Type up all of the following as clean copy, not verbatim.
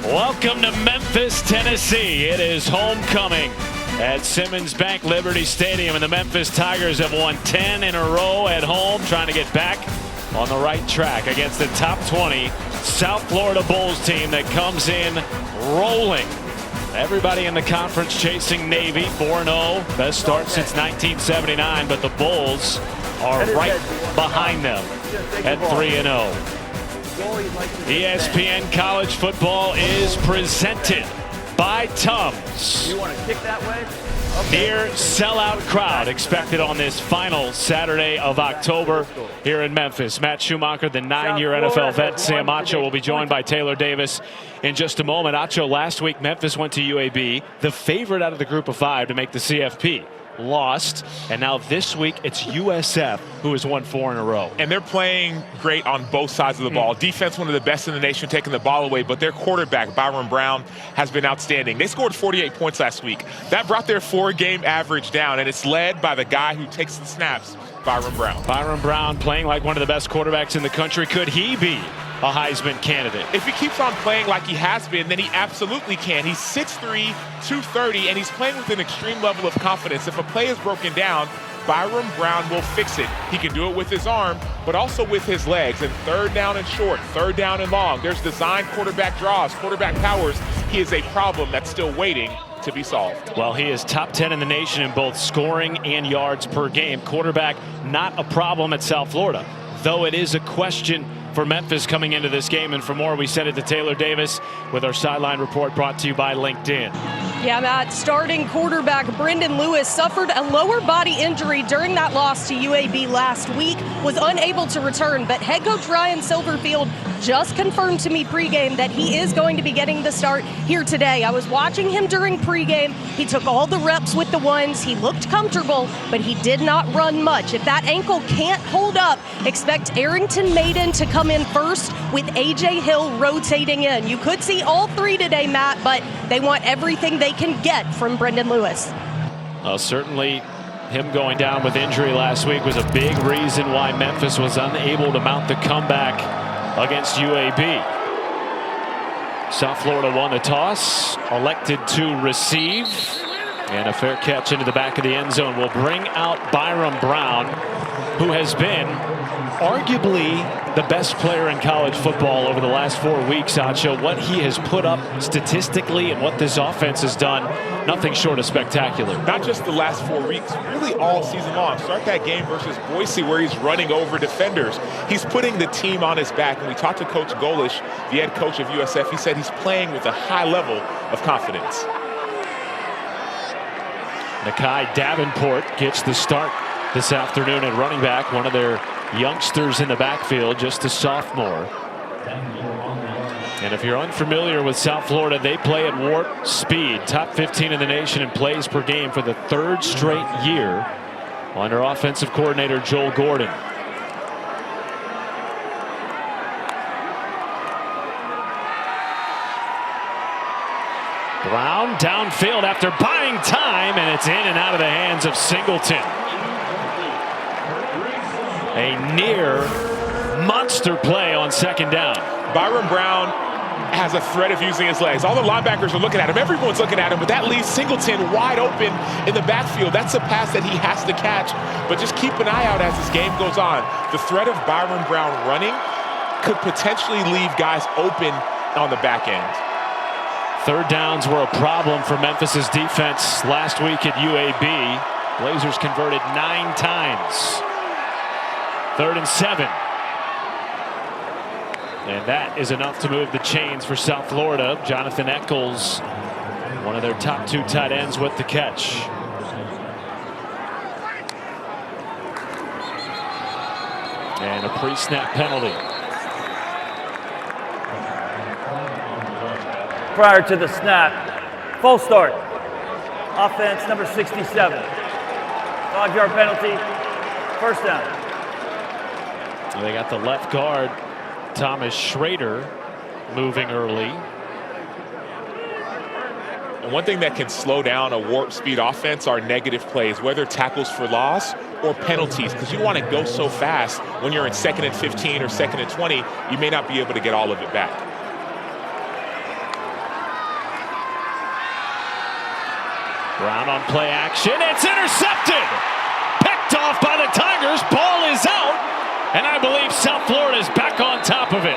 Welcome to Memphis, Tennessee. It is homecoming at Simmons Bank Liberty Stadium, and the Memphis Tigers have won 10 in a row at home, trying to get back on the right track against the top 20 South Florida Bulls team that comes in rolling. Everybody in the conference chasing Navy, 4-0, best start since 1979, but the Bulls are right behind them at 3-0. ESPN College Football is presented by Tums. You want to kick that way? Okay. Near sellout crowd expected on this final Saturday of October here in Memphis. Matt Schumacher, the 9-year NFL vet. Sam Acho will be joined by Taylor Davis in just a moment. Acho, last week Memphis went to UAB, the favorite out of the group of 5 to make the CFP. Lost, and now this week it's USF who has won 4 in a row. And they're playing great on both sides of the ball. Defense, one of the best in the nation, taking the ball away, but their quarterback, Byron Brown, has been outstanding. They scored 48 points last week. That brought their 4-game average down, and it's led by the guy who takes the snaps, Byron Brown. Byron Brown playing like one of the best quarterbacks in the country. Could he be a Heisman candidate? If he keeps on playing like he has been, then he absolutely can. He's 6'3", 230, and he's playing with an extreme level of confidence. If a play is broken down, Byron Brown will fix it. He can do it with his arm, but also with his legs. And third down and short, third down and long. There's designed quarterback draws, quarterback powers. He is a problem that's still waiting to be solved. Well, he is top 10 in the nation in both scoring and yards per game. Quarterback, not a problem at South Florida, though it is a question for Memphis coming into this game. And for more, we send it to Taylor Davis with our sideline report brought to you by LinkedIn. Yeah, Matt, starting quarterback Brendan Lewis suffered a lower body injury during that loss to UAB last week, was unable to return, but head coach Ryan Silverfield just confirmed to me pregame that he is going to be getting the start here today. I was watching him during pregame. He took all the reps with the ones. He looked comfortable, but he did not run much. If that ankle can't hold up, expect Arrington Maiden to come in first with A.J. Hill rotating in. You could see all 3 today, Matt, but they want everything they can get from Brendan Lewis. Certainly him going down with injury last week was a big reason why Memphis was unable to mount the comeback against UAB. South Florida won the toss, elected to receive, and a fair catch into the back of the end zone will bring out Byron Brown, who has been arguably the best player in college football over the last 4 weeks. Acho, what he has put up statistically and what this offense has done, nothing short of spectacular. Not just the last 4 weeks, really all season long. Start that game versus Boise where he's running over defenders. He's putting the team on his back. And we talked to Coach Golish, the head coach of USF. He said he's playing with a high level of confidence. Nakai Davenport gets the start this afternoon at running back, one of their youngsters in the backfield, just a sophomore. And if you're unfamiliar with South Florida, they play at warp speed, top 15 in the nation in plays per game for the 3rd straight year under offensive coordinator Joel Gordon. Brown downfield after buying time, and it's in and out of the hands of Singleton. A near monster play on 2nd down. Byron Brown has a threat of using his legs. All the linebackers are looking at him. Everyone's looking at him, but that leaves Singleton wide open in the backfield. That's a pass that he has to catch, but just keep an eye out as this game goes on. The threat of Byron Brown running could potentially leave guys open on the back end. 3rd downs were a problem for Memphis's defense last week at UAB. Blazers converted 9 times. 3rd and 7. And that is enough to move the chains for South Florida. Jonathan Eccles, one of their top 2 tight ends, with the catch. And a pre-snap penalty. Prior to the snap, full start. Offense number 67. 5-yard penalty, 1st down. They got the left guard, Thomas Schrader, moving early. And one thing that can slow down a warp speed offense are negative plays, whether tackles for loss or penalties, because you want to go so fast when you're in 2nd and 15 or 2nd and 20, you may not be able to get all of it back. Brown on play action. It's intercepted. Picked off by the Tigers. Ball is out. And I believe South Florida is back on top of it.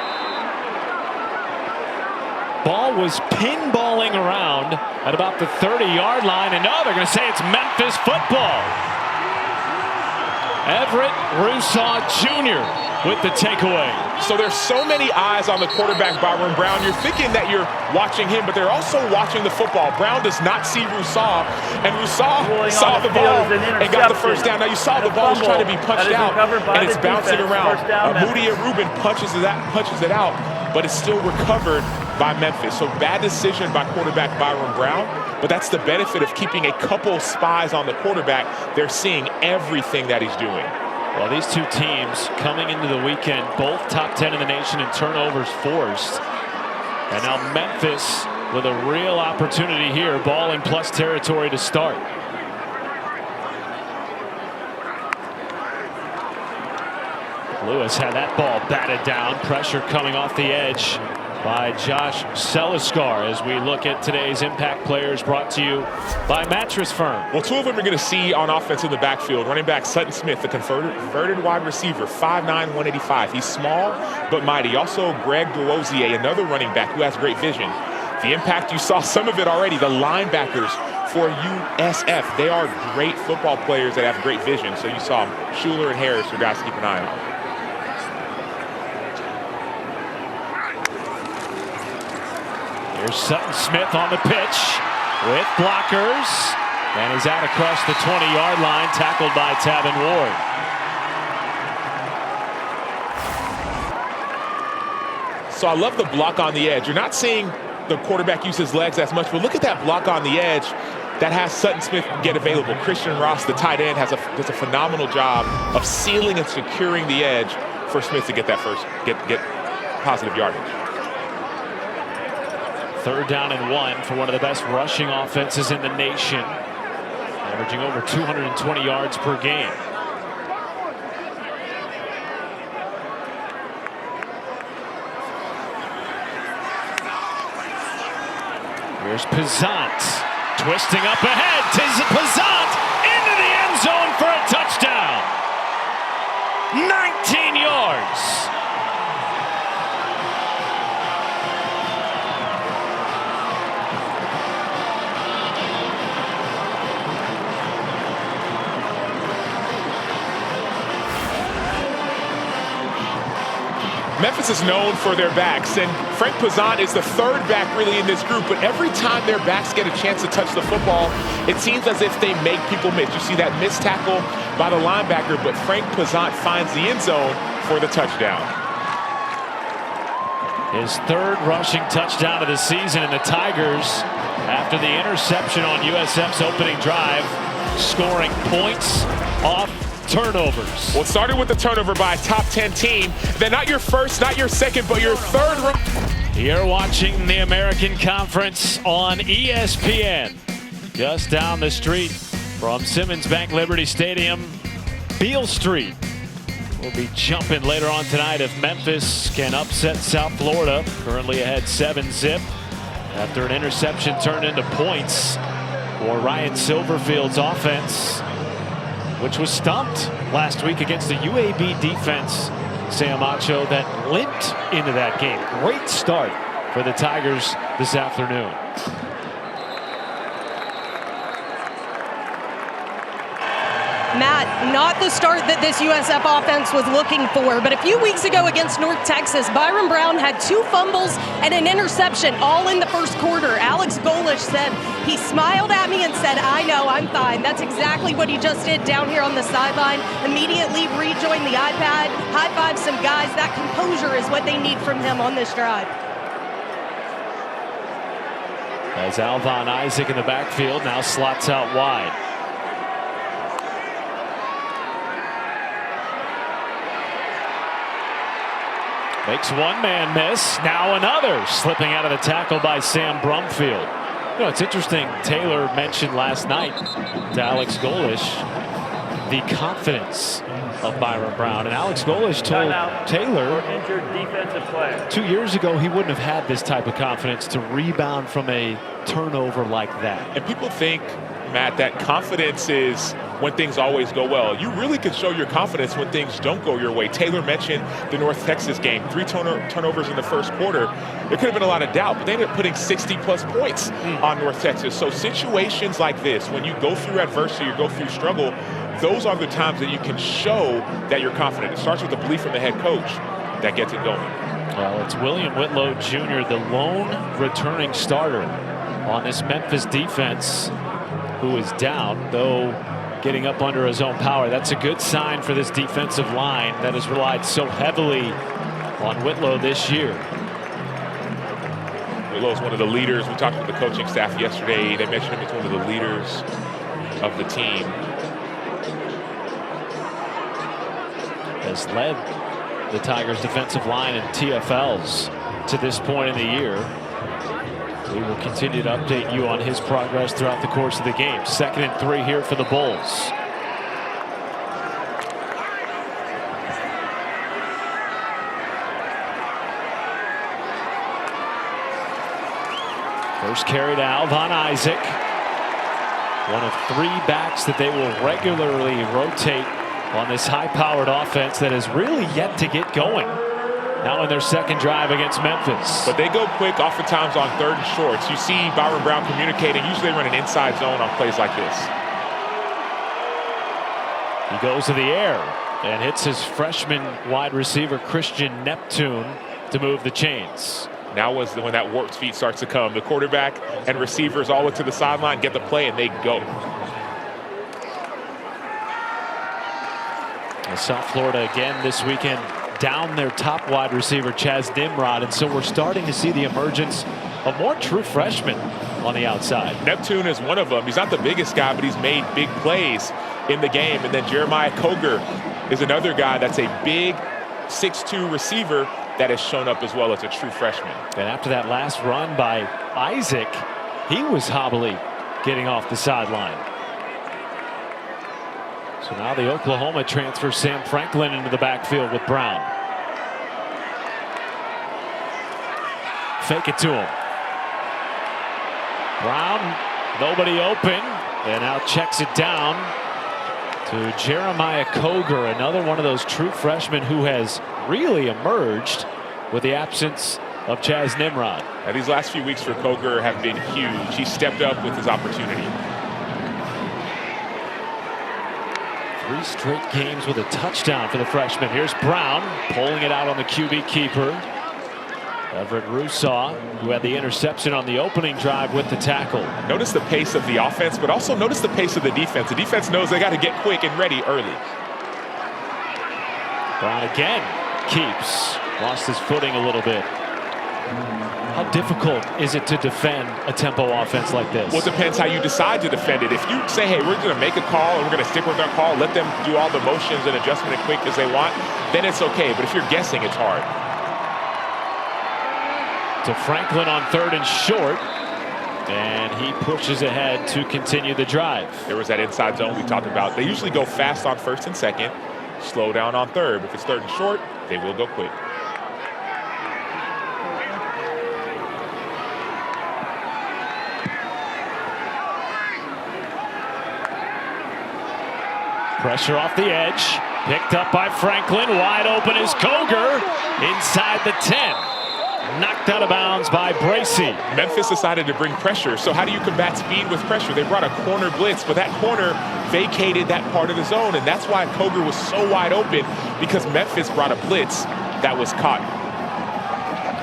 Ball was pinballing around at about the 30-yard line. And now they're going to say it's Memphis football. Everett Rousseau Jr. with the takeaway. So there's so many eyes on the quarterback, Byron Brown. You're thinking that you're watching him, but they're also watching the football. Brown does not see Rousseau, and Rousseau saw the ball and got the first down. Now you saw the ball was trying to be punched out, and it's bouncing around. Moody Rubin punches it out, but it's still recovered by Memphis. So bad decision by quarterback Byron Brown, but that's the benefit of keeping a couple spies on the quarterback. They're seeing everything that he's doing. Well, these two teams coming into the weekend, both top 10 in the nation in turnovers forced. And now Memphis with a real opportunity here, ball in plus territory to start. Lewis had that ball batted down. Pressure coming off the edge by Josh Seliskar as we look at today's impact players brought to you by Mattress Firm. Well, two of them are going to see on offense in the backfield. Running back Sutton Smith, the converted wide receiver, 5'9", 185. He's small but mighty. Also, Greg Duozier, another running back who has great vision. The impact, you saw some of it already. The linebackers for USF, they are great football players that have great vision. So you saw Schuler and Harris are guys to keep an eye on. Here's Sutton Smith on the pitch with blockers. And he's out across the 20-yard line, tackled by Tavin Ward. So I love the block on the edge. You're not seeing the quarterback use his legs as much, but look at that block on the edge that has Sutton Smith get available. Christian Ross, the tight end, does a phenomenal job of sealing and securing the edge for Smith to get that get positive yardage. 3rd down and 1 for one of the best rushing offenses in the nation, averaging over 220 yards per game. Here's Pizant twisting up ahead. Pizant into the end zone for a touchdown. 19 yards. Memphis is known for their backs, and Frank Pizant is the 3rd back really in this group, but every time their backs get a chance to touch the football, it seems as if they make people miss. You see that missed tackle by the linebacker, but Frank Pizant finds the end zone for the touchdown. His 3rd rushing touchdown of the season, and the Tigers, after the interception on USF's opening drive, scoring points off turnovers. Well, it started with the turnover by a top 10 team. Then not your first, not your second, but your 3rd. You're watching the American Conference on ESPN. Just down the street from Simmons Bank Liberty Stadium, Beale Street. We'll be jumping later on tonight if Memphis can upset South Florida, currently ahead 7-zip after an interception turned into points for Ryan Silverfield's offense, which was stumped last week against the UAB defense, Sam Acho, that limped into that game. Great start for the Tigers this afternoon. Matt, not the start that this USF offense was looking for, but a few weeks ago against North Texas, Byron Brown had 2 fumbles and an interception all in the first quarter. Alex Golish said he smiled at me and said, "I know, I'm fine." That's exactly what he just did down here on the sideline. Immediately rejoined the iPad, high-fived some guys. That composure is what they need from him on this drive. As Alvon Isaac in the backfield now slots out wide. Makes one man miss, now another, slipping out of the tackle by Sam Brumfield. You know, it's interesting, Taylor mentioned last night to Alex Golish the confidence of Byron Brown. And Alex Golesh told Taylor injured defensive player 2 years ago he wouldn't have had this type of confidence to rebound from a turnover like that. And people think, Matt, that confidence is when things always go well. You really can show your confidence when things don't go your way. Taylor mentioned the North Texas game, 3 turnovers in the first quarter. There could have been a lot of doubt, but they ended up putting 60-plus points on North Texas. So situations like this, when you go through adversity or go through struggle, those are the times that you can show that you're confident. It starts with the belief from the head coach that gets it going. Well, it's William Whitlow Jr., the lone returning starter on this Memphis defense, who is down, though getting up under his own power. That's a good sign for this defensive line that has relied so heavily on Whitlow this year. Whitlow's one of the leaders. We talked with the coaching staff yesterday. They mentioned him as one of the leaders of the team. Has led the Tigers defensive line in TFLs to this point in the year. We will continue to update you on his progress throughout the course of the game. 2nd and 3 here for the Bulls. First carry to Alvon Isaac. One of 3 backs that they will regularly rotate on this high-powered offense that has really yet to get going. Now in their second drive against Memphis. But they go quick oftentimes on 3rd and shorts. You see Byron Brown communicating. Usually they run an inside zone on plays like this. He goes to the air and hits his freshman wide receiver Christian Neptune to move the chains. Now was when that warped speed starts to come. The quarterback and receivers all look to the sideline, get the play, and they go. South Florida again this weekend down their top wide receiver Chaz Nimrod, and so we're starting to see the emergence of more true freshmen on the outside. Neptune is one of them. He's not the biggest guy, but he's made big plays in the game. And then Jeremiah Koger is another guy that's a big 6'2" receiver that has shown up as well as a true freshman. And after that last run by Isaac, he was hobbly getting off the sideline. So now the Oklahoma transfer Sam Franklin into the backfield with Brown. Fake it to him. Brown, nobody open, and now checks it down to Jeremiah Koger, another one of those true freshmen who has really emerged with the absence of Chaz Nimrod. Now, these last few weeks for Koger have been huge. He stepped up with his opportunity. 3 straight games with a touchdown for the freshman. Here's Brown pulling it out on the QB keeper. Everett Rousseau, who had the interception on the opening drive with the tackle. Notice the pace of the offense, but also notice the pace of the defense. The defense knows they got to get quick and ready early. Brown again keeps. Lost his footing a little bit. How difficult is it to defend a tempo offense like this? Well, it depends how you decide to defend it. If you say, hey, we're going to make a call and we're going to stick with our call, let them do all the motions and adjustment as quick as they want, then it's okay. But if you're guessing, it's hard. To Franklin on 3rd and short. And he pushes ahead to continue the drive. There was that inside zone we talked about. They usually go fast on 1st and 2nd, slow down on 3rd. If it's 3rd and short, they will go quick. Pressure off the edge. Picked up by Franklin. Wide open is Koger. Inside the 10. Knocked out of bounds by Bracey. Memphis decided to bring pressure. So how do you combat speed with pressure? They brought a corner blitz, but that corner vacated that part of the zone. And that's why Koger was so wide open, because Memphis brought a blitz that was caught.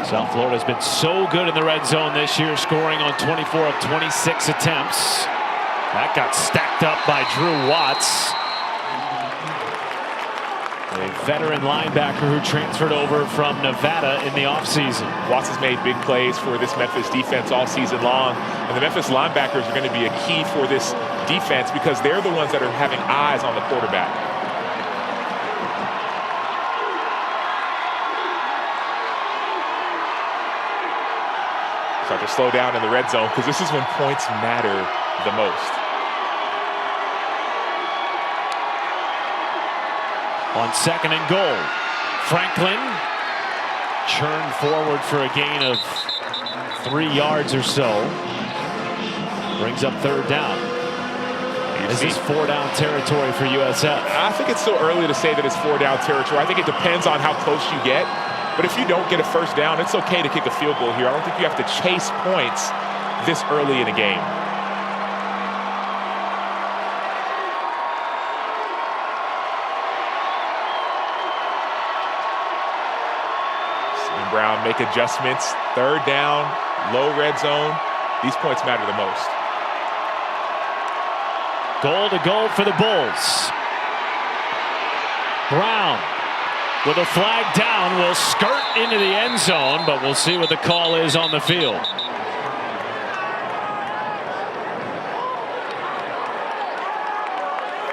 South Florida's been so good in the red zone this year, scoring on 24 of 26 attempts. That got stacked up by Drew Watts, a veteran linebacker who transferred over from Nevada in the offseason. Watts has made big plays for this Memphis defense all season long. And the Memphis linebackers are going to be a key for this defense because they're the ones that are having eyes on the quarterback. Start to slow down in the red zone because this is when points matter the most. On 2nd and goal. Franklin churned forward for a gain of 3 yards or so. Brings up 3rd down. This is 4-down territory for USF. I think it's still early to say that it's 4-down territory. I think it depends on how close you get. But if you don't get a 1st down, it's okay to kick a field goal here. I don't think you have to chase points this early in a game. Brown make adjustments. 3rd down, low red zone. These points matter the most. Goal to goal for the Bulls. Brown with a flag down will skirt into the end zone, but we'll see what the call is on the field.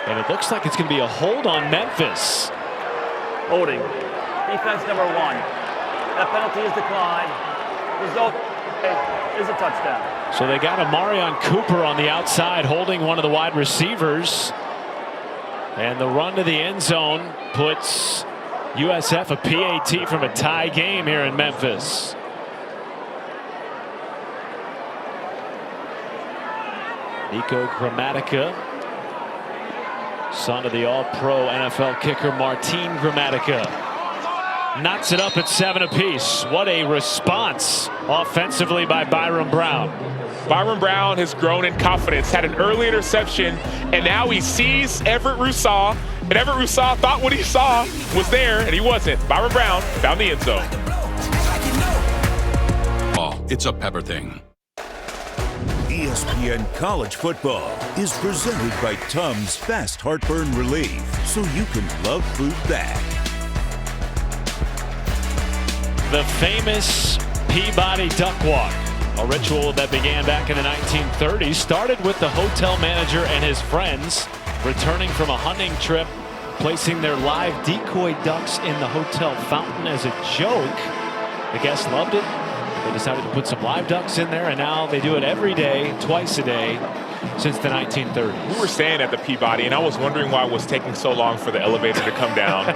And it looks like it's going to be a hold on Memphis. Holding. Defense number 1. That penalty is declined. Result is a touchdown. So they got a Marion Cooper on the outside holding one of the wide receivers. And the run to the end zone puts USF a PAT from a tie game here in Memphis. Nico Gramatica, son of the All-Pro NFL kicker Martin Gramatica, knots it up at 7 apiece. What a response offensively by Byron Brown. Byron Brown has grown in confidence, had an early interception, and now he sees Everett Rousseau, and Everett Rousseau thought what he saw was there, and he wasn't. Byron Brown found the end zone. Oh, it's a Pepper thing. ESPN College Football is presented by Tums Fast Heartburn Relief, so you can love food back. The famous Peabody Duck Walk, a ritual that began back in the 1930s, started with the hotel manager and his friends returning from a hunting trip, placing their live decoy ducks in the hotel fountain as a joke. The guests loved it. They decided to put some live ducks in there, and now they do it every day, twice a day, since the 1930s. We were staying at the Peabody, and I was wondering why it was taking so long for the elevator to come down.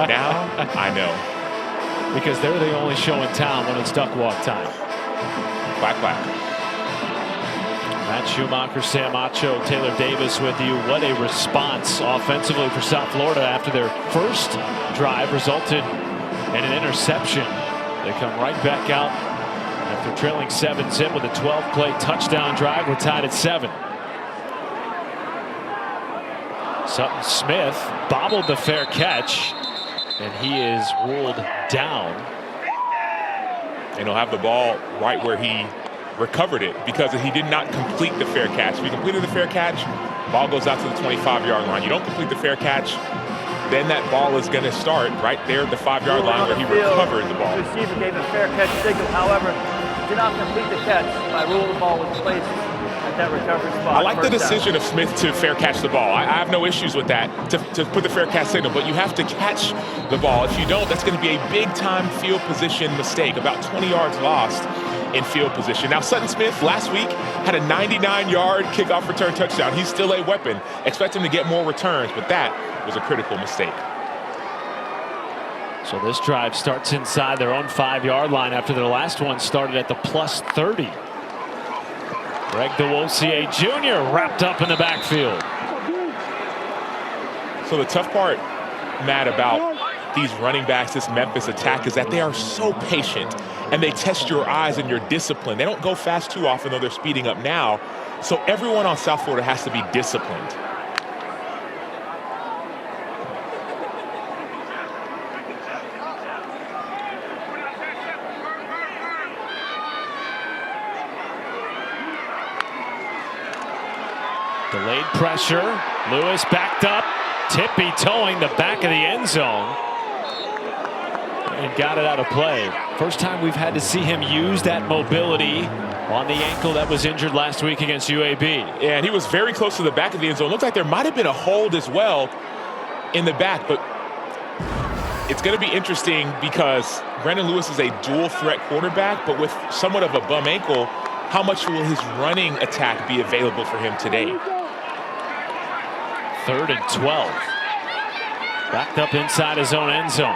Now I know. Because they're the only show in town when it's duck walk time. Quack, quack. Matt Schumacher, Sam Acho, Taylor Davis with you. What a response offensively for South Florida after their first drive resulted in an interception. They come right back out after trailing 7-zip with a 12-play touchdown drive. We're tied at 7. Sutton Smith bobbled the fair catch, and he is ruled down. And he'll have the ball right where he recovered it because he did not complete the fair catch. If he completed the fair catch, ball goes out to the 25-yard line. You don't complete the fair catch, then that ball is going to start right there at the 5-yard line where he recovered the ball. The receiver gave a fair catch signal, however, did not complete the catch. By rule, the ball was placed at that recovery spot. I like the decision of Smith to fair catch the ball. I have no issues with that, to put the fair catch signal, but you have to catch the ball. If you don't, that's going to be a big-time field position mistake, about 20 yards lost in field position. Now, Sutton Smith last week had a 99-yard kickoff return touchdown. He's still a weapon. Expect him to get more returns, but that was a critical mistake. So this drive starts inside their own 5-yard line after their last one started at the +30. Greg DeWosier Jr. wrapped up in the backfield. So the tough part, Matt, about these running backs, this Memphis attack, is that they are so patient and they test your eyes and your discipline. They don't go fast too often, though they're speeding up now. So everyone on South Florida has to be disciplined. Delayed pressure. Lewis backed up. Tippy-toeing the back of the end zone. And got it out of play. First time we've had to see him use that mobility on the ankle that was injured last week against UAB. Yeah, and he was very close to the back of the end zone. Looked like there might have been a hold as well in the back, but it's going to be interesting because Brandon Lewis is a dual threat quarterback, but with somewhat of a bum ankle, how much will his running attack be available for him today? 3rd and 12. Backed up inside his own end zone.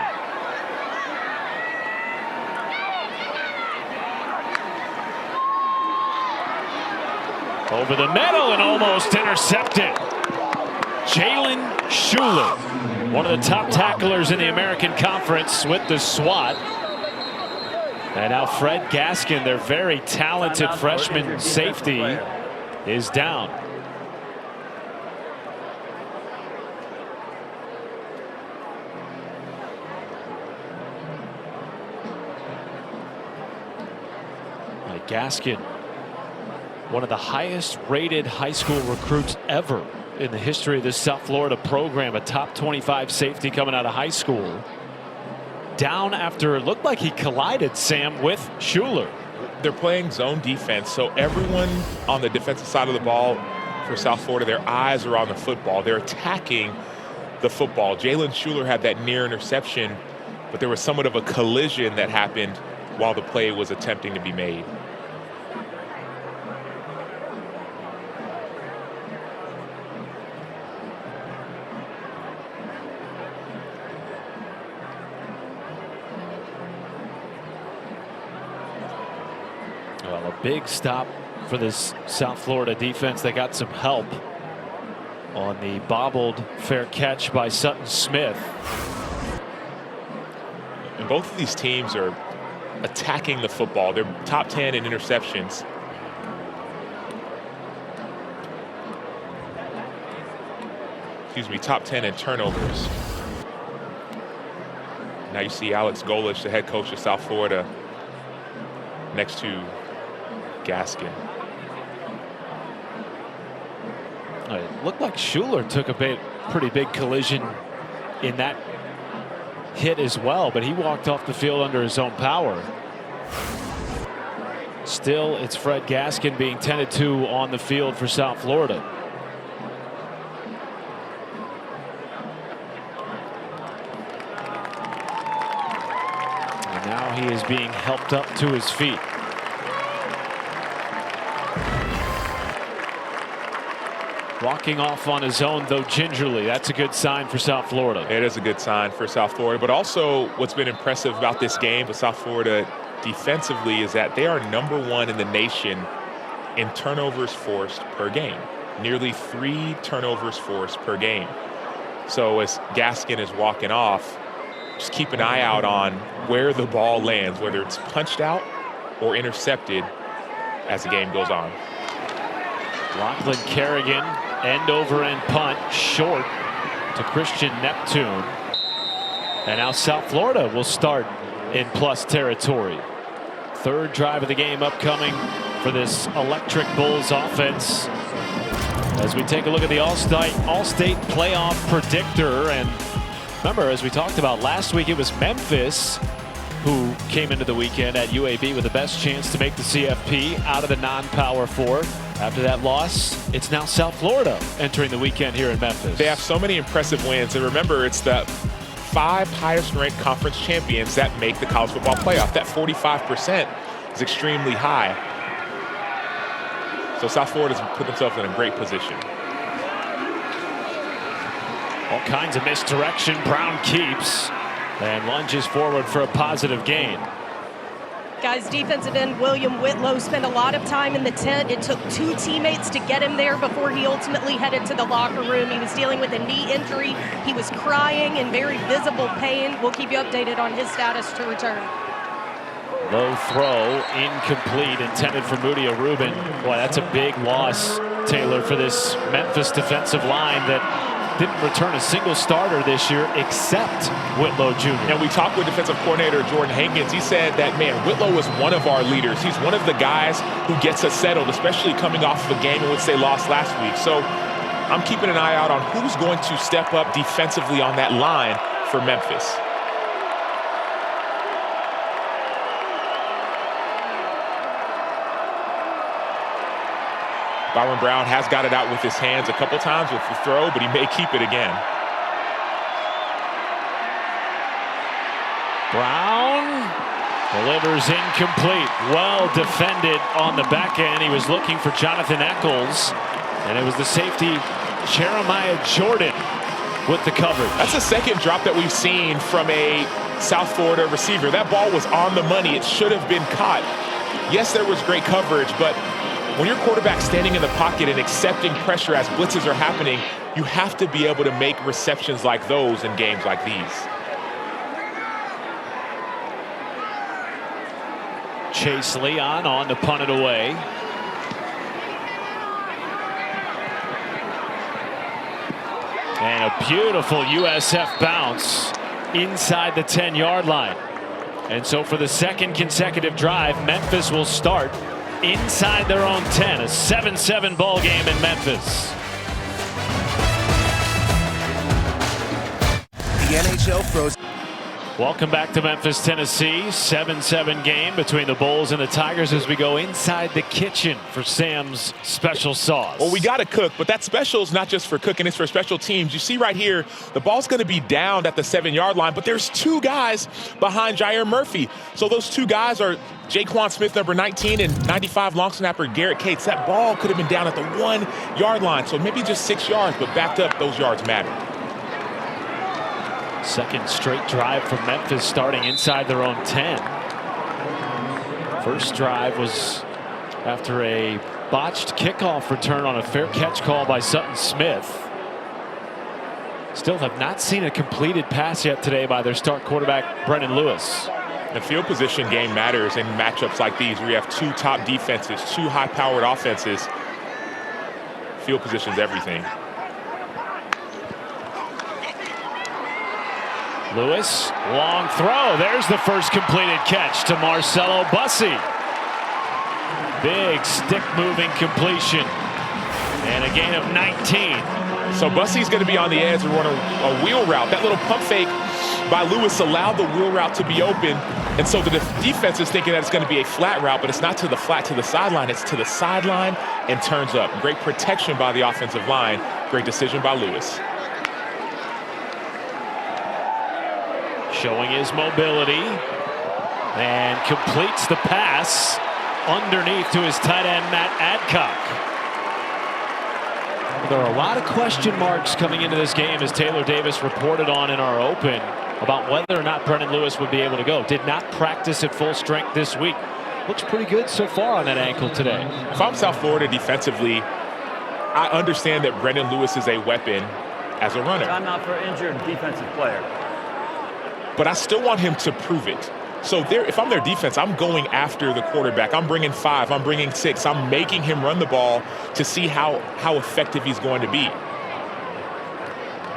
Over the middle and almost intercepted. Jalen Schuler, one of the top tacklers in the American Conference, with the swat. And now Fred Gaskin, their very talented freshman safety, is down. Gaskin, one of the highest rated high school recruits ever in the history of this South Florida program, a top 25 safety coming out of high school. Down after it looked like he collided, Sam, with Schuler. They're playing zone defense, so everyone on the defensive side of the ball for South Florida, their eyes are on the football. They're attacking the football. Jalen Schuler had that near interception, but there was somewhat of a collision that happened while the play was attempting to be made. Well, a big stop for this South Florida defense. They got some help on the bobbled fair catch by Sutton Smith. And both of these teams are attacking the football. They're top 10 in interceptions. Excuse me, top 10 in turnovers. Now you see Alex Golesh, the head coach of South Florida, next to Gaskin. It looked like Schuler took a pretty big collision in that hit as well, but he walked off the field under his own power. Still, it's Fred Gaskin being tended to on the field for South Florida. And now he is being helped up to his feet. Walking off on his own, though, gingerly. That's a good sign for South Florida. It is a good sign for South Florida. But also what's been impressive about this game with South Florida defensively is that they are #1 in the nation in turnovers forced per game. Nearly 3 turnovers forced per game. So as Gaskin is walking off, just keep an eye out on where the ball lands, whether it's punched out or intercepted as the game goes on. Lachlan Kerrigan, end over end punt, short to Christian Neptune. And now South Florida will start in plus territory. Third drive of the game upcoming for this electric Bulls offense. As we take a look at the All-State playoff predictor. And remember, as we talked about last week, it was Memphis who came into the weekend at UAB with the best chance to make the CFP out of the non-Power 4. After that loss, it's now South Florida entering the weekend here in Memphis. They have so many impressive wins. And remember, it's the 5 highest ranked conference champions that make the college football playoff. That 45% is extremely high. So South Florida's put themselves in a great position. All kinds of misdirection. Brown keeps and lunges forward for a positive gain. Guys, defensive end William Whitlow spent a lot of time in the tent. It took 2 teammates to get him there before he ultimately headed to the locker room. He was dealing with a knee injury. He was crying in very visible pain. We'll keep you updated on his status to return. Low throw, incomplete, intended for Mudia Rubin. Boy, that's a big loss, Taylor, for this Memphis defensive line that didn't return a single starter this year except Whitlow Jr. And we talked with defensive coordinator Jordan Hankins. He said that, man, Whitlow is one of our leaders. He's one of the guys who gets us settled, especially coming off of a game in which they lost last week. So I'm keeping an eye out on who's going to step up defensively on that line for Memphis. Byron Brown has got it out with his hands a couple times with the throw, but he may keep it again. Brown delivers incomplete. Well defended on the back end. He was looking for Jonathan Eccles, and it was the safety Jeremiah Jordan with the coverage. That's the second drop that we've seen from a South Florida receiver. That ball was on the money. It should have been caught. Yes, there was great coverage, but when your quarterback's standing in the pocket and accepting pressure as blitzes are happening, you have to be able to make receptions like those in games like these. Chase Leon on to punt it away. And a beautiful USF bounce inside the 10-yard line. And so for the second consecutive drive, Memphis will start inside their own 10. A 7-7 ball game in Memphis. The NHL throws. Welcome back to Memphis, Tennessee. 7-7 game between the Bulls and the Tigers as we go inside the kitchen for Sam's special sauce. Well, we got to cook, but that special is not just for cooking, it's for special teams. You see right here, the ball's going to be downed at the 7-yard line, but there's two guys behind Jair Murphy. So those two guys are Jaquan Smith, number 19, and 95 long snapper Garrett Cates. That ball could have been down at the 1-yard line, so maybe just 6 yards, but backed up, those yards matter. Second straight drive from Memphis starting inside their own 10. First drive was after a botched kickoff return on a fair catch call by Sutton Smith. Still have not seen a completed pass yet today by their start quarterback Brendan Lewis. The field position game matters in matchups like these where you have two top defenses, two high-powered offenses. Field position's everything. Lewis, long throw. There's the first completed catch to Marcelo Bussey. Big stick-moving completion. And a gain of 19. So Bussey's going to be on the edge and run a wheel route. That little pump fake by Lewis allowed the wheel route to be open. And so the defense is thinking that it's going to be a flat route, but it's not to the flat, to the sideline. It's to the sideline and turns up. Great protection by the offensive line. Great decision by Lewis. Showing his mobility and completes the pass underneath to his tight end Matt Adcock. There are a lot of question marks coming into this game, as Taylor Davis reported on in our open, about whether or not Brendan Lewis would be able to go. Did not practice at full strength this week. Looks pretty good so far on that ankle today. If I'm South Florida defensively, I understand that Brendan Lewis is a weapon as a runner. I'm not for injured defensive player. But I still want him to prove it. So if I'm their defense, I'm going after the quarterback. I'm bringing 5, I'm bringing 6. I'm making him run the ball to see how effective he's going to be.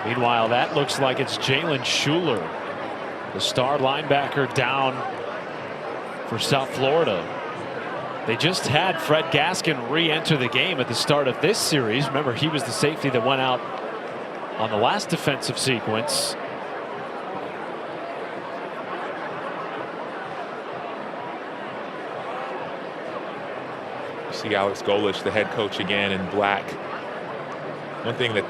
Meanwhile, that looks like it's Jalen Schuler, the star linebacker, down for South Florida. They just had Fred Gaskin re-enter the game at the start of this series. Remember, he was the safety that went out on the last defensive sequence. See Alex Golesh, the head coach, again in black. One thing that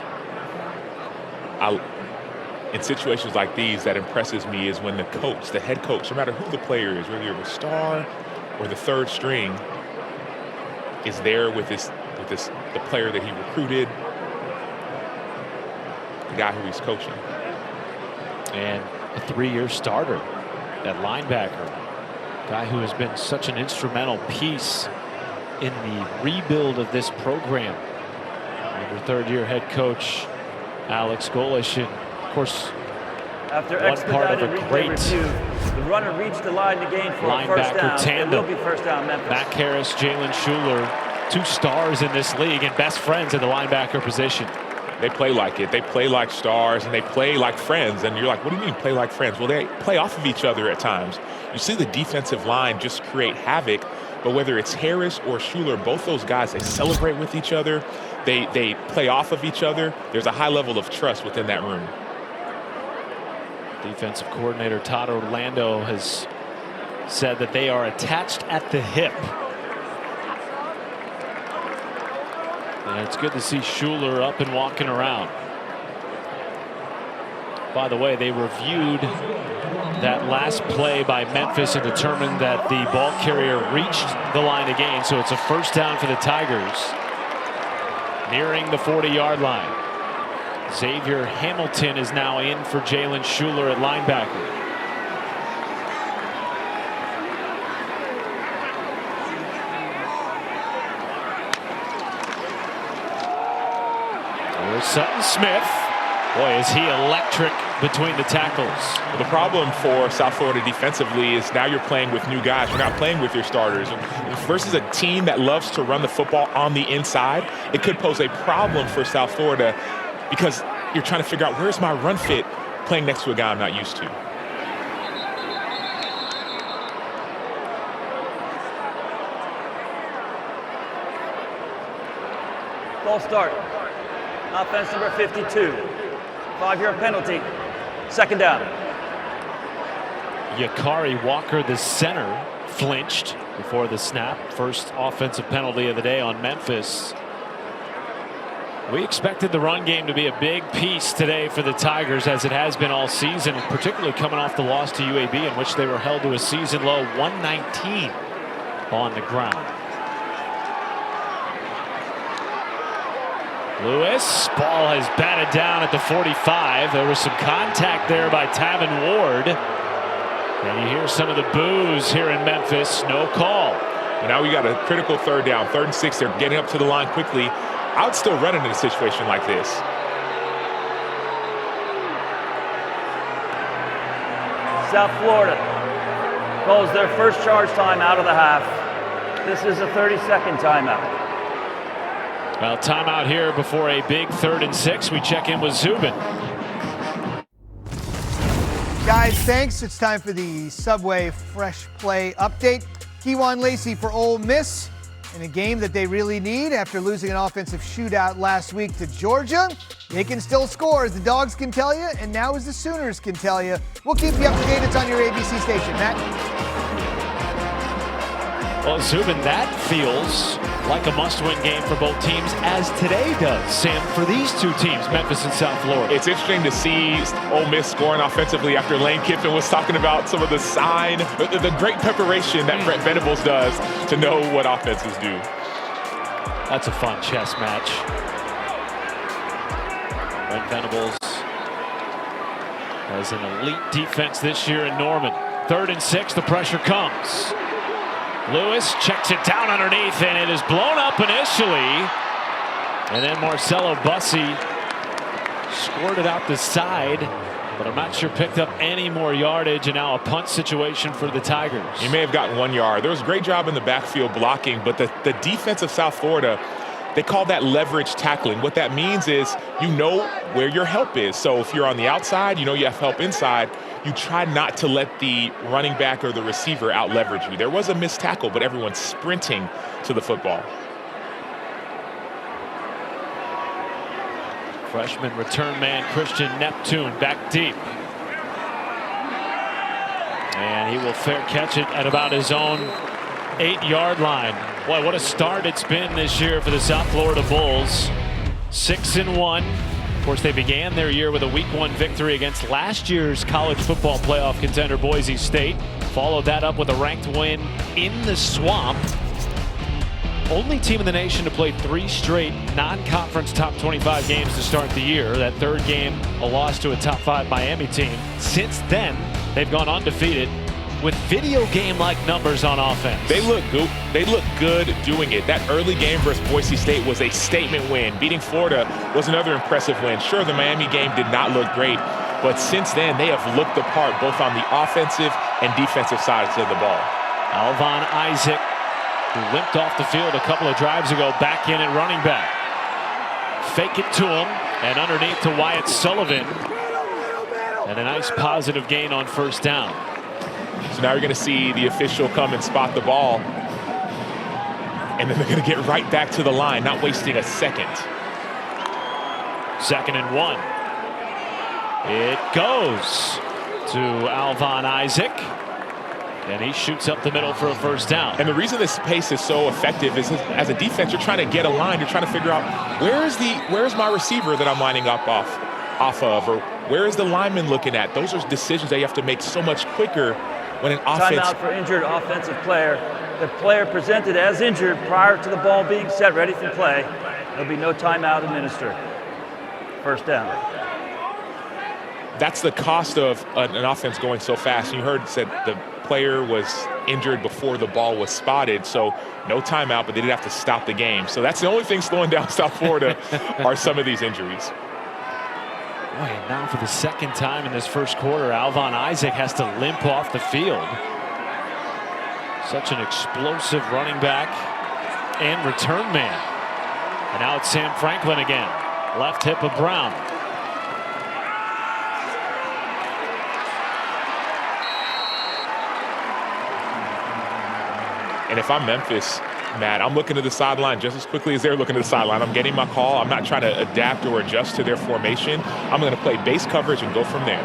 in situations like these that impresses me is when the coach, the head coach, no matter who the player is, whether you're a star or the third string, is there with the player that he recruited, the guy who he's coaching. And a 3-year starter at linebacker, guy who has been such an instrumental piece in the rebuild of this program. Under third-year head coach Alex Golesh, and of course, after one part of a great review, the runner reached the line to gain for a first linebacker down. tandem. It will be first down, Memphis. Matt Harris, Jalen Schuler, 2 stars in this league and best friends at the linebacker position. They play like it. They play like stars and they play like friends. And you're like, what do you mean play like friends? Well, they play off of each other at times. You see the defensive line just create havoc. But whether it's Harris or Schuler, both those guys, they celebrate with each other. They play off of each other. There's a high level of trust within that room. Defensive coordinator Todd Orlando has said that they are attached at the hip. And it's good to see Schuler up and walking around. By the way, they reviewed that last play by Memphis and determined that the ball carrier reached the line to gain. So it's a first down for the Tigers, nearing the 40-yard line. Xavier Hamilton is now in for Jalen Schuler at linebacker. Here's Sutton Smith. Boy, is he electric between the tackles. Well, the problem for South Florida defensively is now you're playing with new guys. You're not playing with your starters. Versus a team that loves to run the football on the inside, it could pose a problem for South Florida because you're trying to figure out where's my run fit playing next to a guy I'm not used to. False start. Offense number 52. 5-yard penalty. Second down. Yakari Walker, the center, flinched before the snap. First offensive penalty of the day on Memphis. We expected the run game to be a big piece today for the Tigers, as it has been all season, particularly coming off the loss to UAB, in which they were held to a season low 119 on the ground. Lewis, ball has batted down at the 45. There was some contact there by Tavin Ward. And you hear some of the boos here in Memphis. No call. Well, now we got a critical third down, 3rd and 6. They're getting up to the line quickly. I would still run it in a situation like this. South Florida calls their first charge time out of the half. This is a 30-second timeout. Well, timeout here before a big 3rd and 6. We check in with Zubin. Guys, thanks. It's time for the Subway Fresh Play update. Kewan Lacey for Ole Miss in a game that they really need after losing an offensive shootout last week to Georgia. They can still score, as the Dogs can tell you, and now as the Sooners can tell you. We'll keep you up to date. It's on your ABC station. Matt? Well, Zubin, that feels like a must-win game for both teams, as today does, Sam, for these two teams, Memphis and South Florida. It's interesting to see Ole Miss scoring offensively after Lane Kiffin was talking about some of the the great preparation that Brent Venables does to know what offenses do. That's a fun chess match. Brent Venables has an elite defense this year in Norman. 3rd and 6, the pressure comes. Lewis checks it down underneath, and it is blown up initially. And then Marcelo Bussey scored it out the side, but I'm not sure picked up any more yardage, and now a punt situation for the Tigers. He may have gotten 1 yard. There was a great job in the backfield blocking, but the defense of South Florida, they call that leverage tackling. What that means is you know where your help is. So if you're on the outside, you know you have help inside. You try not to let the running back or the receiver out leverage you. There was a missed tackle, but everyone's sprinting to the football. Freshman return man Christian Neptune back deep. And he will fair catch it at about his own 8-yard line. Boy, what a start it's been this year for the South Florida Bulls. 6-1. Of course, they began their year with a Week 1 victory against last year's college football playoff contender Boise State. Followed that up with a ranked win in the Swamp. Only team in the nation to play 3 straight non-conference top 25 games to start the year. That 3rd game, a loss to a top 5 Miami team. Since then, they've gone undefeated with video game-like numbers on offense. They look good doing it. That early game versus Boise State was a statement win. Beating Florida was another impressive win. Sure, the Miami game did not look great, but since then they have looked the part both on the offensive and defensive sides of the ball. Alvon Isaac, who limped off the field a couple of drives ago, back in at running back. Fake it to him, and underneath to Wyatt Sullivan. And a nice positive gain on 1st down. So now you're going to see the official come and spot the ball. And then they're going to get right back to the line, not wasting a second. 2nd and 1. It goes to Alvon Isaac. And he shoots up the middle for a 1st down. And the reason this pace is so effective is as a defense, you're trying to get a line. You're trying to figure out where's my receiver that I'm lining up off of, or where is the lineman looking at? Those are decisions that you have to make so much quicker when an offense. Timeout for injured offensive player. The player presented as injured prior to the ball being set, ready for play. There'll be no timeout administered. First down. That's the cost of an offense going so fast. You heard said the player was injured before the ball was spotted, so no timeout, but they did have to stop the game. So that's the only thing slowing down South Florida are some of these injuries. Boy, and now for the second time in this first quarter, Alvon Isaac has to limp off the field. Such an explosive running back and return man. And now it's Sam Franklin again. Left hip of Brown. And if I'm Memphis, Matt, I'm looking to the sideline just as quickly as they're looking to the sideline. I'm getting my call. I'm not trying to adapt or adjust to their formation. I'm going to play base coverage and go from there.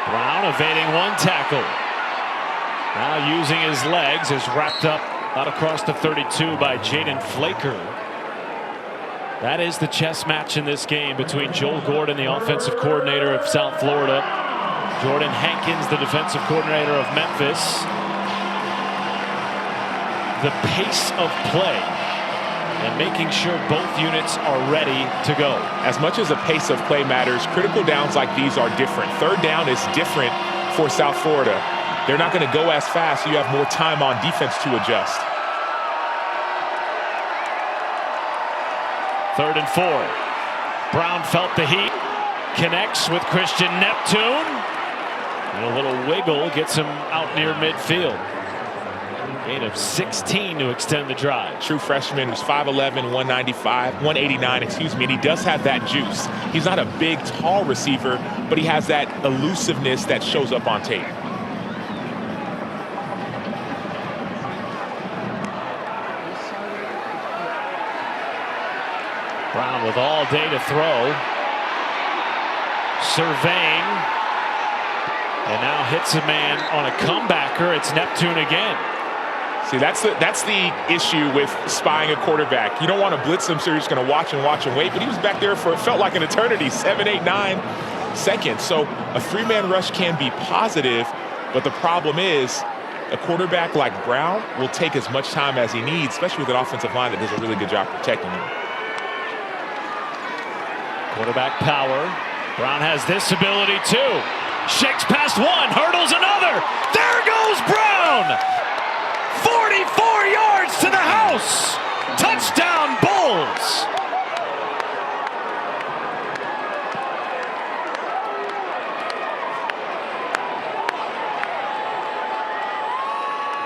Brown evading one tackle. Now using his legs, is wrapped up out across the 32 by Jaden Flaker. That is the chess match in this game between Joel Gordon, the offensive coordinator of South Florida, Jordan Hankins, the defensive coordinator of Memphis. The pace of play and making sure both units are ready to go. As much as the pace of play matters, critical downs like these are different. Third down is different for South Florida. They're not going to go as fast, so you have more time on defense to adjust. 3rd and 4. Brown felt the heat, connects with Christian Neptune. And a little wiggle gets him out near midfield. Gain of 16 to extend the drive. True freshman who's 5'11", 189, and he does have that juice. He's not a big, tall receiver, but he has that elusiveness that shows up on tape. Brown with all day to throw. Surveying. And now hits a man on a comebacker. It's Neptune again. See, that's the issue with spying a quarterback. You don't want to blitz him, so you're just going to watch and wait. But he was back there for, it felt like an eternity, 7, 8, 9 seconds. So a 3-man rush can be positive, but the problem is a quarterback like Brown will take as much time as he needs, especially with an offensive line that does a really good job protecting him. Quarterback power. Brown has this ability too. Shakes past one, hurdles another. There goes Brown. 44 yards to the house. Touchdown, Bulls.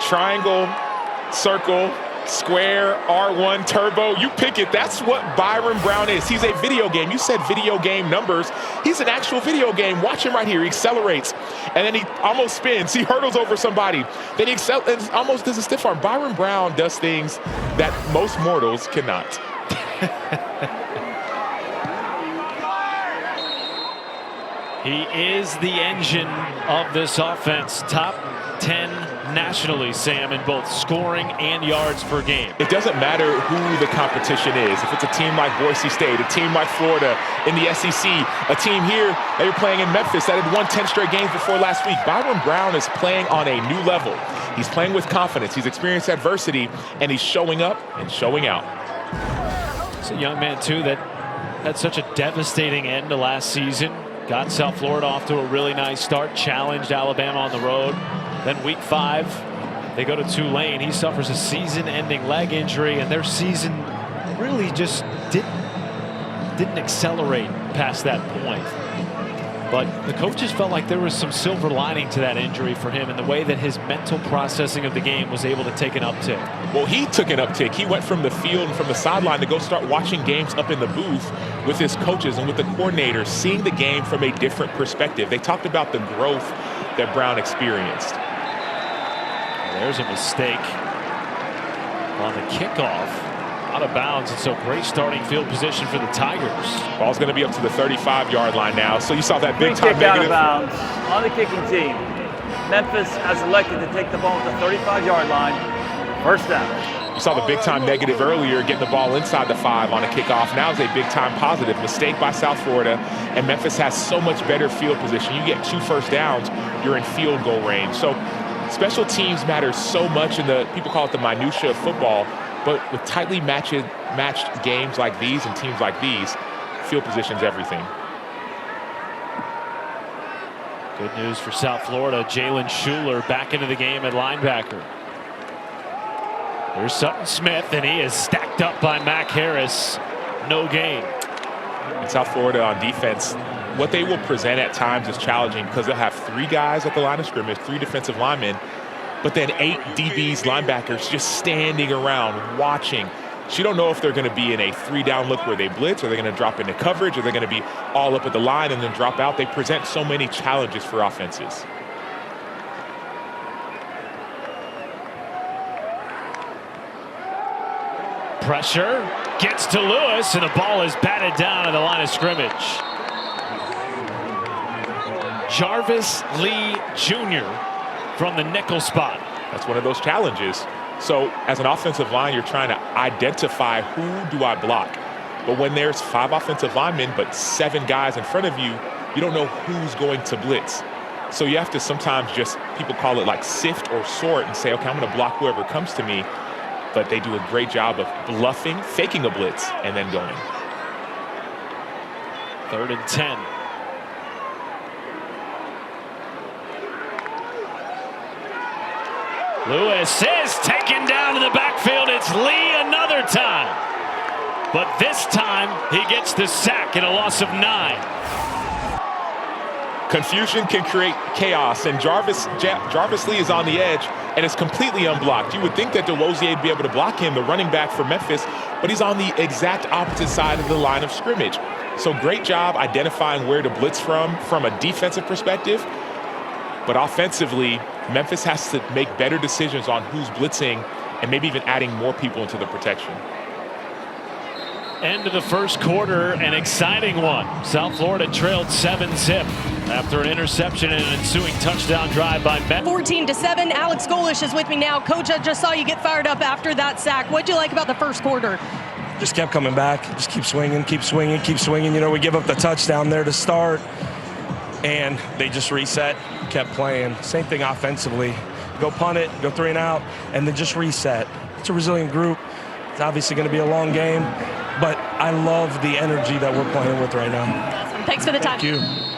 Triangle, circle, square, R1, turbo, you pick it. That's what Byron Brown is. He's a video game. You said video game numbers. He's an actual video game. Watch him right here. He accelerates, and then he almost spins. He hurdles over somebody. Then he almost does a stiff arm. Byron Brown does things that most mortals cannot. He is the engine of this offense. Top 10 nationally, Sam, in both scoring and yards per game. It doesn't matter who the competition is. If it's a team like Boise State, a team like Florida in the SEC, a team here that you're playing in Memphis that had won 10 straight games before last week, Byron Brown is playing on a new level. He's playing with confidence. He's experienced adversity, and he's showing up and showing out. It's a young man, too, that had such a devastating end to last season. Got South Florida off to a really nice start, challenged Alabama on the road. Then week 5, they go to Tulane. He suffers a season-ending leg injury, and their season really just didn't accelerate past that point. But the coaches felt like there was some silver lining to that injury for him in the way that his mental processing of the game was able to take an uptick. Well, he took an uptick. He went from the field and from the sideline to go start watching games up in the booth with his coaches and with the coordinators, seeing the game from a different perspective. They talked about the growth that Brown experienced. There's a mistake on the kickoff. Out of bounds, and so great starting field position for the Tigers. Ball's going to be up to the 35-yard line now. So you saw that big time Kick out of negative. bounds on the kicking team. Memphis has elected to take the ball at the 35-yard line. First down. You saw the big time negative earlier, getting the ball inside the 5 on a kickoff. Now is a big time positive. Mistake by South Florida, and Memphis has so much better field position. You get 2 first downs, you're in field goal range. So special teams matter so much in the, people call it the minutia of football. But with tightly matched games like these and teams like these, field position's everything. Good news for South Florida. Jalen Schuler back into the game at linebacker. There's Sutton Smith, and he is stacked up by Mac Harris. No gain. In South Florida on defense, what they will present at times is challenging because they'll have 3 guys at the line of scrimmage, 3 defensive linemen, but then 8 DBs, linebackers just standing around watching. So you don't know if they're going to be in a 3-down look where they blitz, or they're going to drop into coverage, or they're going to be all up at the line and then drop out. They present so many challenges for offenses. Pressure gets to Lewis, and the ball is batted down at the line of scrimmage. Jarvis Lee Jr. from the nickel spot. That's one of those challenges. So as an offensive line, you're trying to identify who do I block. But when there's 5 offensive linemen but 7 guys in front of you, you don't know who's going to blitz. So you have to sometimes just, people call it like sift or sort, and say, okay, I'm going to block whoever comes to me. But they do a great job of bluffing, faking a blitz, and then going. 3rd and 10. Lewis is taken down in the backfield. It's Lee another time. But this time he gets the sack and a loss of 9. Confusion can create chaos, and Jarvis Lee is on the edge and is completely unblocked. You would think that DeLosier would be able to block him, the running back for Memphis, but he's on the exact opposite side of the line of scrimmage. So great job identifying where to blitz from a defensive perspective. But offensively, Memphis has to make better decisions on who's blitzing and maybe even adding more people into the protection. End of the first quarter, an exciting one. South Florida trailed 7-zip after an interception and an ensuing touchdown drive by Memphis. 14-7. Alex Golish is with me now. Coach, I just saw you get fired up after that sack. What'd you like about the first quarter? Just kept coming back. Just keep swinging, keep swinging, keep swinging. You know, we give up the touchdown there to start, and they just reset, kept playing. Same thing offensively. Go punt it, go 3 and out, and then just reset. It's a resilient group. It's obviously going to be a long game, but I love the energy that we're playing with right now. Awesome. Thanks for the time. Thank you.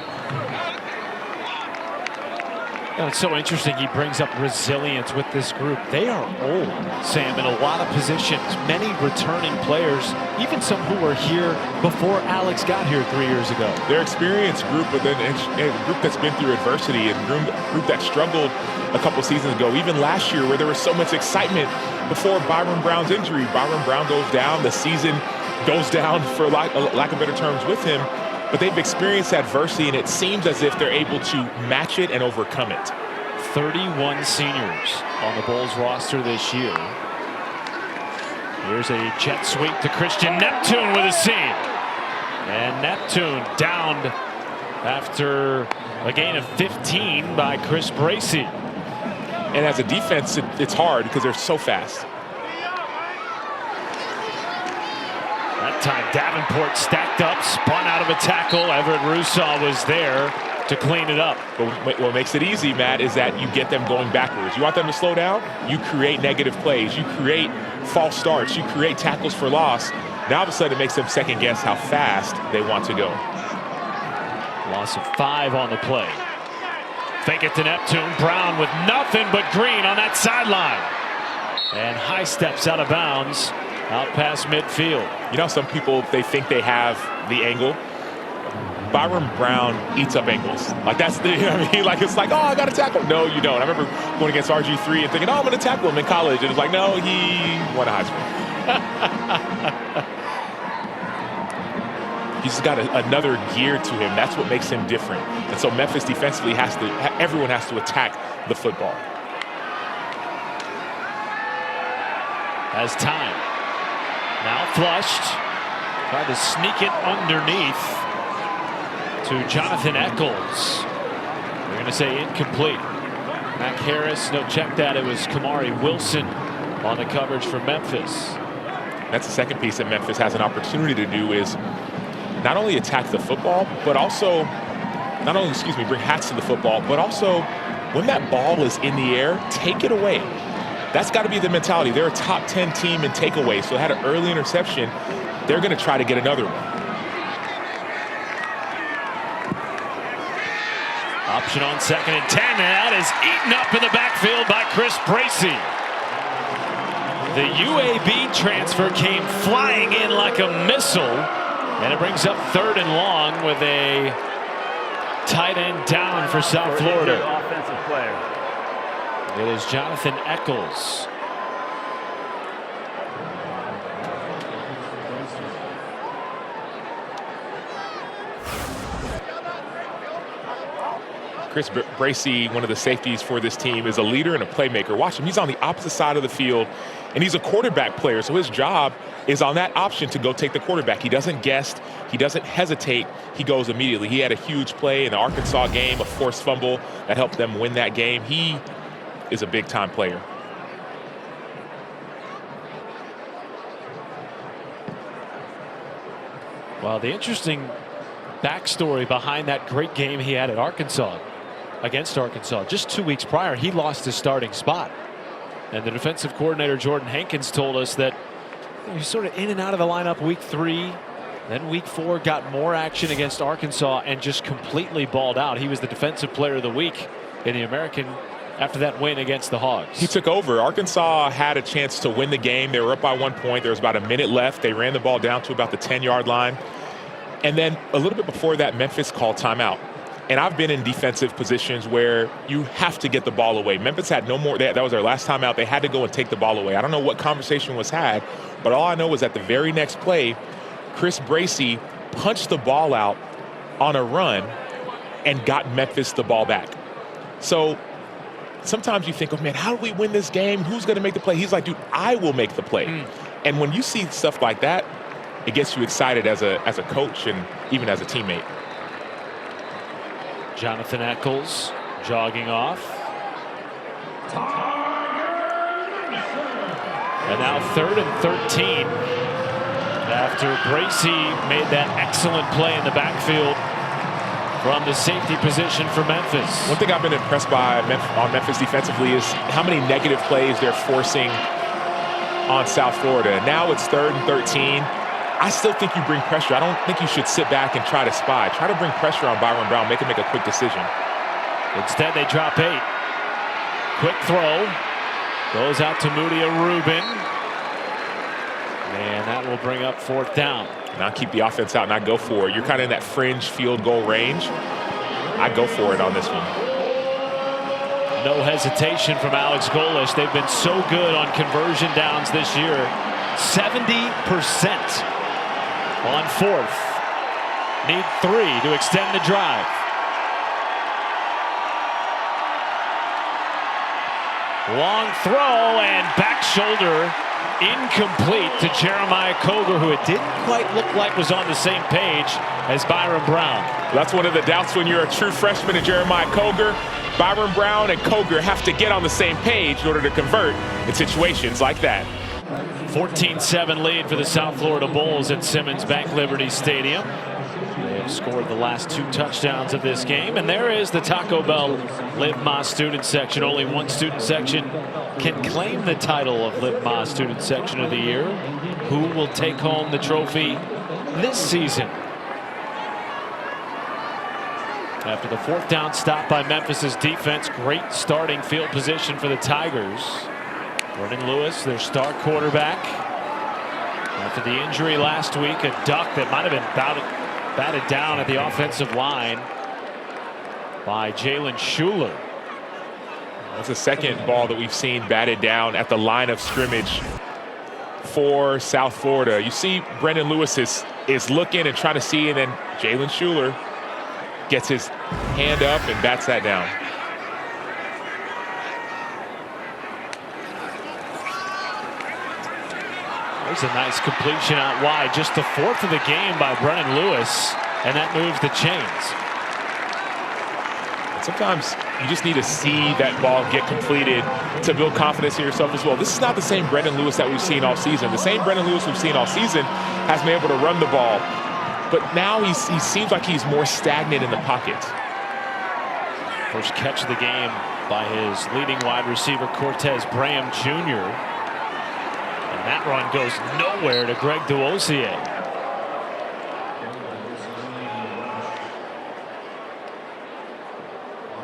It's so interesting he brings up resilience with this group. They are old, Sam, in a lot of positions. Many returning players, even some who were here before Alex got here 3 years ago. They're experienced group, but then a group that's been through adversity, and a group that struggled a couple seasons ago, even last year, where there was so much excitement before Byron Brown's injury. Byron Brown goes down, the season goes down, for lack of better terms, with him. But they've experienced adversity, and it seems as if they're able to match it and overcome it. 31 seniors on the Bulls roster this year. Here's a jet sweep to Christian Neptune with a seam. And Neptune downed after a gain of 15 by Chris Bracey. And as a defense, it's hard because they're so fast. That time Davenport stacked up, spun out of a tackle. Everett Rousseau was there to clean it up. But what makes it easy, Matt, is that you get them going backwards. You want them to slow down? You create negative plays. You create false starts. You create tackles for loss. Now all of a sudden it makes them second guess how fast they want to go. Loss of 5 on the play. Fake it to Neptune. Brown with nothing but green on that sideline. And high steps out of bounds. Out past midfield. You know, some people, they think they have the angle. Byron Brown eats up angles. Like, that's the, you know what I mean? Like, it's like, oh, I got to tackle. No, you don't. I remember going against RG3 and thinking, oh, I'm going to tackle him in college. And it's like, no, he won a Heisman. He's got another gear to him. That's what makes him different. And so Memphis defensively everyone has to attack the football. Has time. Now flushed. Tried to sneak it underneath to Jonathan Eccles. They're going to say incomplete. Mac Harris, no, check that. It was Kamari Wilson on the coverage for Memphis. That's the second piece that Memphis has an opportunity to do, is not only attack the football, but also, bring hats to the football, but also when that ball is in the air, take it away. That's got to be the mentality. They're a top 10 team in takeaways, so had an early interception. They're going to try to get another one. Option on 2nd and 10, and that is eaten up in the backfield by Chris Bracey. The UAB transfer came flying in like a missile, and it brings up 3rd and long with a tight end down for South Florida. Offensive player. It is Jonathan Eccles. Chris Bracey, one of the safeties for this team, is a leader and a playmaker. Watch him. He's on the opposite side of the field, and he's a quarterback player, so his job is on that option to go take the quarterback. He doesn't guess. He doesn't hesitate. He goes immediately. He had a huge play in the Arkansas game, a forced fumble that helped them win that game. He is a big-time player. Well, the interesting backstory behind that great game he had at Arkansas, against Arkansas, just 2 weeks prior, he lost his starting spot. And the defensive coordinator, Jordan Hankins, told us that he was sort of in and out of the lineup week 3. Then week 4 got more action against Arkansas and just completely balled out. He was the defensive player of the week in the American after that win against the Hogs. He took over. Arkansas had a chance to win the game. They were up by 1 point. There was about a minute left. They ran the ball down to about the 10-yard line. And then a little bit before that, Memphis called timeout. And I've been in defensive positions where you have to get the ball away. Memphis had no more. That was their last time out. They had to go and take the ball away. I don't know what conversation was had, but all I know is that the very next play, Chris Bracey punched the ball out on a run and got Memphis the ball back. So sometimes you think, oh, man, how do we win this game? Who's going to make the play? He's like, dude, I will make the play. And when you see stuff like that, it gets you excited as a coach and even as a teammate. Jonathan Eccles jogging off. And now 3rd and 13 after Bracey made that excellent play in the backfield from the safety position for Memphis. One thing I've been impressed by on Memphis defensively is how many negative plays they're forcing on South Florida. Now it's 3rd and 13. I still think you bring pressure. I don't think you should sit back and try to spy. Try to bring pressure on Byron Brown, make him make a quick decision. Instead, they drop 8. Quick throw. Goes out to Mudia Rubin. And that will bring up 4th down. Now keep the offense out and not go for it. You're kind of in that fringe field goal range. I go for it on this one. No hesitation from Alex Golish. They've been so good on conversion downs this year. 70%. On 4th. Need 3 to extend the drive. Long throw and back shoulder incomplete to Jeremiah Coger, who it didn't quite look like was on the same page as Byron Brown. That's one of the doubts when you're a true freshman and Jeremiah Coger. Byron Brown and Coger have to get on the same page in order to convert in situations like that. 14-7 lead for the South Florida Bulls at Simmons Bank Liberty Stadium. They have scored the last 2 touchdowns of this game, and there is the Taco Bell Live Ma student section. Only one student section can claim the title of Live Ma student section of the year. Who will take home the trophy this season? After the 4th down stop by Memphis's defense, great starting field position for the Tigers. Brendan Lewis, their star quarterback. After the injury last week, a duck that might have been batted down at the offensive line by Jalen Schuler. That's the second ball that we've seen batted down at the line of scrimmage for South Florida. You see Brendan Lewis is looking and trying to see, and then Jalen Schuler gets his hand up and bats that down. There's a nice completion out wide. Just the 4th of the game by Brennan Lewis, and that moves the chains. Sometimes you just need to see that ball get completed to build confidence in yourself as well. This is not the same Brendan Lewis that we've seen all season. The same Brendan Lewis we've seen all season has been able to run the ball, but now he seems like he's more stagnant in the pocket. First catch of the game by his leading wide receiver Cortez Graham Jr. And that run goes nowhere to Greg Duosier.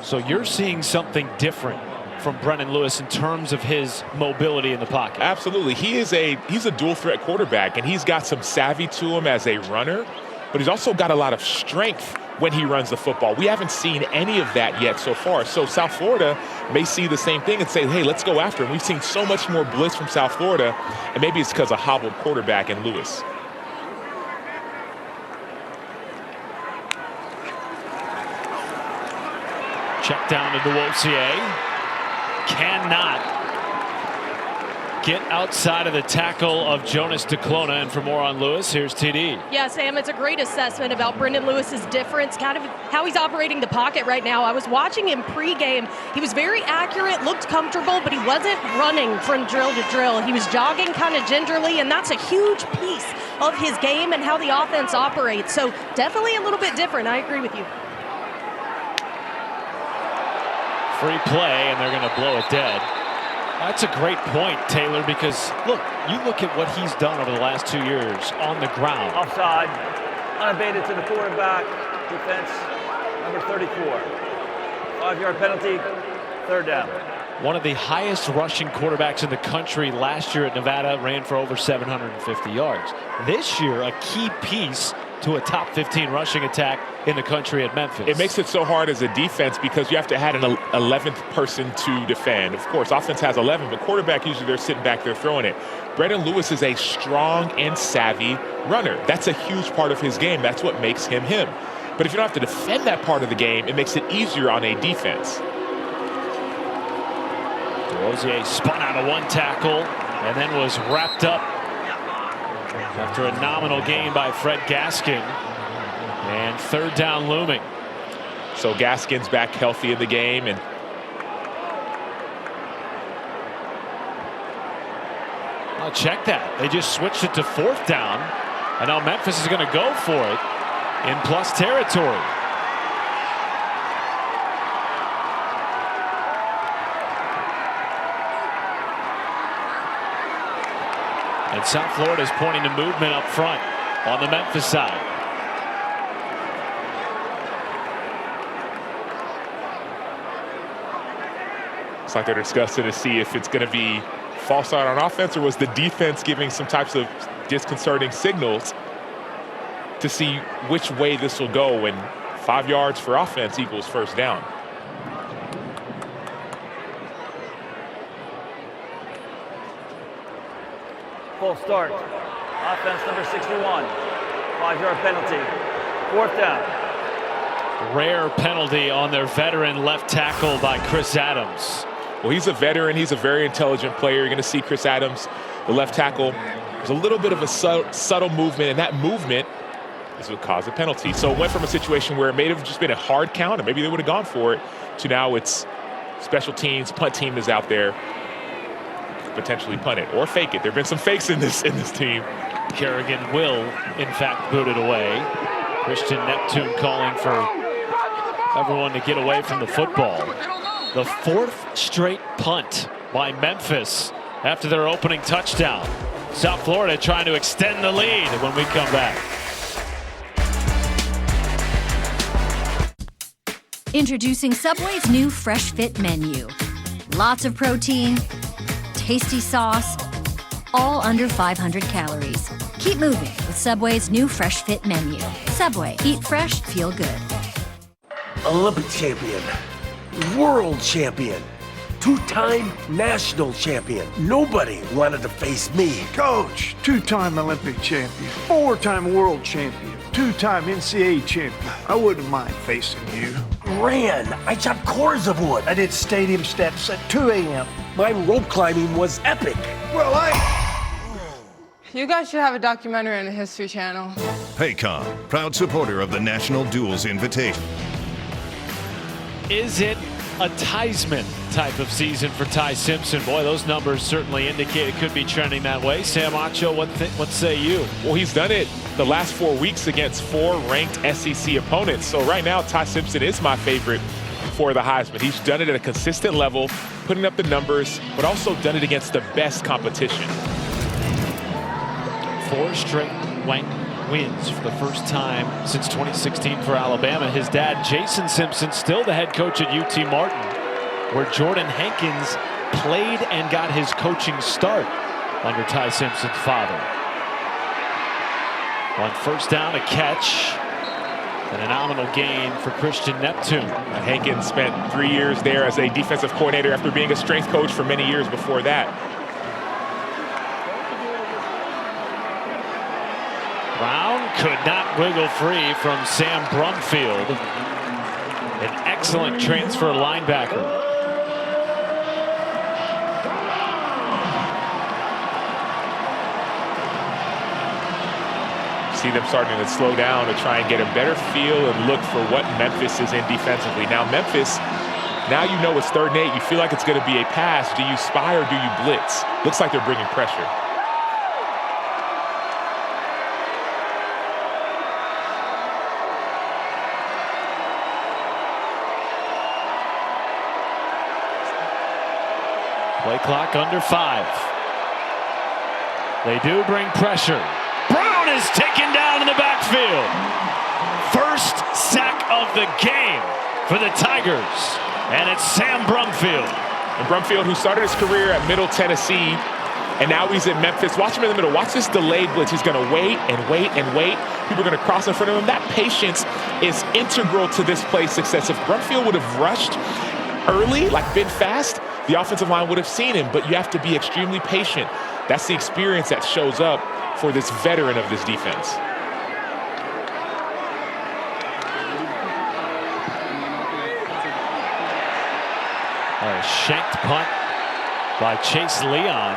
So you're seeing something different from Brendan Lewis in terms of his mobility in the pocket. Absolutely. He's a dual threat quarterback, and he's got some savvy to him as a runner, but he's also got a lot of strength when he runs the football. We haven't seen any of that yet so far. So South Florida may see the same thing and say, hey, let's go after him. We've seen so much more blitz from South Florida, and maybe it's because of hobbled quarterback and Lewis. Check down to Duosier. Cannot get outside of the tackle of Jonas DeClona. And for more on Lewis, here's TD. Yeah, Sam, it's a great assessment about Brendan Lewis's difference, kind of how he's operating the pocket right now. I was watching him pregame. He was very accurate, looked comfortable, but he wasn't running from drill to drill. He was jogging kind of gingerly, and that's a huge piece of his game and how the offense operates. So definitely a little bit different. I agree with you. Free play, and they're going to blow it dead. That's a great point, Taylor, because look, you look at what he's done over the last 2 years on the ground. Offside, unabated to the quarterback, defense, number 34. 5-yard penalty, third down. One of the highest rushing quarterbacks in the country last year at Nevada, ran for over 750 yards. This year, a key piece to a top 15 rushing attack in the country at Memphis. It makes it so hard as a defense because you have to add an 11th person to defend. Of course, offense has 11, but quarterback, usually they're sitting back there throwing it. Brendan Lewis is a strong and savvy runner. That's a huge part of his game. That's what makes him him. But if you don't have to defend that part of the game, it makes it easier on a defense. Duosier spun out of one tackle and then was wrapped up after a nominal gain by Fred Gaskin, and third down looming. So Gaskin's back healthy in the game, and check that. They just switched it to fourth down, and now Memphis is going to go for it in plus territory. And South Florida is pointing to movement up front on the Memphis side. It's like they're discussing to see if it's going to be false start on offense, or was the defense giving some types of disconcerting signals to see which way this will go, and 5 yards for offense equals first down. Full start. Offense number 61. 5-yard penalty. Fourth down. Rare penalty on their veteran left tackle by Chris Adams. Well, he's a veteran. He's a very intelligent player. You're going to see Chris Adams, the left tackle. There's a little bit of a subtle movement, and that movement is what caused a penalty. So it went from a situation where it may have just been a hard count, or maybe they would have gone for it, to now it's special teams, punt team is out there, potentially punt it or fake it. There have been some fakes in this team. Kerrigan will, in fact, boot it away. Christian Neptune calling for everyone to get away from the football. The fourth straight punt by Memphis after their opening touchdown. South Florida trying to extend the lead when we come back. Introducing Subway's new Fresh Fit menu. Lots of protein, tasty sauce, all under 500 calories. Keep moving with Subway's new Fresh Fit menu. Subway, eat fresh, feel good. Olympic champion, world champion, two-time national champion. Nobody wanted to face me. Coach, two-time Olympic champion, four-time world champion, two-time NCAA champion. I wouldn't mind facing you. Ran, I chopped cords of wood. I did stadium steps at 2 a.m. My rope climbing was epic. Well, You guys should have a documentary on the History Channel. Paycom, proud supporter of the National Duels Invitation. Is it a Theismann type of season for Ty Simpson? Boy, those numbers certainly indicate it could be trending that way. Sam Acho, what say you? Well, he's done it the last 4 weeks against 4 ranked SEC opponents. So right now, Ty Simpson is my favorite for the Heisman. He's done it at a consistent level, putting up the numbers, but also done it against the best competition. 4 straight wins for the first time since 2016 for Alabama. His dad, Jason Simpson, still the head coach at UT Martin, where Jordan Hankins played and got his coaching start under Ty Simpson's father. On first down, a catch and a nominal gain for Christian Neptune. Hankins spent 3 years there as a defensive coordinator after being a strength coach for many years before that. Brown could not wiggle free from Sam Brumfield. An excellent transfer linebacker. See them starting to slow down to try and get a better feel and look for what Memphis is in defensively. Now Memphis, now you know it's 3rd and 8. You feel like it's going to be a pass. Do you spy or do you blitz? Looks like they're bringing pressure. Play clock under 5. They do bring pressure. Brown is taken down in the backfield. First sack of the game for the Tigers. And it's Sam Brumfield. And Brumfield, who started his career at Middle Tennessee, and now he's in Memphis. Watch him in the middle. Watch this delayed blitz. He's going to wait and wait and wait. People are going to cross in front of him. That patience is integral to this play's success. If Brumfield would have rushed early, like been fast, the offensive line would have seen him, but you have to be extremely patient. That's the experience that shows up for this veteran of this defense. A shanked punt by Chase Leon.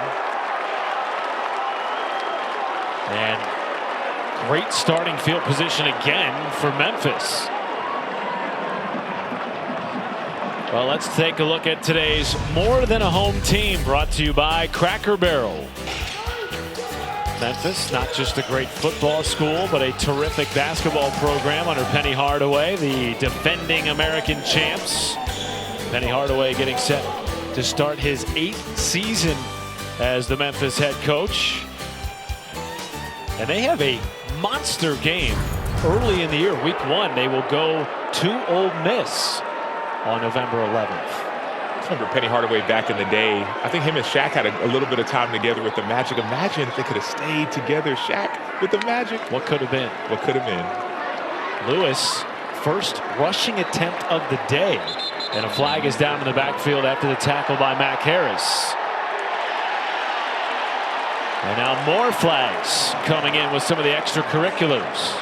And great starting field position again for Memphis. Well, let's take a look at today's More Than a Home team, brought to you by Cracker Barrel. Memphis, not just a great football school, but a terrific basketball program under Penny Hardaway, the defending American champs. Penny Hardaway getting set to start his 8th season as the Memphis head coach. And they have a monster game early in the year. Week 1, they will go to Ole Miss on November 11th. I remember Penny Hardaway back in the day. I think him and Shaq had a little bit of time together with the Magic. Imagine if they could have stayed together, Shaq with the Magic. What could have been? What could have been? Lewis, first rushing attempt of the day. And a flag is down in the backfield after the tackle by Mac Harris. And now more flags coming in with some of the extracurriculars.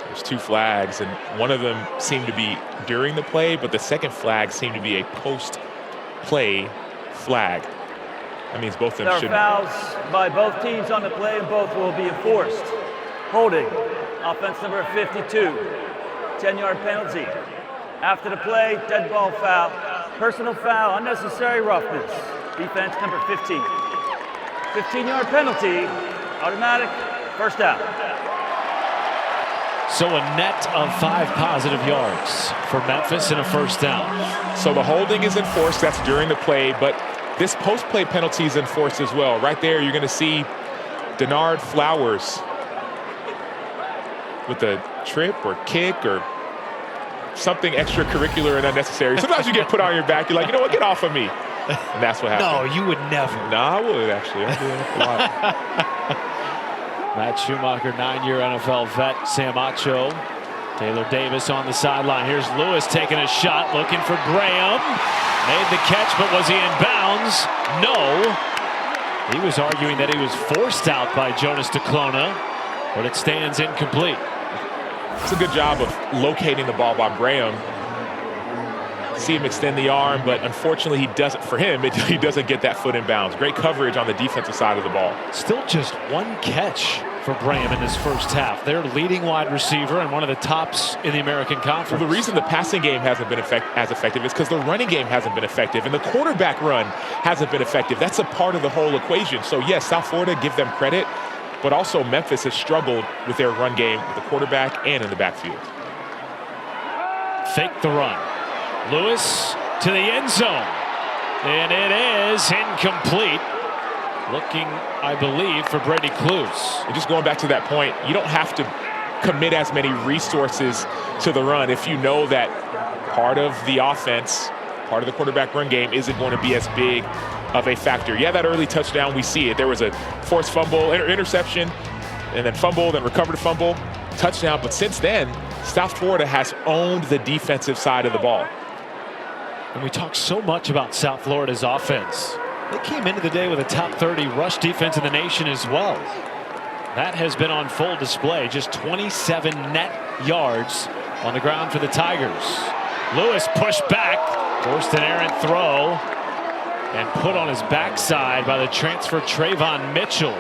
There's 2 flags, and one of them seemed to be during the play, but the second flag seemed to be a post-play flag. That means both of them should. There are fouls by both teams on the play, and both will be enforced. Holding, offense number 52, 10-yard penalty. After the play, dead ball foul, personal foul, unnecessary roughness. Defense number 15. 15-yard penalty, automatic, first down. So a net of 5 positive yards for Memphis and a first down. So the holding is enforced, that's during the play, but this post-play penalty is enforced as well. Right there, you're going to see Denard Flowers with a trip or kick or something extracurricular and unnecessary. Sometimes you get put on your back, you're like, you know what, get off of me. And that's what happened. No, you would never. No, I would actually. I'm doing it a lot. Matt Schumacher, 9-year NFL vet. Sam Acho, Taylor Davis on the sideline. Here's Lewis taking a shot, looking for Graham. Made the catch, but was he in bounds? No. He was arguing that he was forced out by Jonas DeClona, but it stands incomplete. It's a good job of locating the ball by Graham. See him extend the arm, but unfortunately he doesn't. For him, he doesn't get that foot in bounds. Great coverage on the defensive side of the ball. Still just 1 catch for Bram in this first half. Their leading wide receiver and one of the tops in the American Conference. Well, the reason the passing game hasn't been as effective is because the running game hasn't been effective, and the quarterback run hasn't been effective. That's a part of the whole equation. So, yes, South Florida, give them credit, but also Memphis has struggled with their run game with the quarterback and in the backfield. Fake the run. Lewis to the end zone. And it is incomplete. Looking, I believe, for Brady Clues. And just going back to that point, you don't have to commit as many resources to the run if you know that part of the offense, part of the quarterback run game isn't going to be as big of a factor. Yeah, that early touchdown, we see it. There was a forced fumble, interception, and then fumble, then recovered fumble, touchdown. But since then, South Florida has owned the defensive side of the ball. And we talk so much about South Florida's offense. They came into the day with a top 30 rush defense in the nation as well. That has been on full display. Just 27 net yards on the ground for the Tigers. Lewis pushed back, forced an errant throw, and put on his backside by the transfer Trayvon Mitchell,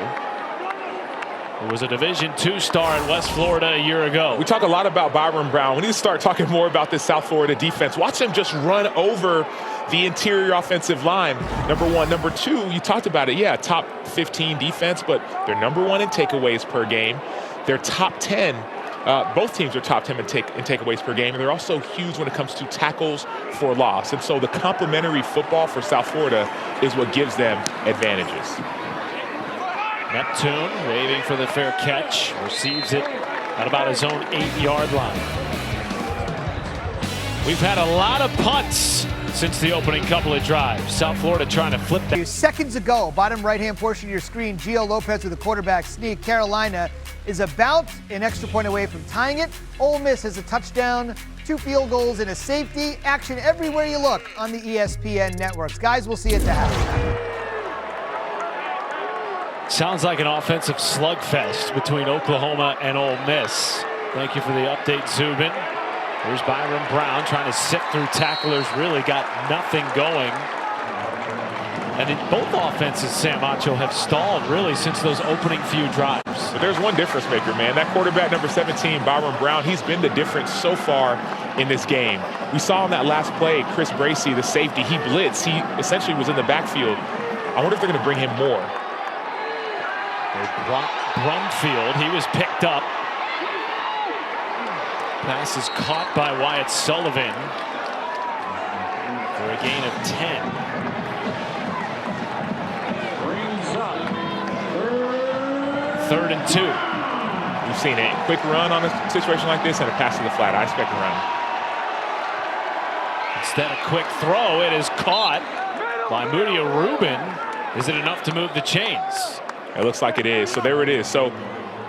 who was a Division II star in West Florida a year ago. We talk a lot about Byron Brown. We need to start talking more about this South Florida defense. Watch them just run over the interior offensive line, number one. Number two, you talked about it, yeah, top 15 defense, but they're number one in takeaways per game. They're top 10. Both teams are top 10 in takeaways per game, and they're also huge when it comes to tackles for loss. And so the complementary football for South Florida is what gives them advantages. Neptune waving for the fair catch, receives it at about his own 8-yard line. We've had a lot of punts since the opening couple of drives. South Florida trying to flip that. Seconds ago, bottom right-hand portion of your screen, Gio Lopez with a quarterback sneak. Carolina is about an extra point away from tying it. Ole Miss has a touchdown, 2 field goals, and a safety. Action everywhere you look on the ESPN networks. Guys, we'll see you at the half. Sounds like an offensive slugfest between Oklahoma and Ole Miss. Thank you for the update, Zubin. Here's Byron Brown trying to sift through tacklers. Really got nothing going. And in both offenses, Sam Acho, have stalled really since those opening few drives. But there's one difference maker, man. That quarterback, number 17, Byron Brown, he's been the difference so far in this game. We saw on that last play, Chris Bracey, the safety, he blitzed. He essentially was in the backfield. I wonder if they're going to bring him more. Brumfield, he was picked up. Pass is caught by Wyatt Sullivan for a gain of 10. Third and 2. We've seen a quick run on a situation like this and a pass to the flat. I expect a run. Instead of quick throw, it is caught by Mudia Rubin. Is it enough to move the chains? It looks like it is. So there it is. So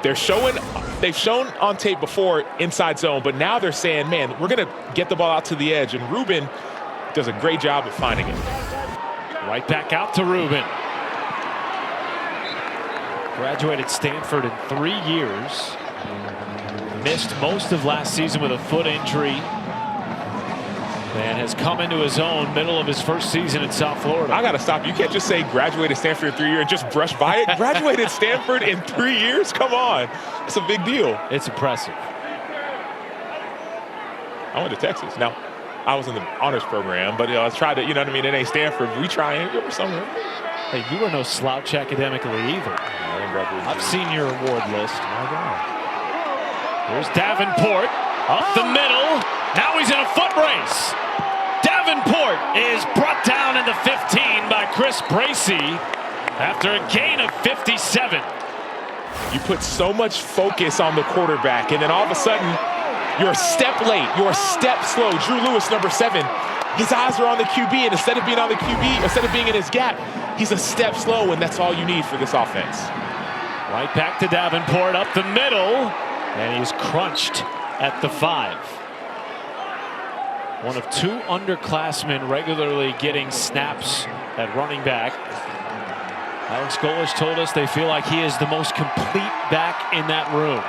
they've shown on tape before inside zone, but now they're saying, man, we're going to get the ball out to the edge. And Rubin does a great job of finding it. Right back out to Rubin. Graduated Stanford in 3 years. Missed most of last season with a foot injury. And has come into his own middle of his first season in South Florida. I got to stop. You can't just say graduated Stanford in 3 years and just brush by it. Graduated Stanford in 3 years? Come on. It's a big deal. It's impressive. I went to Texas. Now, I was in the honors program, but I tried to, you know what I mean? It ain't Stanford. We try and go somewhere. Hey, you were no slouch academically either. I've seen your award list. My God. Here's Davenport up the middle. Now he's in a foot race. Davenport is brought down in the 15 by Chris Bracey after a gain of 57. You put so much focus on the quarterback, and then all of a sudden, you're a step late, you're a step slow. Drew Lewis, number 7, his eyes are on the QB, and instead of being on the QB, instead of being in his gap, he's a step slow, and that's all you need for this offense. Right back to Davenport up the middle, and he's crunched at the 5. One of 2 underclassmen regularly getting snaps at running back. Alex Golesh told us they feel like he is the most complete back in that room.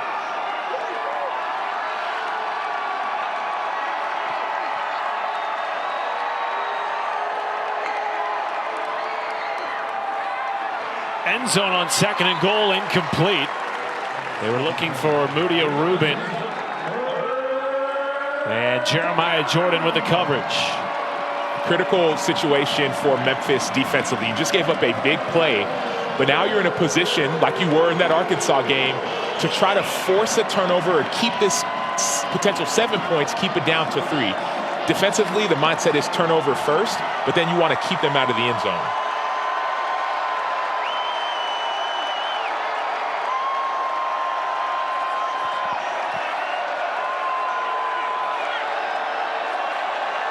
End zone on 2nd and goal, incomplete. They were looking for Mudia Rubin. And Jeremiah Jordan with the coverage. Critical situation for Memphis defensively. You just gave up a big play, but now you're in a position, like you were in that Arkansas game, to try to force a turnover or keep this potential 7 points, keep it down to 3. Defensively, the mindset is turnover first, but then you want to keep them out of the end zone.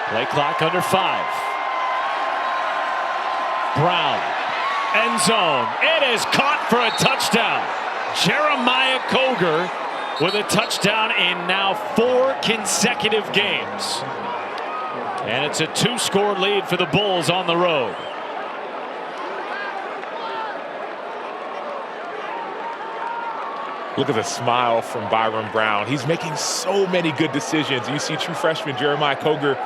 Play clock under 5. Brown, end zone. It is caught for a touchdown. Jeremiah Coger with a touchdown in now 4 consecutive games. And it's a 2-score lead for the Bulls on the road. Look at the smile from Byron Brown. He's making so many good decisions. You see true freshman Jeremiah Coger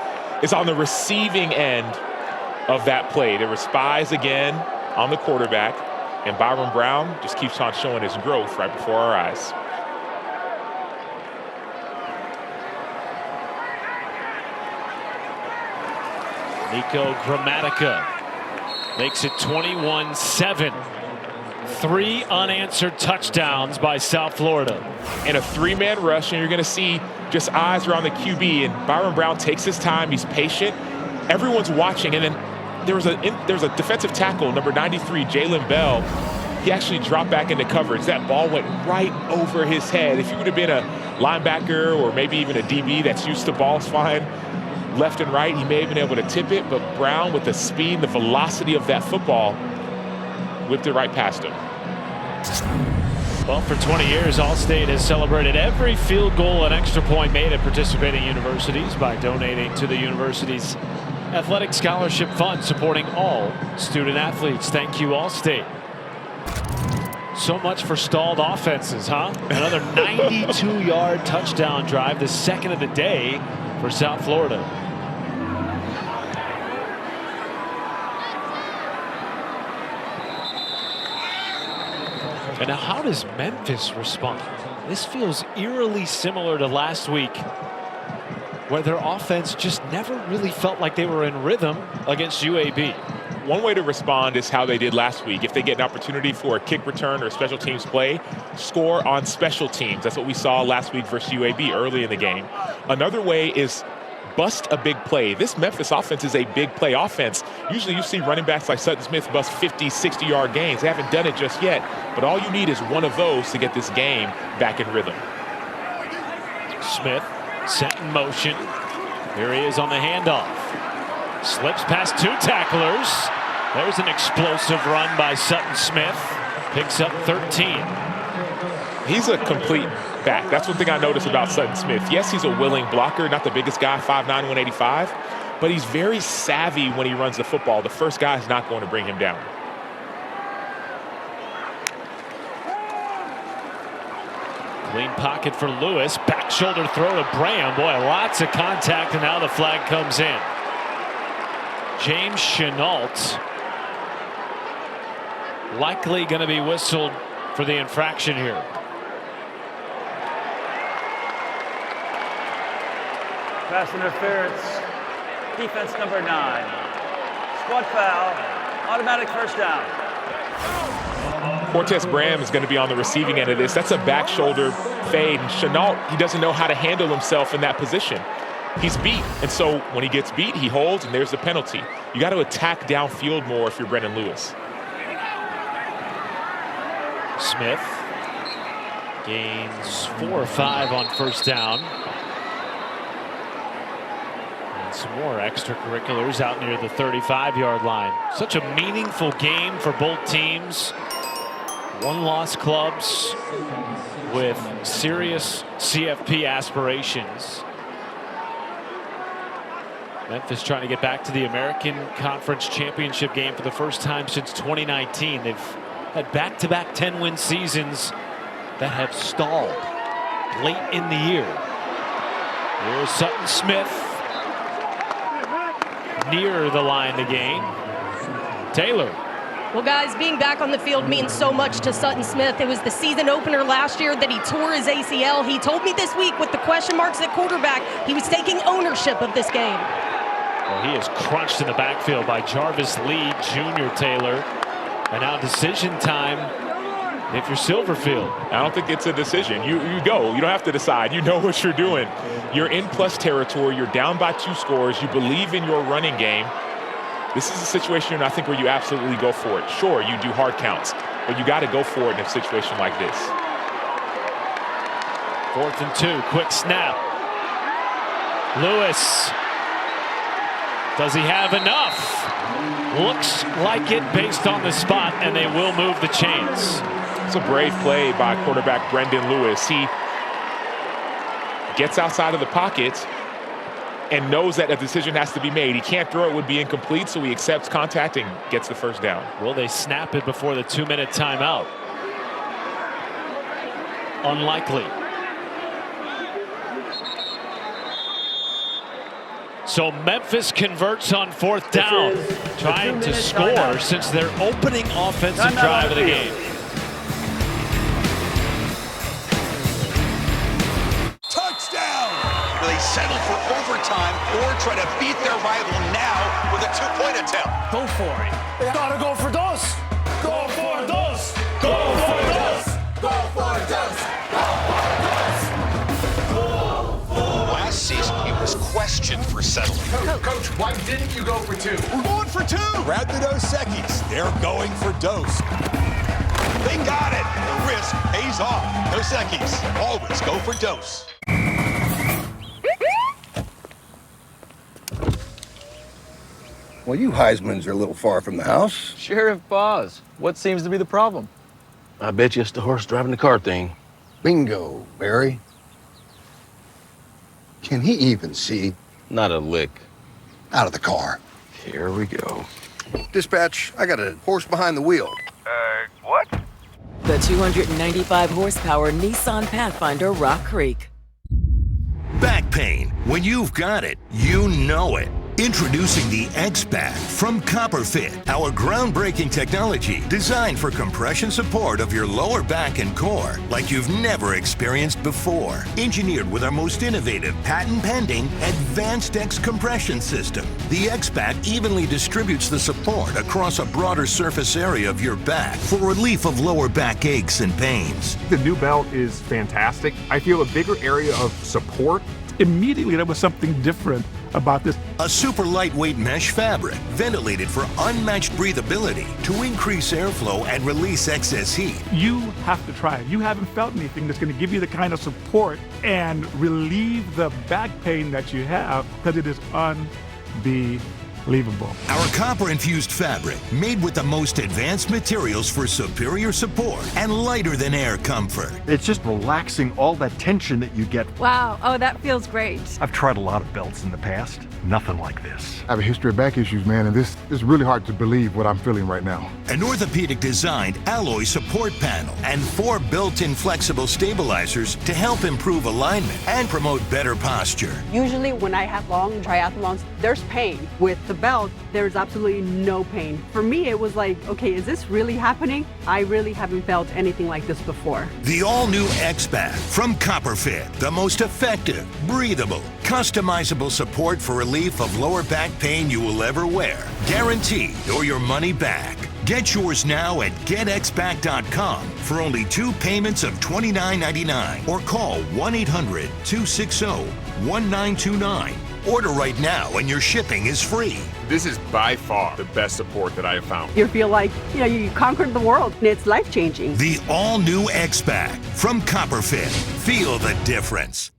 is on the receiving end of that play. There were spies again on the quarterback, and Byron Brown just keeps on showing his growth right before our eyes. Nico Gramatica makes it 21-7. 3 unanswered touchdowns by South Florida. And a 3-man rush, and you're going to see just eyes around the QB, and Byron Brown takes his time. He's patient. Everyone's watching, and then there's a defensive tackle, number 93, Jalen Bell. He actually dropped back into coverage. That ball went right over his head. If he would have been a linebacker or maybe even a DB that's used to balls flying left and right, he may have been able to tip it, but Brown, with the speed, the velocity of that football, whipped it right past him. Well, for 20 years, Allstate has celebrated every field goal and extra point made at participating universities by donating to the university's athletic scholarship fund, supporting all student athletes. Thank you, Allstate. So much for stalled offenses, huh? Another 92-yard touchdown drive, the second of the day for South Florida. And now, how does Memphis respond? This feels eerily similar to last week, where their offense just never really felt like they were in rhythm against UAB. One way to respond is how they did last week. If they get an opportunity for a kick return or a special teams play, score on special teams. That's what we saw last week versus UAB early in the game. Another way is bust a big play. This Memphis offense is a big play offense. Usually you see running backs like Sutton Smith bust 50, 60-yard gains. They haven't done it just yet, but all you need is one of those to get this game back in rhythm. Smith set in motion. Here he is on the handoff. Slips past 2 tacklers. There's an explosive run by Sutton Smith. Picks up 13. He's a complete back. That's one thing I noticed about Sutton Smith. Yes, he's a willing blocker, not the biggest guy, 5'9", 185, but he's very savvy when he runs the football. The first guy is not going to bring him down. Clean pocket for Lewis. Back shoulder throw to Graham. Boy, lots of contact, and now the flag comes in. James Chenault likely going to be whistled for the infraction here. Pass interference. Defense number 9. Squad foul. Automatic first down. Cortez Bram is going to be on the receiving end of this. That's a back shoulder fade. And Chenault, he doesn't know how to handle himself in that position. He's beat, and so when he gets beat, he holds, and there's the penalty. You got to attack downfield more if you're Brendan Lewis. Smith gains 4 or 5 on first down. And some more extracurriculars out near the 35-yard line. Such a meaningful game for both teams. One-loss clubs with serious CFP aspirations. Memphis trying to get back to the American Conference Championship game for the first time since 2019. They've had back-to-back 10-win seasons that have stalled late in the year. Here's Sutton Smith near the line to gain. Taylor Well, guys, being back on the field means so much to Sutton Smith. It was the season opener last year that he tore his ACL. He told me this week with the question marks at quarterback, he was taking ownership of this game. Well, he is crunched in the backfield by Jarvis Lee Jr. Taylor. And now decision time if you're Silverfield. I don't think it's a decision. You go. You don't have to decide. You know what you're doing. You're in plus territory. You're down by 2 scores. You believe in your running game. This is a situation, I think, where you absolutely go for it. Sure, you do hard counts, but you got to go for it in a situation like this. 4th and 2, quick snap. Lewis. Does he have enough? Looks like it based on the spot, and they will move the chains. It's a brave play by quarterback Brendan Lewis. He gets outside of the pocket and knows that a decision has to be made. He can't throw it, would be incomplete, so he accepts contact and gets the first down. Will they snap it before the 2-minute timeout? Unlikely. So Memphis converts on 4th down, trying to score since their opening offensive drive of the game. Touchdown! Will they settle for overtime or try to beat their rival now with a 2-point attempt? Go for it. They gotta go for those. Go for those. Go for those. Go for those. Last season, he was questioned for settling. Coach, why didn't you go for 2? We're going for 2. Grab the Dos Equis. They're going for Dos. They got it. The risk pays off. Dos Equis. Always go for Dos. Well, you Heismans are a little far from the house. Sheriff Boz, what seems to be the problem? I bet you it's the horse driving the car thing. Bingo, Barry. Can he even see? Not a lick. Out of the car. Here we go. Dispatch, I got a horse behind the wheel. What? The 295 horsepower Nissan Pathfinder Rock Creek. Back pain. When you've got it, you know it. Introducing the X-Back from CopperFit, our groundbreaking technology designed for compression support of your lower back and core like you've never experienced before. Engineered with our most innovative, patent-pending, Advanced X compression system. The X-Back evenly distributes the support across a broader surface area of your back for relief of lower back aches and pains. The new belt is fantastic. I feel a bigger area of support. Immediately, there was something different about this. A super lightweight mesh fabric, ventilated for unmatched breathability to increase airflow and release excess heat. You have to try it. You haven't felt anything that's going to give you the kind of support and relieve the back pain that you have, because it is unbelievable. Our copper-infused fabric, made with the most advanced materials for superior support and lighter than air comfort. It's just relaxing all that tension that you get. Wow, oh, that feels great. I've tried a lot of belts in the past. Nothing like this. I have a history of back issues, man, and this is really hard to believe what I'm feeling right now. An orthopedic-designed alloy support panel and 4 built-in flexible stabilizers to help improve alignment and promote better posture. Usually when I have long triathlons, there's pain. With the belt, there's absolutely no pain. For me, it was like, okay, is this really happening? I really haven't felt anything like this before. The all-new X-Back from CopperFit, the most effective, breathable, customizable support for relief of lower back pain you will ever wear. Guaranteed or your money back. Get yours now at getxback.com for only 2 payments of $29.99 or call 1-800-260-1929. Order right now and your shipping is free. This is by far the best support that I have found. You feel like, you conquered the world, and it's life-changing. The all-new X-Back from CopperFit. Feel the difference.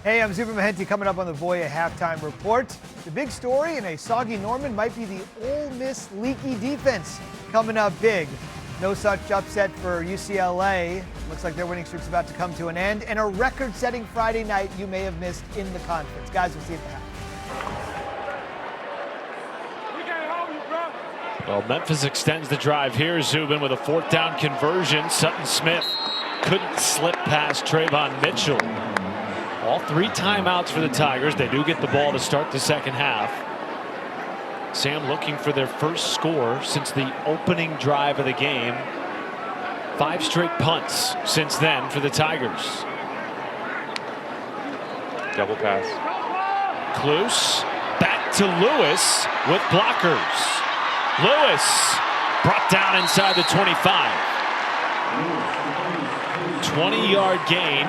Hey, I'm Zuber Mahenti coming up on the Voya Halftime Report. The big story in a soggy Norman might be the Ole Miss leaky defense coming up big. No such upset for UCLA. Looks like their winning streak's about to come to an end. And a record-setting Friday night you may have missed in the conference. Guys, we'll see you at the half. Well, Memphis extends the drive here. Zubin with a 4th down conversion. Sutton Smith couldn't slip past Trayvon Mitchell. All 3 timeouts for the Tigers. They do get the ball to start the second half. Sam looking for their first score since the opening drive of the game. 5 straight punts since then for the Tigers. Double pass. Kluse back to Lewis with blockers. Lewis brought down inside the 25. 20-yard gain.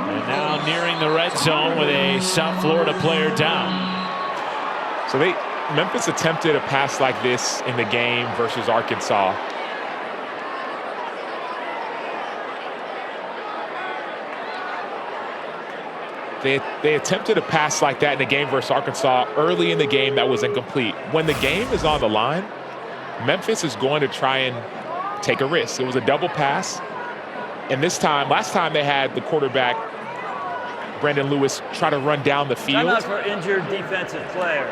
And now nearing the red zone with a South Florida player down. So Memphis attempted a pass like this in the game versus Arkansas. They attempted a pass like that in the game versus Arkansas early in the game that was incomplete. When the game is on the line, Memphis is going to try and take a risk. It was a double pass. And this time, last time they had the quarterback, Brandon Lewis, try to run down the field. Timeout for injured defensive player.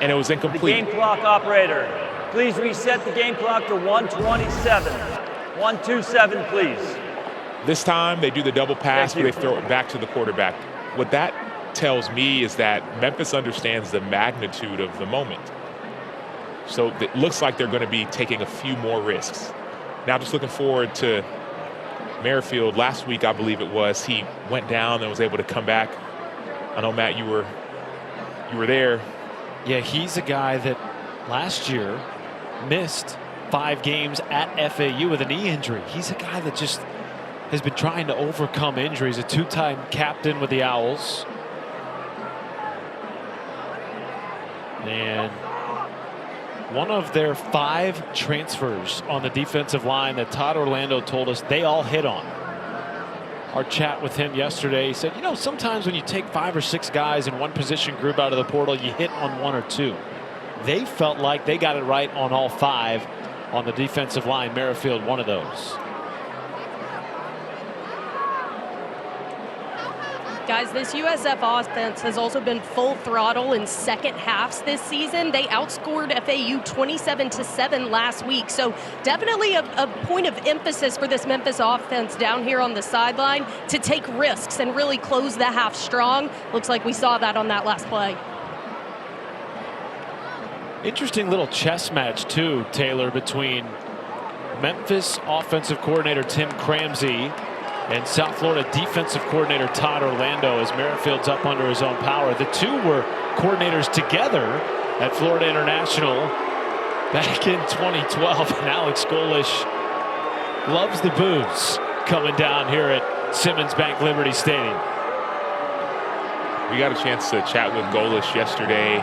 And it was incomplete. The game clock operator, please reset the game clock to 1:27. 1:27, please. This time they do the double pass, but they throw it back to the quarterback. What that tells me is that Memphis understands the magnitude of the moment. So it looks like they're going to be taking a few more risks. Now just looking forward to Merrifield. Last week, I believe it was, he went down and was able to come back. I know, Matt, you were there. Yeah, he's a guy that last year missed 5 games at FAU with a knee injury. He's a guy that just has been trying to overcome injuries. A 2-time captain with the Owls. And one of their 5 transfers on the defensive line that Todd Orlando told us they all hit on. Our chat with him yesterday, he said, you know, sometimes when you take 5 or 6 guys in one position group out of the portal, you hit on 1 or 2. They felt like they got it right on all 5 on the defensive line. Merrifield, one of those. Guys, this USF offense has also been full throttle in second halves this season. They outscored FAU 27-7 last week. So definitely a point of emphasis for this Memphis offense down here on the sideline to take risks and really close the half strong. Looks like we saw that on that last play. Interesting little chess match too, Taylor, between Memphis offensive coordinator Tim Cramsey and South Florida defensive coordinator Todd Orlando as Merrifield's up under his own power. The two were coordinators together at Florida International back in 2012. And Alex Golish loves the booze coming down here at Simmons Bank Liberty Stadium. We got a chance to chat with Golish yesterday,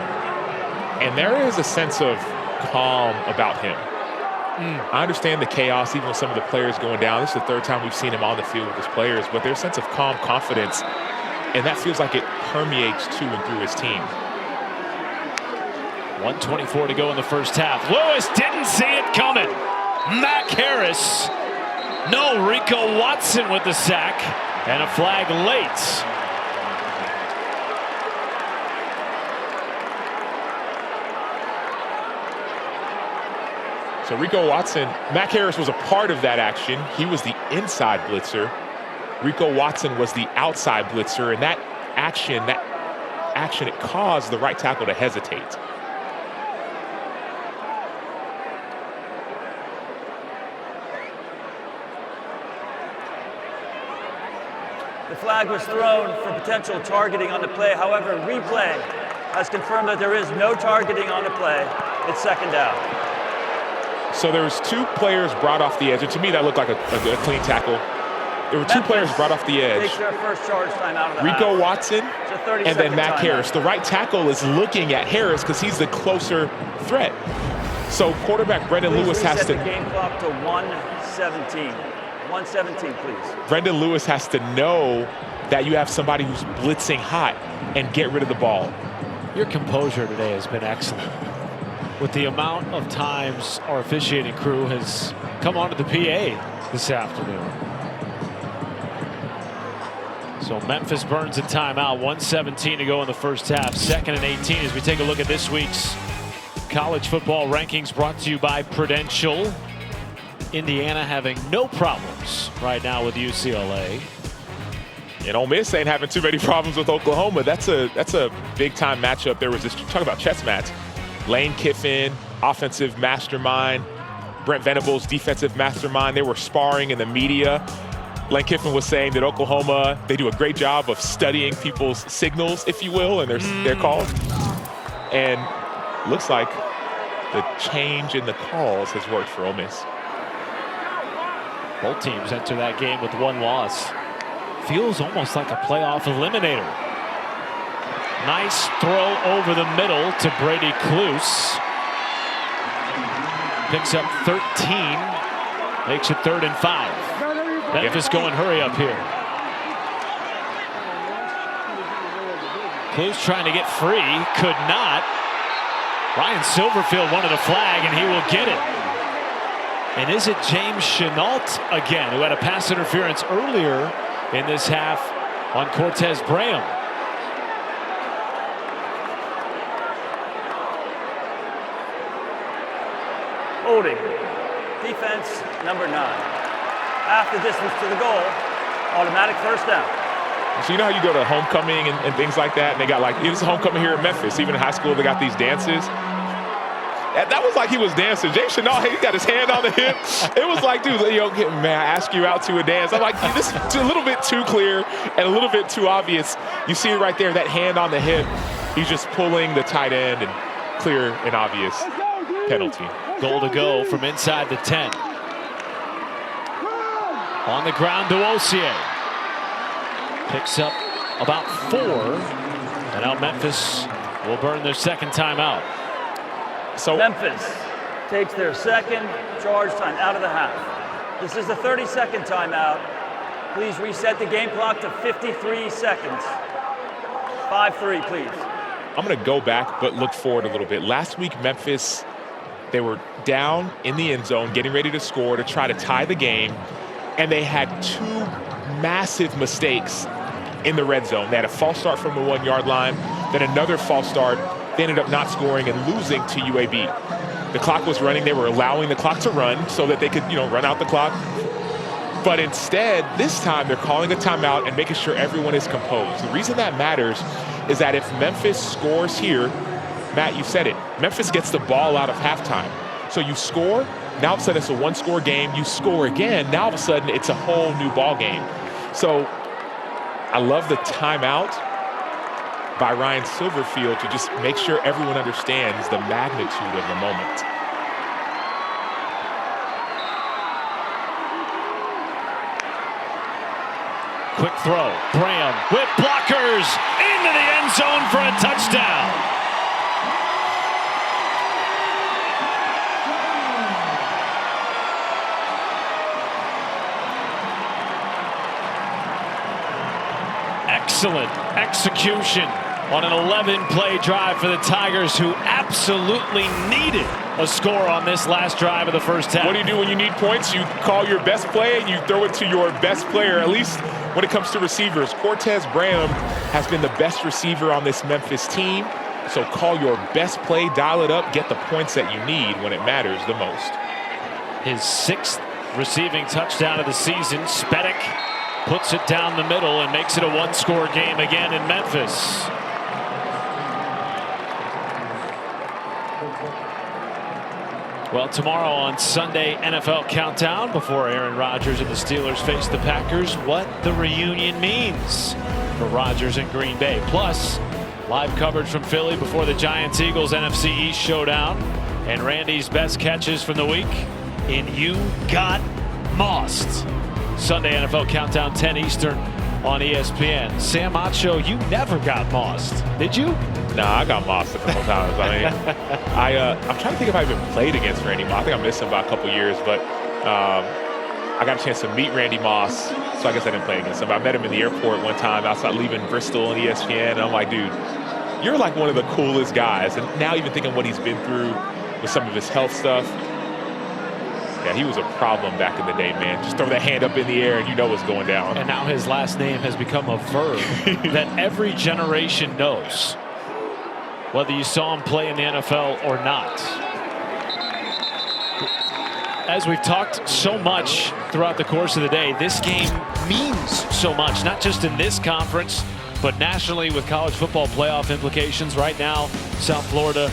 and there is a sense of calm about him. I understand the chaos, even with some of the players going down. This is the 3rd time we've seen him on the field with his players, but there's a sense of calm confidence, and that feels like it permeates to and through his team. 1:24 to go in the first half. Lewis didn't see it coming. Mac Harris. No, Rico Watson with the sack, and a flag late. So Rico Watson, Mac Harris was a part of that action. He was the inside blitzer. Rico Watson was the outside blitzer, and that action, it caused the right tackle to hesitate. The flag was thrown for potential targeting on the play. However, replay has confirmed that there is no targeting on the play. It's 2nd down. So there was 2 players brought off the edge, and to me that looked like a clean tackle. There were 2 players brought off the edge. Their first charge time out of the Rico half. Watson and then Mac Harris. The right tackle is looking at Harris because he's the closer threat. So quarterback Brendan Lewis has to. The game clock to 1:17. 1:17, please. Brendan Lewis has to know that you have somebody who's blitzing hot and get rid of the ball. Your composure today has been excellent. With the amount of times our officiating crew has come onto the PA this afternoon. So Memphis burns a timeout. 1:17 to go in the first half. 2nd and 18 as we take a look at this week's college football rankings brought to you by Prudential. Indiana having no problems right now with UCLA. And Ole Miss ain't having too many problems with Oklahoma. That's a big-time matchup. There was this, talk about chess match. Lane Kiffin, offensive mastermind. Brent Venables, defensive mastermind. They were sparring in the media. Lane Kiffin was saying that Oklahoma, they do a great job of studying people's signals, if you will, and they're called. And looks like the change in the calls has worked for Ole Miss. Both teams enter that game with one loss. Feels almost like a playoff eliminator. Nice throw over the middle to Brady Cluse. Picks up 13, makes it 3rd and 5. Memphis going hurry up here. Cluse trying to get free, could not. Ryan Silverfield wanted a flag, and he will get it. And is it James Chenault again, who had a pass interference earlier in this half on Cortez Graham? Holding. Defense number 9. Half the distance to the goal. Automatic first down. So you know how you go to homecoming and things like that, and they got like, it's homecoming here in Memphis. Even in high school, they got these dances. That was like he was dancing. James Chenault, he got his hand on the hip. It was like, dude, may I ask you out to a dance? I'm like, this is a little bit too clear and a little bit too obvious. You see it right there, that hand on the hip. He's just pulling the tight end, and clear and obvious penalty. Goal to go from inside the 10. On the ground to Osier. Picks up about 4. And now Memphis will burn their second timeout. So Memphis takes their second charge time out of the half. This is the 30-second timeout. Please reset the game clock to 53 seconds. 5-3, please. I'm going to go back but look forward a little bit. Last week, Memphis, they were down in the end zone, getting ready to score to try to tie the game, and they had 2 massive mistakes in the red zone. They had a false start from the 1-yard line, then another false start. They ended up not scoring and losing to UAB. The clock was running. They were allowing the clock to run so that they could, run out the clock. But instead, this time, they're calling a timeout and making sure everyone is composed. The reason that matters is that if Memphis scores here, Matt, you said it, Memphis gets the ball out of halftime. So you score, now all of a sudden it's a 1-score game. You score again, now all of a sudden it's a whole new ball game. So I love the timeout by Ryan Silverfield to just make sure everyone understands the magnitude of the moment. Quick throw, Graham with blockers into the end zone for a touchdown. Excellent execution on an 11-play drive for the Tigers, who absolutely needed a score on this last drive of the first half. What do you do when you need points? You call your best play and you throw it to your best player, at least when it comes to receivers. Cortez Graham has been the best receiver on this Memphis team. So call your best play, dial it up, get the points that you need when it matters the most. His 6th receiving touchdown of the season. Spedick puts it down the middle and makes it a 1-score game again in Memphis. Well, tomorrow on Sunday, NFL Countdown, before Aaron Rodgers and the Steelers face the Packers, what the reunion means for Rodgers and Green Bay. Plus, live coverage from Philly before the Giants-Eagles NFC East Showdown, and Randy's best catches from the week in You Got Mossed. Sunday NFL Countdown, 10 Eastern on ESPN. Sam Acho, you never got mossed, did you? Nah, I got mossed a couple times. I mean, I'm trying to think if I even played against Randy Moss. I think I missed him by a couple years, but I got a chance to meet Randy Moss, so I guess I didn't play against him. I met him in the airport one time outside leaving Bristol and ESPN, and I'm like, dude, you're like one of the coolest guys. And now even thinking what he's been through with some of his health stuff, yeah, he was a problem back in the day, man. Just throw that hand up in the air and you know what's going down. And now his last name has become a verb that every generation knows, whether you saw him play in the NFL or not. as we've talked so much throughout the course of the day, this game means so much, not just in this conference, but nationally with college football playoff implications. Right now, South Florida,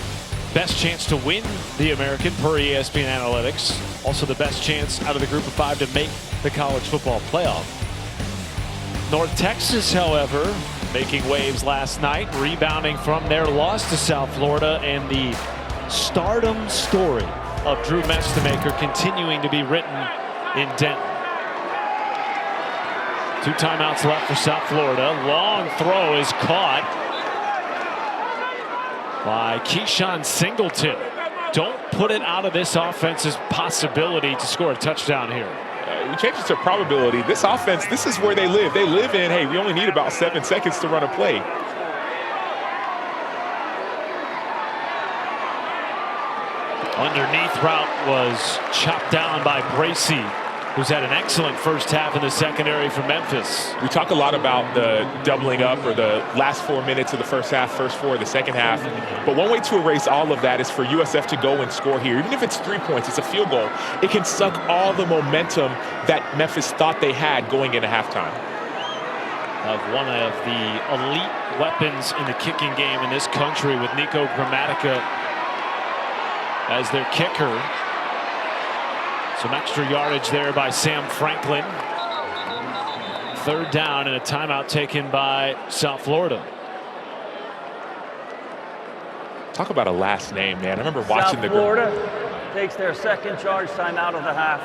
best chance to win the American per ESPN Analytics. Also the best chance out of the group of 5 to make the college football playoff. North Texas, however, making waves last night, rebounding from their loss to South Florida, and the stardom story of Drew Mestemaker continuing to be written in Denton. 2 timeouts left for South Florida. Long throw is caught by Keyshawn Singleton. Don't put it out of this offense's possibility to score a touchdown here. We change it to probability. This offense, this is where they live. They live in, hey, we only need about 7 seconds to run a play. Underneath route was chopped down by Bracey, who's had an excellent first half in the secondary for Memphis. We talk a lot about the doubling up or the last 4 minutes of the first half, first 4 of the second half. But one way to erase all of that is for USF to go and score here. Even if it's 3 points, it's a field goal. It can suck all the momentum that Memphis thought they had going into halftime. Of one of the elite weapons in the kicking game in this country, with Nico Gramatica as their kicker. Some extra yardage there by Sam Franklin. 3rd down and a timeout taken by South Florida. Talk about a last name, man. I remember watching South Florida takes their 2nd charge timeout of the half.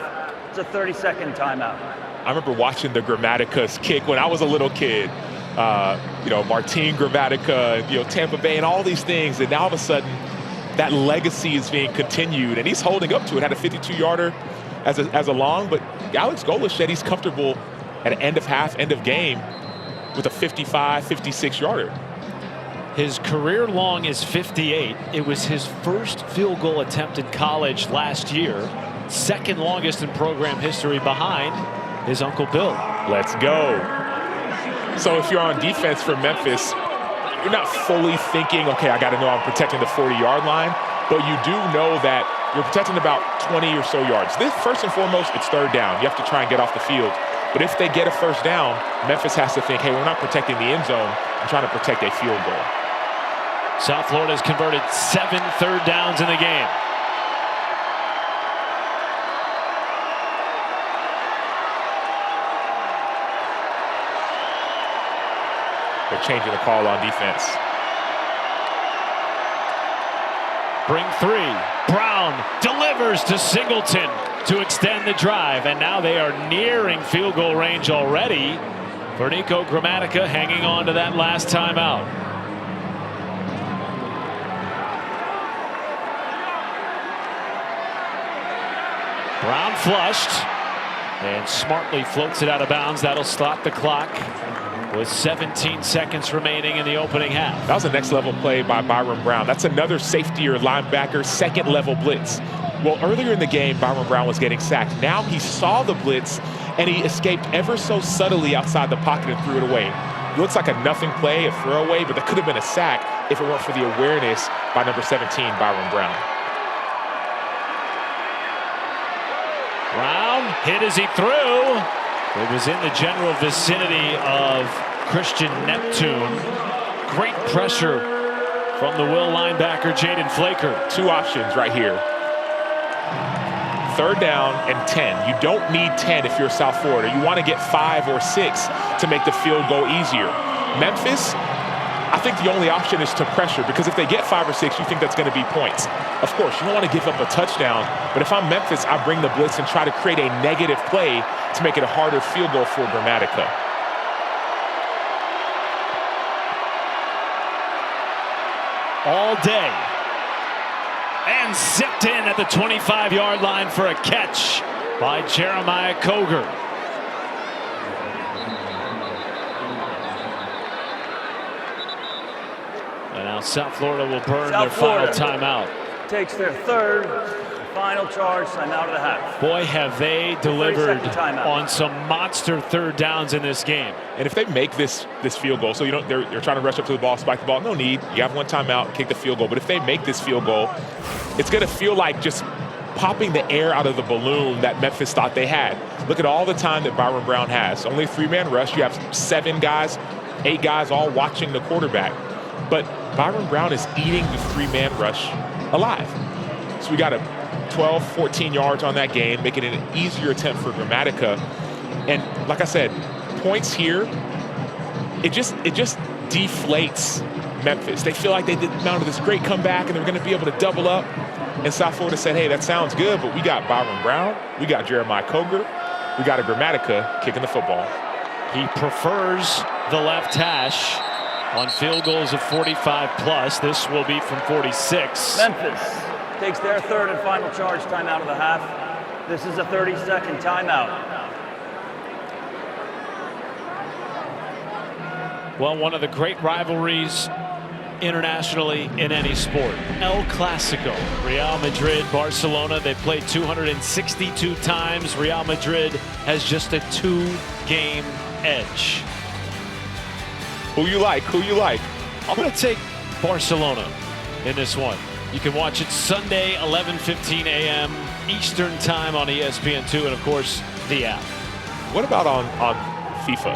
It's a 30-second timeout. I remember watching the Grammatica's kick when I was a little kid. You know, Martin Gramatica, you know, Tampa Bay and all these things. And now all of a sudden, that legacy is being continued. And he's holding up to it. Had a 52-yarder as a long. But Alex Golesh said he's comfortable at an end of half, end of game with a 55, 56-yarder. His career long is 58. It was his first field goal attempt in college last year. 2nd longest in program history behind his Uncle Bill. Let's go. So if you're on defense for Memphis, you're not fully thinking, okay, I got to know I'm protecting the 40-yard line, but you do know that you're protecting about 20 or so yards. This, first and foremost, it's 3rd down. You have to try and get off the field. But if they get a 1st down, Memphis has to think, hey, we're not protecting the end zone. I'm trying to protect a field goal. South Florida has converted 7 3rd downs in the game. They're changing the call on defense. Bring 3. Brown delivers to Singleton to extend the drive, and now they are nearing field goal range already for Nico Gramatica, hanging on to that last timeout. Brown flushed and smartly floats it out of bounds. That'll stop the clock with 17 seconds remaining in the opening half. That was a next level play by Byron Brown. That's another safety or linebacker 2nd level blitz. Well, earlier in the game, Byron Brown was getting sacked. Now he saw the blitz and he escaped ever so subtly outside the pocket and threw it away. It looks like a nothing play, a throwaway, but that could have been a sack if it weren't for the awareness by number 17, Byron Brown. Brown hit as he threw. It was in the general vicinity of Christian Neptune. Great pressure from the Will linebacker, Jaden Flaker. 2 options right here. 3rd down and 10. You don't need 10 if you're South Florida. You want to get 5 or 6 to make the field goal easier. Memphis, I think the only option is to pressure, because if they get 5 or 6, you think that's going to be points. Of course, you don't want to give up a touchdown, but if I'm Memphis, I bring the blitz and try to create a negative play to make it a harder field goal for Gramatica. All day. And zipped in at the 25-yard line for a catch by Jeremiah Coger. And now South Florida will burn their final timeout. Takes their 3rd final charge timeout of the half. Boy, have they delivered on some monster 3rd downs in this game. And if they make this field goal, so you know they're trying to rush up to the ball, spike the ball, no need. You have 1 timeout, kick the field goal. But if they make this field goal, it's going to feel like just popping the air out of the balloon that Memphis thought they had. Look at all the time that Byron Brown has. Only a 3-man rush. You have 7 guys, 8 guys all watching the quarterback. But Byron Brown is eating the 3-man rush alive. So we got a 12, 14 yards on that game, making it an easier attempt for Grammatica. And like I said, points here, it just deflates Memphis. They feel like they mounted this great comeback and they're going to be able to double up. And South Florida said, hey, that sounds good, but we got Byron Brown, we got Jeremiah Coger, we got a Grammatica kicking the football. He prefers the left hash on field goals of 45 plus. This will be from 46. Memphis takes their third and final charge timeout of the half. This is a 30-second timeout. Well, one of the great rivalries internationally in any sport. El Clasico. Real Madrid, Barcelona. They played 262 times. Real Madrid has just a 2-game edge. Who you like? Who you like? I'm going to take Barcelona in this one. You can watch it Sunday, 11:15 a.m. Eastern time on ESPN2 and, of course, the app. What about on FIFA?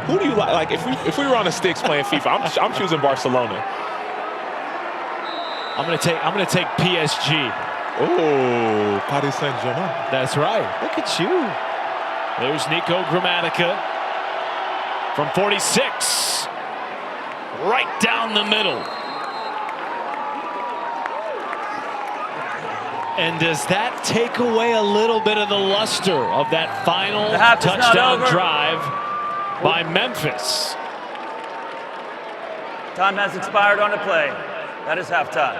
Who do you like? Like if we were on the sticks playing FIFA, I'm choosing Barcelona. I'm gonna take PSG. Oh, Paris Saint-Germain. That's right. Look at you. There's Nico Grammatica from 46, right down the middle. And does that take away a little bit of the luster of that final touchdown drive by Memphis? Time has expired on the play. That is halftime.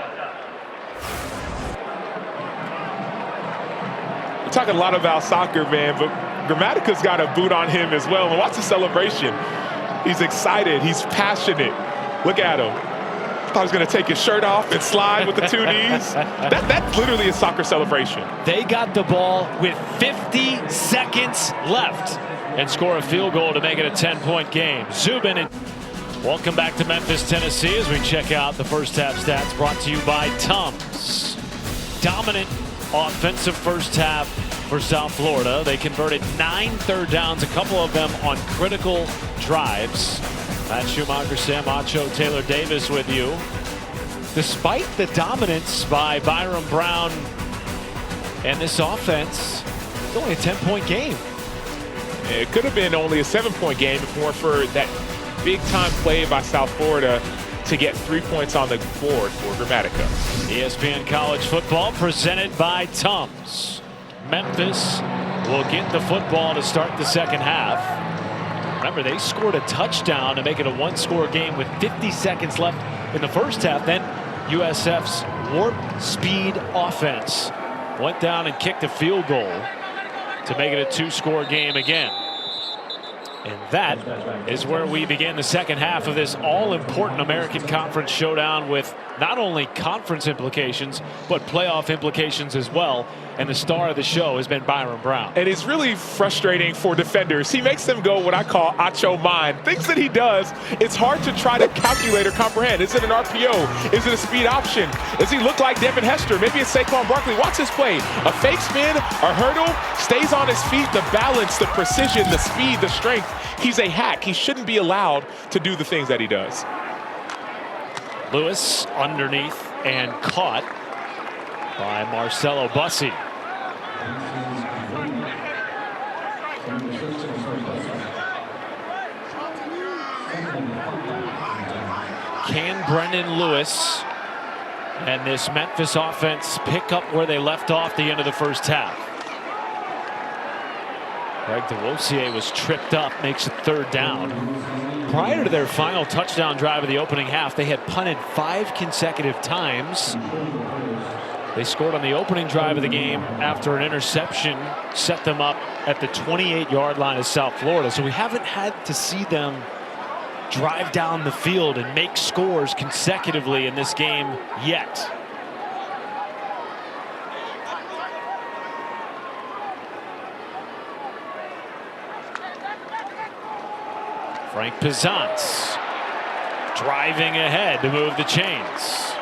We're talking a lot about soccer, man, but Grammatica's got a boot on him as well. And watch the celebration. He's excited. He's passionate. Look at him. Thought he was going to take his shirt off and slide with the 2 knees. That's literally a soccer celebration. They got the ball with 50 seconds left and score a field goal to make it a 10-point game. Zubin and welcome back to Memphis, Tennessee, as we check out the first half stats brought to you by Tums. Dominant offensive first half for South Florida. They converted 9 third downs, a couple of them on critical drives. Matt Schumacher, Sam Acho, Taylor Davis with you. Despite the dominance by Byron Brown and this offense, it's only a 10-point game. It could have been only a 7-point game if it weren't for that big-time play by South Florida to get 3 points on the board for Grammatica. ESPN College Football presented by Tums. Memphis will get the football to start the second half. Remember, they scored a touchdown to make it a 1-score game with 50 seconds left in the first half. Then USF's warp speed offense went down and kicked a field goal to make it a 2-score game again. And that is where we begin the second half of this all-important American Conference showdown with not only conference implications, but playoff implications as well. And the star of the show has been Byron Brown. And it's really frustrating for defenders. He makes them go what I call Acho mind. Things that he does, it's hard to try to calculate or comprehend. Is it an RPO? Is it a speed option? Does he look like Devin Hester? Maybe it's Saquon Barkley. Watch this play. A fake spin, a hurdle, stays on his feet. The balance, the precision, the speed, the strength. He's a hack. He shouldn't be allowed to do the things that he does. Lewis underneath and caught by Marcelo Bussi. Can Brendan Lewis and this Memphis offense pick up where they left off the end of the first half? Greg DeWosier was tripped up, makes it 3rd down. Prior to their final touchdown drive of the opening half, they had punted 5 consecutive times. They scored on the opening drive of the game after an interception set them up at the 28-yard line of South Florida. So we haven't had to see them drive down the field and make scores consecutively in this game yet. Frank Pizantz driving ahead to move the chains.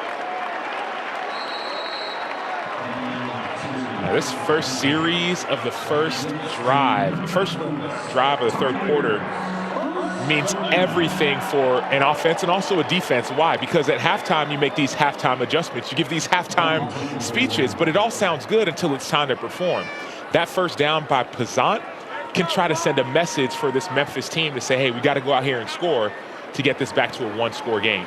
This first series of the first drive of the third quarter means everything for an offense and also a defense. Why? Because at halftime, you make these halftime adjustments. You give these halftime speeches, but it all sounds good until it's time to perform. That first down by Pazant can try to send a message for this Memphis team to say, hey, we got to go out here and score to get this back to a one-score game.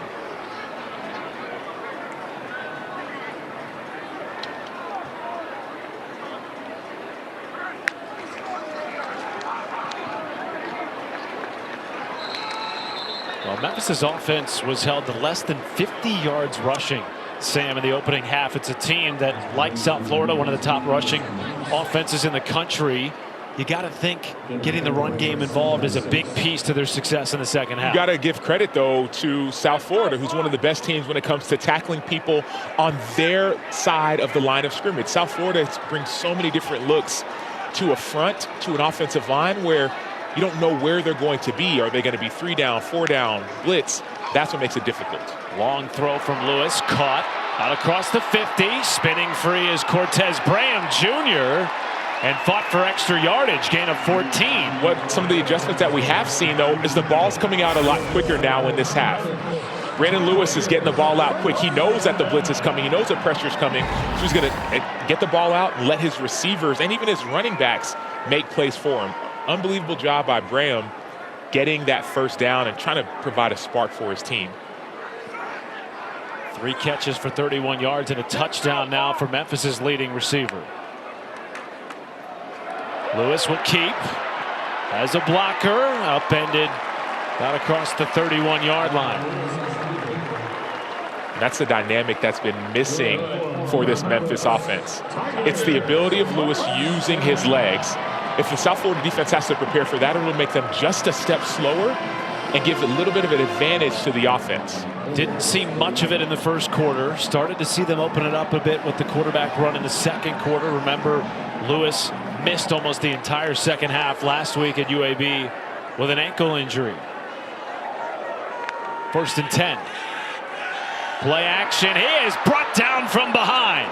Well, Memphis' offense was held to less than 50 yards rushing, Sam, in the opening half. It's a team that, like South Florida, one of the top rushing offenses in the country. You got to think getting the run game involved is a big piece to their success in the second half. You got to give credit, though, to South Florida, who's one of the best teams when it comes to tackling people on their side of the line of scrimmage. South Florida brings so many different looks to a front, to an offensive line where you don't know where they're going to be. Are they going to be 3 down, 4 down, blitz? That's what makes it difficult. Long throw from Lewis, caught out across the 50. Spinning free is Cortez Braham Jr. and fought for extra yardage, gain of 14. What some of the adjustments that we have seen, though, is the ball's coming out a lot quicker now in this half. Brandon Lewis is getting the ball out quick. He knows that the blitz is coming. He knows that pressure is coming. So he's going to get the ball out and let his receivers and even his running backs make plays for him. Unbelievable job by Braham getting that first down and trying to provide a spark for his team. 3 catches for 31 yards and a touchdown now for Memphis' leading receiver. Lewis will keep as a blocker, upended, got across the 31-yard line. That's the dynamic that's been missing for this Memphis offense. It's the ability of Lewis using his legs. If the South Florida defense has to prepare for that, it will make them just a step slower and give a little bit of an advantage to the offense. Didn't see much of it in the first quarter. Started to see them open it up a bit with the quarterback run in the second quarter. Remember, Lewis missed almost the entire second half last week at UAB with an ankle injury. 1st and 10. Play action. He is brought down from behind.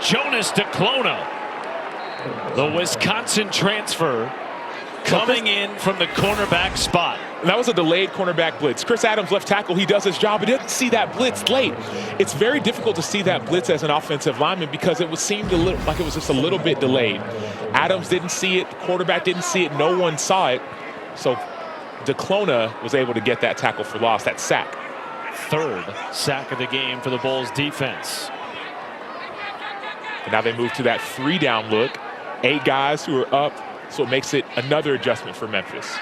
Jonas DeClona, the Wisconsin transfer, coming in from the cornerback spot. That was a delayed cornerback blitz. Chris Adams, left tackle, he does his job. He doesn't see that blitz late. It's very difficult to see that blitz as an offensive lineman because it seemed a little like it was just a little bit delayed. Adams didn't see it. The quarterback didn't see it. No one saw it. So DeClona was able to get that tackle for loss, that sack. 3rd sack of the game for the Bulls defense. And now they move to that 3-down look. 8 guys who are up, so it makes it another adjustment for Memphis.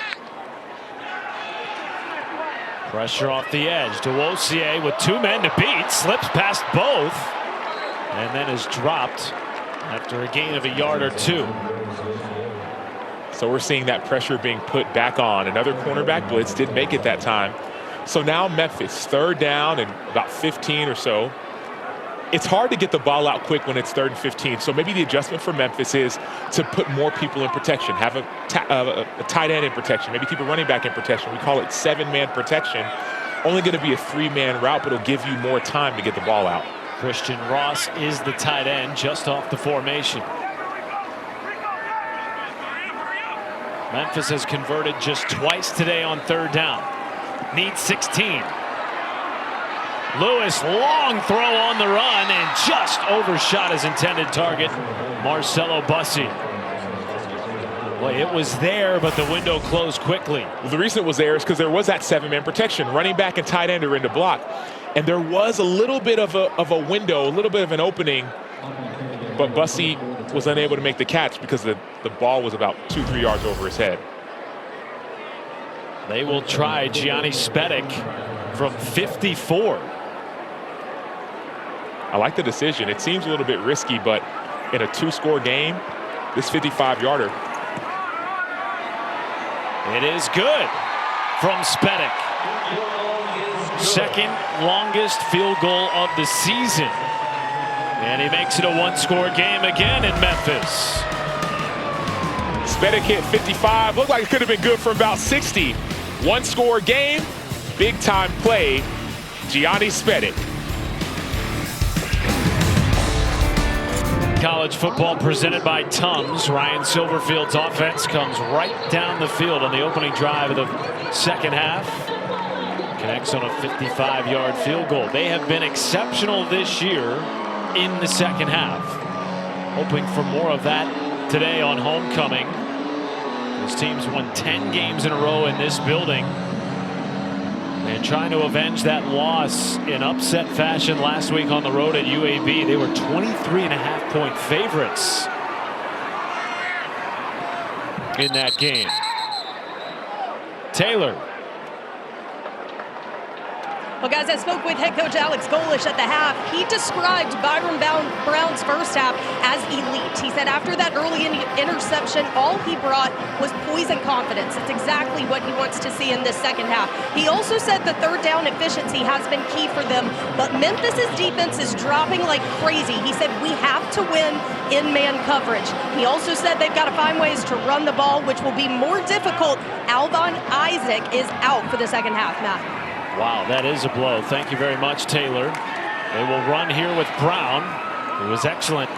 Pressure off the edge. Duosier with 2 men to beat, slips past both, and then is dropped after a gain of a yard or 2. So we're seeing that pressure being put back on. Another cornerback blitz, didn't make it that time. So now Memphis, 3rd down and about 15 or so. It's hard to get the ball out quick when it's 3rd and 15. So maybe the adjustment for Memphis is to put more people in protection, have a tight end in protection, maybe keep a running back in protection. We call it 7-man protection. Only going to be a 3-man route, but it'll give you more time to get the ball out. Christian Ross is the tight end just off the formation. Memphis has converted just twice today on 3rd down. Needs 16. Lewis, long throw on the run and just overshot his intended target, Marcelo Bussi. Boy, it was there, but the window closed quickly. Well, the reason it was there is because there was that 7-man protection. Running back and tight end are in the block. And there was a little bit of a window, a little bit of an opening, but Bussi was unable to make the catch because the ball was about 2-3 yards over his head. They will try Gianni Spedic from 54. I like the decision. It seems a little bit risky, but in a 2-score game, this 55-yarder. It is good from Spedic. 2nd longest field goal of the season. And he makes it a 1-score game again in Memphis. Spedic hit 55. Looked like it could have been good for about 60. 1-score game, big-time play, Gianni Spedic. College Football presented by Tums. Ryan Silverfield's offense comes right down the field on the opening drive of the second half. Connects on a 55-yard field goal. They have been exceptional this year in the second half. Hoping for more of that today on homecoming. These teams won 10 games in a row in this building. And trying to avenge that loss in upset fashion last week on the road at UAB. They were 23.5-point favorites in that game. Taylor. Well, guys, I spoke with head coach Alex Golish at the half. He described Byron Brown's first half as elite. He said after that early interception, all he brought was poise and confidence. It's exactly what he wants to see in this second half. He also said the third down efficiency has been key for them, but Memphis's defense is dropping like crazy. He said we have to win in man coverage. He also said they've got to find ways to run the ball, which will be more difficult. Alvon Isaac is out for the second half, Matt. Wow, that is a blow. Thank you very much, Taylor. They will run here with Brown, who was excellent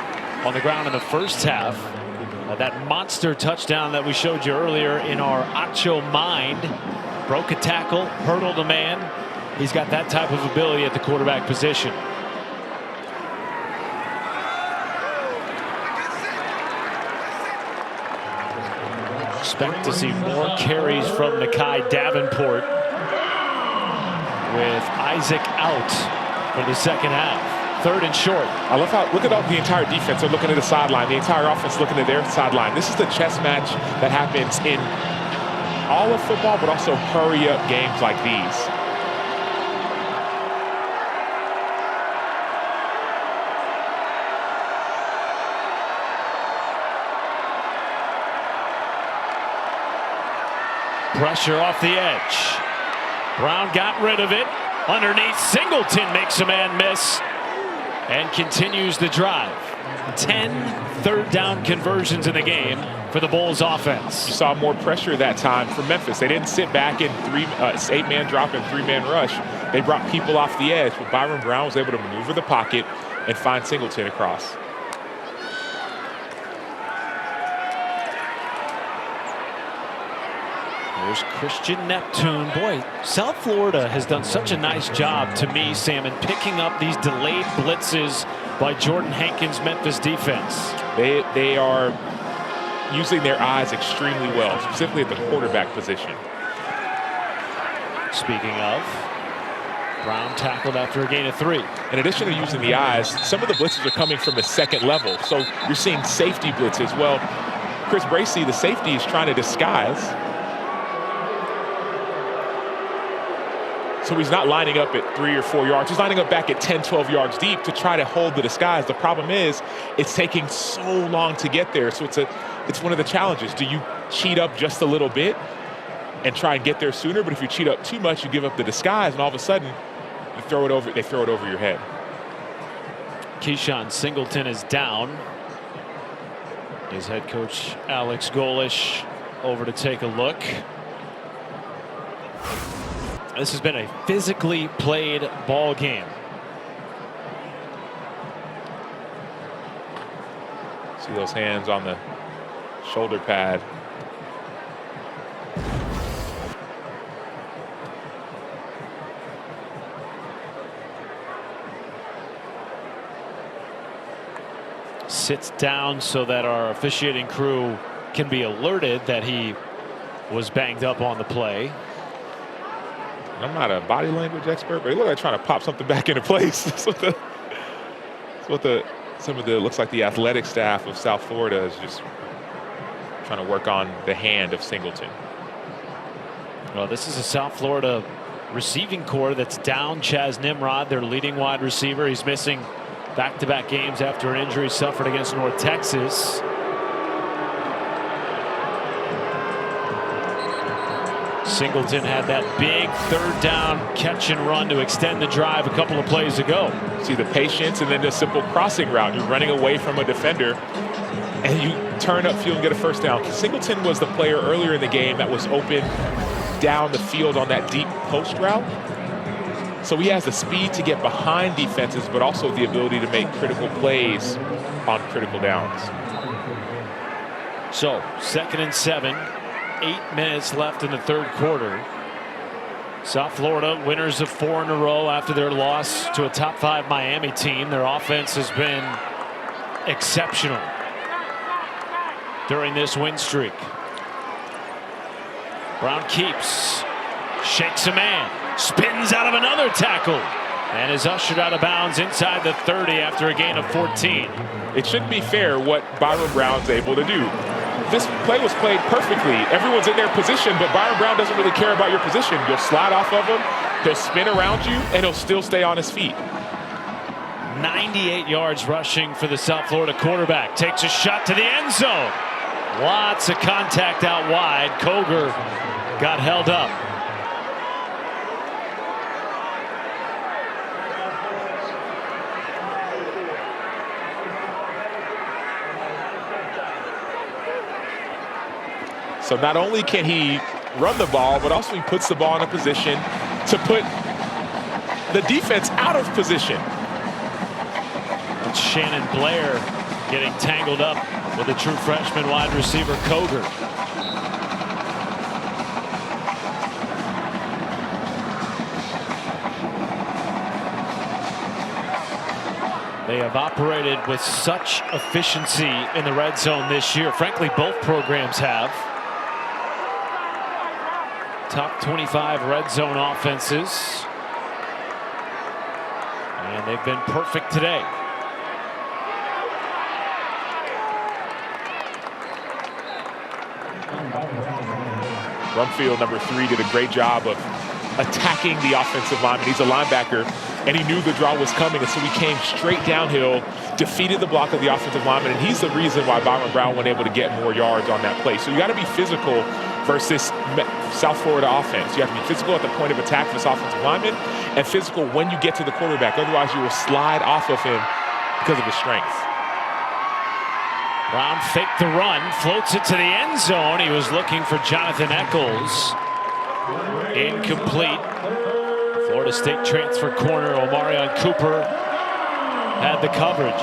on the ground in the first half. That monster touchdown that we showed you earlier in our Acho Mind. Broke a tackle, hurdled a man. He's got that type of ability at the quarterback position. Expect to see more carries from Nakai Davenport, with Isaac out for the second half. Third and short. I love how, look at the entire defense. They're looking at the sideline. The entire offense looking at their sideline. This is the chess match that happens in all of football, but also hurry-up games like these. Pressure off the edge. Brown got rid of it. Underneath, Singleton makes a man miss and continues the drive. 10 third down conversions in the game for the Bulls offense. You saw more pressure that time from Memphis. They didn't sit back in 8-man drop and 3-man rush. They brought people off the edge, but Byron Brown was able to maneuver the pocket and find Singleton across. There's Christian Neptune. Boy, South Florida has done such a nice job to me, Sam, in picking up these delayed blitzes by Jordan Hankins' Memphis defense. They are using their eyes extremely well, specifically at the quarterback position. Speaking of, Brown tackled after a gain of 3. In addition to using the eyes, some of the blitzes are coming from the second level. So you're seeing safety blitzes. Well, Chris Bracey, the safety, is trying to disguise. So he's not lining up at 3 or 4 yards. He's lining up back at 10, 12 yards deep to try to hold the disguise. The problem is it's taking so long to get there. So it's one of the challenges. Do you cheat up just a little bit and try and get there sooner? But if you cheat up too much, you give up the disguise, and all of a sudden they throw it over your head. Keyshawn Singleton is down. His head coach Alex Golish over to take a look. This has been a physically played ball game. See those hands on the shoulder pad. Sits down so that our officiating crew can be alerted that he was banged up on the play. I'm not a body language expert, but it looks like trying to pop something back into place. That's what looks like the athletic staff of South Florida is just trying to work on the hand of Singleton. Well, this is a South Florida receiving core that's down Chaz Nimrod, their leading wide receiver. He's missing back-to-back games after an injury suffered against North Texas. Singleton had that big third down catch and run to extend the drive a couple of plays ago. See the patience and then the simple crossing route. You're running away from a defender and you turn upfield and get a first down. Singleton was the player earlier in the game that was open down the field on that deep post route. So he has the speed to get behind defenses, but also the ability to make critical plays on critical downs. So 2nd and 7, 8 minutes left in the third quarter. South Florida, winners of 4 in a row after their loss to a top 5 Miami team. Their offense has been exceptional during this win streak. Brown keeps, shakes a man, spins out of another tackle, and is ushered out of bounds inside the 30 after a gain of 14. It shouldn't be fair what Byron Brown's able to do. This play was played perfectly. Everyone's in their position, but Byron Brown doesn't really care about your position. You'll slide off of him, he'll spin around you, and he'll still stay on his feet. 98 yards rushing for the South Florida quarterback. Takes a shot to the end zone. Lots of contact out wide. Koger got held up. So not only can he run the ball, but also he puts the ball in a position to put the defense out of position. It's Shannon Blair getting tangled up with a true freshman wide receiver, Koger. They have operated with such efficiency in the red zone this year. Frankly, both programs have. Top 25 red zone offenses. And they've been perfect today. Rumfield, number 3, did a great job of attacking the offensive lineman. He's a linebacker, and he knew the draw was coming, and so he came straight downhill, defeated the block of the offensive lineman, and he's the reason why Byron Brown wasn't able to get more yards on that play. So you got to be physical versus South Florida offense. You have to be physical at the point of attack for this offensive lineman and physical when you get to the quarterback. Otherwise, you will slide off of him because of his strength. Brown faked the run, floats it to the end zone. He was looking for Jonathan Eccles. Incomplete. Florida State transfer corner Omarion Cooper had the coverage.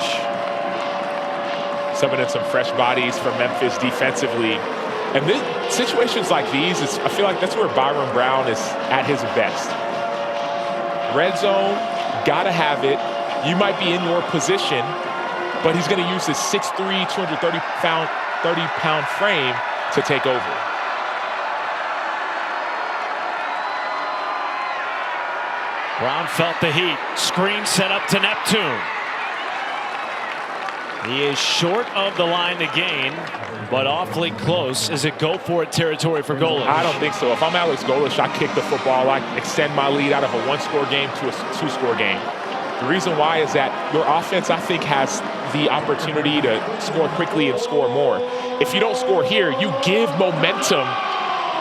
Summing in some fresh bodies for Memphis defensively. And situations like these, I feel like that's where Byron Brown is at his best. Red zone, gotta have it. You might be in your position, but he's gonna use his 6'3", 230-pound frame to take over. Brown felt the heat. Screen set up to Neptune. He is short of the line to gain, but awfully close. Is it go for it territory for Golesh? I don't think so. If I'm Alex Golesh, I kick the football. I extend my lead out of a 1-score game to a 2-score game. The reason why is that your offense, I think, has the opportunity to score quickly and score more. If you don't score here, you give momentum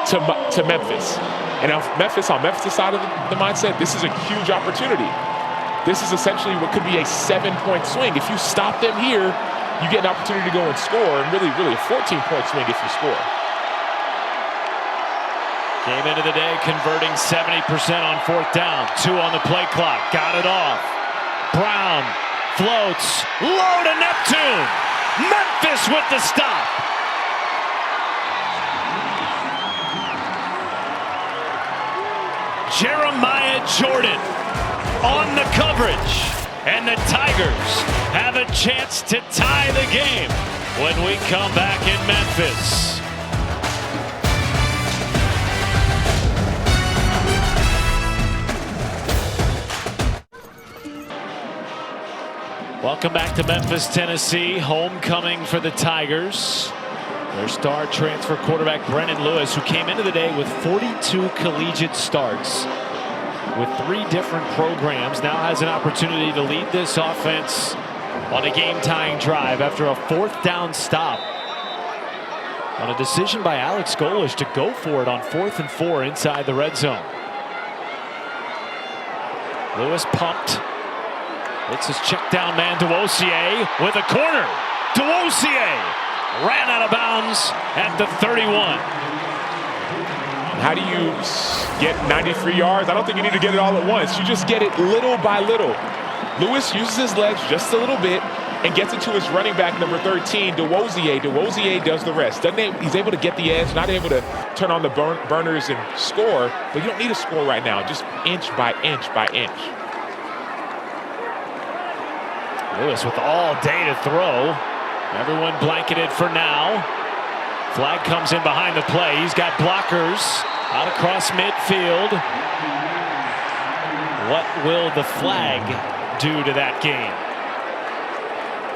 to Memphis. And now Memphis, on Memphis' side of the mindset, this is a huge opportunity. This is essentially what could be a 7-point swing. If you stop them here, you get an opportunity to go and score, and really a 14-point swing if you score. Game into the day, converting 70% on 4th down. 2 on the play clock. Got it off. Brown floats. Low to Neptune. Memphis with the stop. Jeremiah Jordan on the coverage, and the Tigers have a chance to tie the game when we come back in Memphis. Welcome back to Memphis, Tennessee. Homecoming for the Tigers. Their star transfer quarterback Brendan Lewis, who came into the day with 42 collegiate starts with 3 different programs, now has an opportunity to lead this offense on a game-tying drive after a 4th down stop on a decision by Alex Golesh to go for it on 4th and 4 inside the red zone. Lewis pumped. It's his check down man Duosier with a corner. Duosier ran out of bounds at the 31. How do you get 93 yards? I don't think you need to get it all at once. You just get it little by little. Lewis uses his legs just a little bit, and gets it to his running back, number 13, DeWozier. DeWozier does the rest. He's able to get the edge, not able to turn on the burners and score, but you don't need a score right now, just inch by inch by inch. Lewis with all day to throw. Everyone blanketed for now. Flag comes in behind the play. He's got blockers out across midfield. What will the flag do to that game?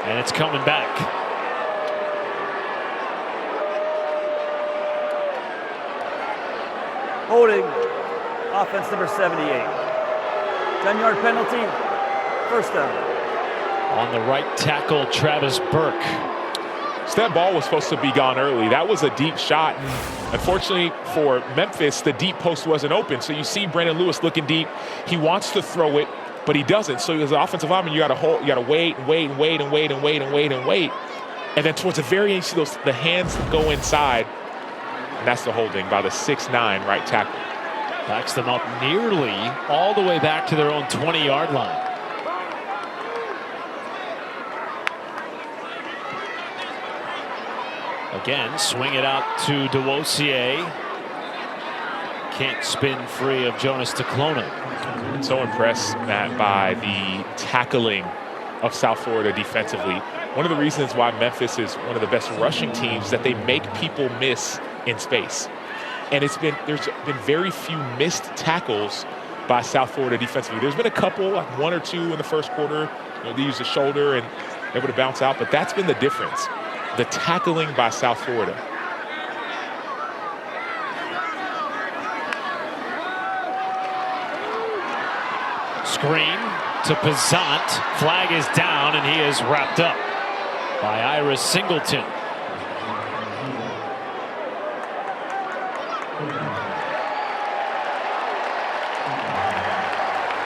And it's coming back. Holding, offense number 78. 10-yard penalty, first down. On the right tackle, Travis Burke. So that ball was supposed to be gone early. That was a deep shot. And unfortunately for Memphis, the deep post wasn't open. So you see Brandon Lewis looking deep. He wants to throw it, but he doesn't. So as an offensive lineman, you got to wait. And then towards the very end, you see the hands go inside. And that's the holding by the 6'9" right tackle. Backs them up nearly all the way back to their own 20-yard line. Again, swing it out to DeWozier. Can't spin free of Jonas Taclona. I'm so impressed, Matt, by the tackling of South Florida defensively. One of the reasons why Memphis is one of the best rushing teams is that they make people miss in space. And there's been very few missed tackles by South Florida defensively. There's been a couple, like one or two in the first quarter. They use the shoulder and they're able to bounce out, but that's been the difference. The tackling by South Florida. Screen to Pazant. Flag is down, and he is wrapped up by Iris Singleton.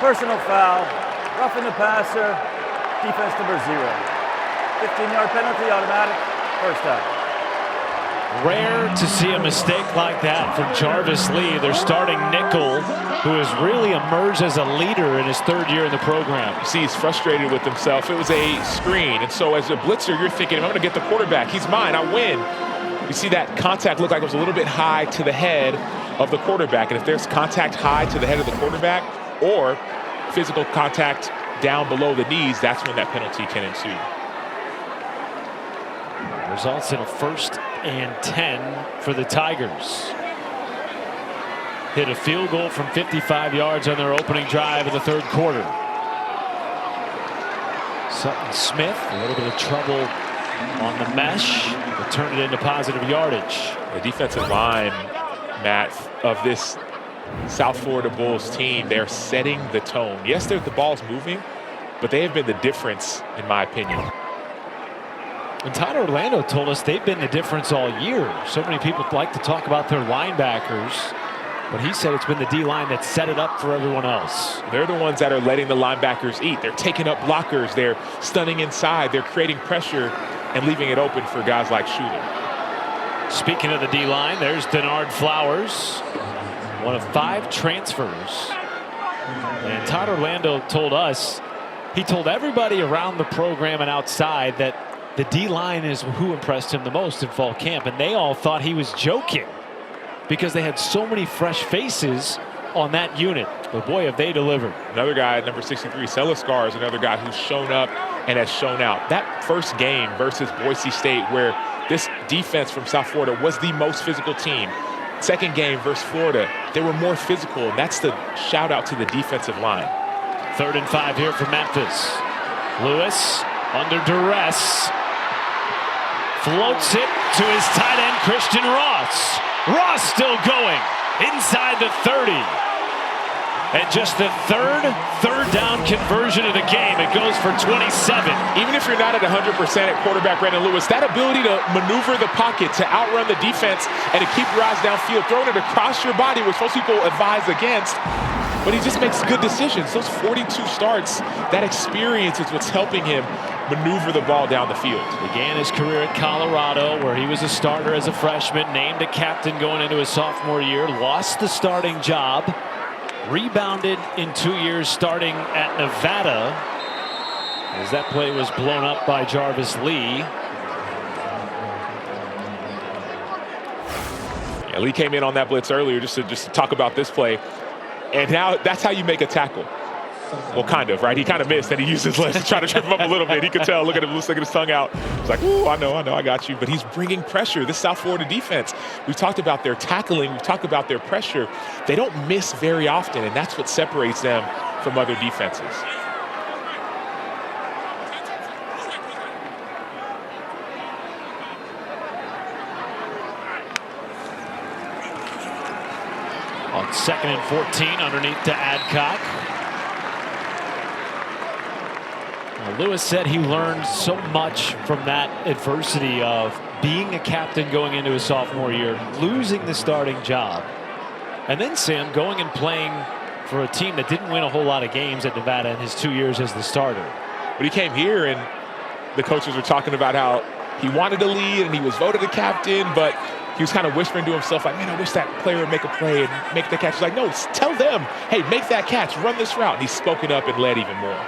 Personal foul, roughing the passer, defense number 0. 15-yard penalty, automatic, first down. Rare to see a mistake like that from Jarvis Lee, their starting nickel, who has really emerged as a leader in his 3rd year in the program. You see, he's frustrated with himself. It was a screen, and so as a blitzer, you're thinking, I'm going to get the quarterback. He's mine, I win. You see that contact looked like it was a little bit high to the head of the quarterback, and if there's contact high to the head of the quarterback or physical contact down below the knees, that's when that penalty can ensue. Results in a 1st and 10 for the Tigers. Hit a field goal from 55 yards on their opening drive of the 3rd quarter. Sutton Smith, a little bit of trouble on the mesh, but turned it into positive yardage. The defensive line, Matt, of this South Florida Bulls team, they're setting the tone. Yes, the ball's moving, but they have been the difference, in my opinion. And Todd Orlando told us they've been the difference all year. So many people like to talk about their linebackers, but he said it's been the D-line that set it up for everyone else. They're the ones that are letting the linebackers eat. They're taking up blockers. They're stunning inside. They're creating pressure and leaving it open for guys like Shooter. Speaking of the D-line, there's Denard Flowers, one of 5 transfers. And Todd Orlando told us, he told everybody around the program and outside that the D-line is who impressed him the most in fall camp, and they all thought he was joking because they had so many fresh faces on that unit. But boy, have they delivered. Another guy, number 63, Selascar, is another guy who's shown up and has shown out. That first game versus Boise State, where this defense from South Florida was the most physical team. Second game versus Florida, they were more physical, and that's the shout out to the defensive line. 3rd and 5 here for Memphis. Lewis under duress. Floats it to his tight end, Christian Ross. Ross still going inside the 30. And just the third down conversion of the game. It goes for 27. Even if you're not at 100% at quarterback Brandon Lewis, that ability to maneuver the pocket, to outrun the defense, and to keep your eyes downfield, throwing it across your body, which most people advise against. But he just makes good decisions. Those 42 starts, that experience is what's helping him maneuver the ball down the field. Began his career at Colorado, where he was a starter as a freshman, named a captain going into his sophomore year, lost the starting job, rebounded in 2 years starting at Nevada, As that play was blown up by Jarvis Lee. Yeah, Lee came in on that blitz earlier just to talk about this play. And now that's how you make a tackle. Well, kind of, right? He kind of missed, and he used his legs to try to trip him up a little bit. He could tell. Look at him, looking his tongue out. It's like, ooh, I know, I got you. But he's bringing pressure. This South Florida defense, we've talked about their tackling. We've talked about their pressure. They don't miss very often, and that's what separates them from other defenses. On 2nd and 14, underneath to Adcock. Lewis said he learned so much from that adversity of being a captain going into his sophomore year, losing the starting job, and then Sam going and playing for a team that didn't win a whole lot of games at Nevada in his 2 years as the starter. But he came here and the coaches were talking about how he wanted to lead and he was voted a captain, but he was kind of whispering to himself like, man, I wish that player would make a play and make the catch. He's like, no, tell them, hey, make that catch, run this route. And he's spoken up and led even more.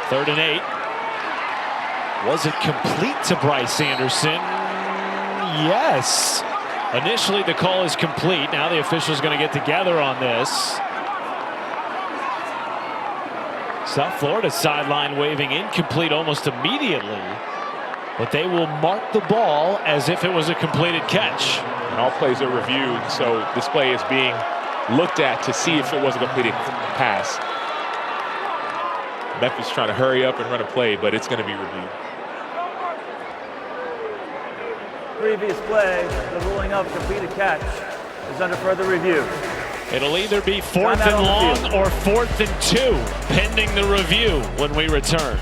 Third and 8. Was it complete to Bryce Anderson? Yes. Initially the call is complete. Now the official's going to get together on this. South Florida sideline waving incomplete almost immediately. But they will mark the ball as if it was a completed catch. And all plays are reviewed, so this play is being looked at to see if it was a completed pass. Memphis trying to hurry up and run a play, but it's going to be reviewed. Previous play, the ruling of completed catch is under further review. It'll either be 4th and long or 4th and 2, pending the review when we return.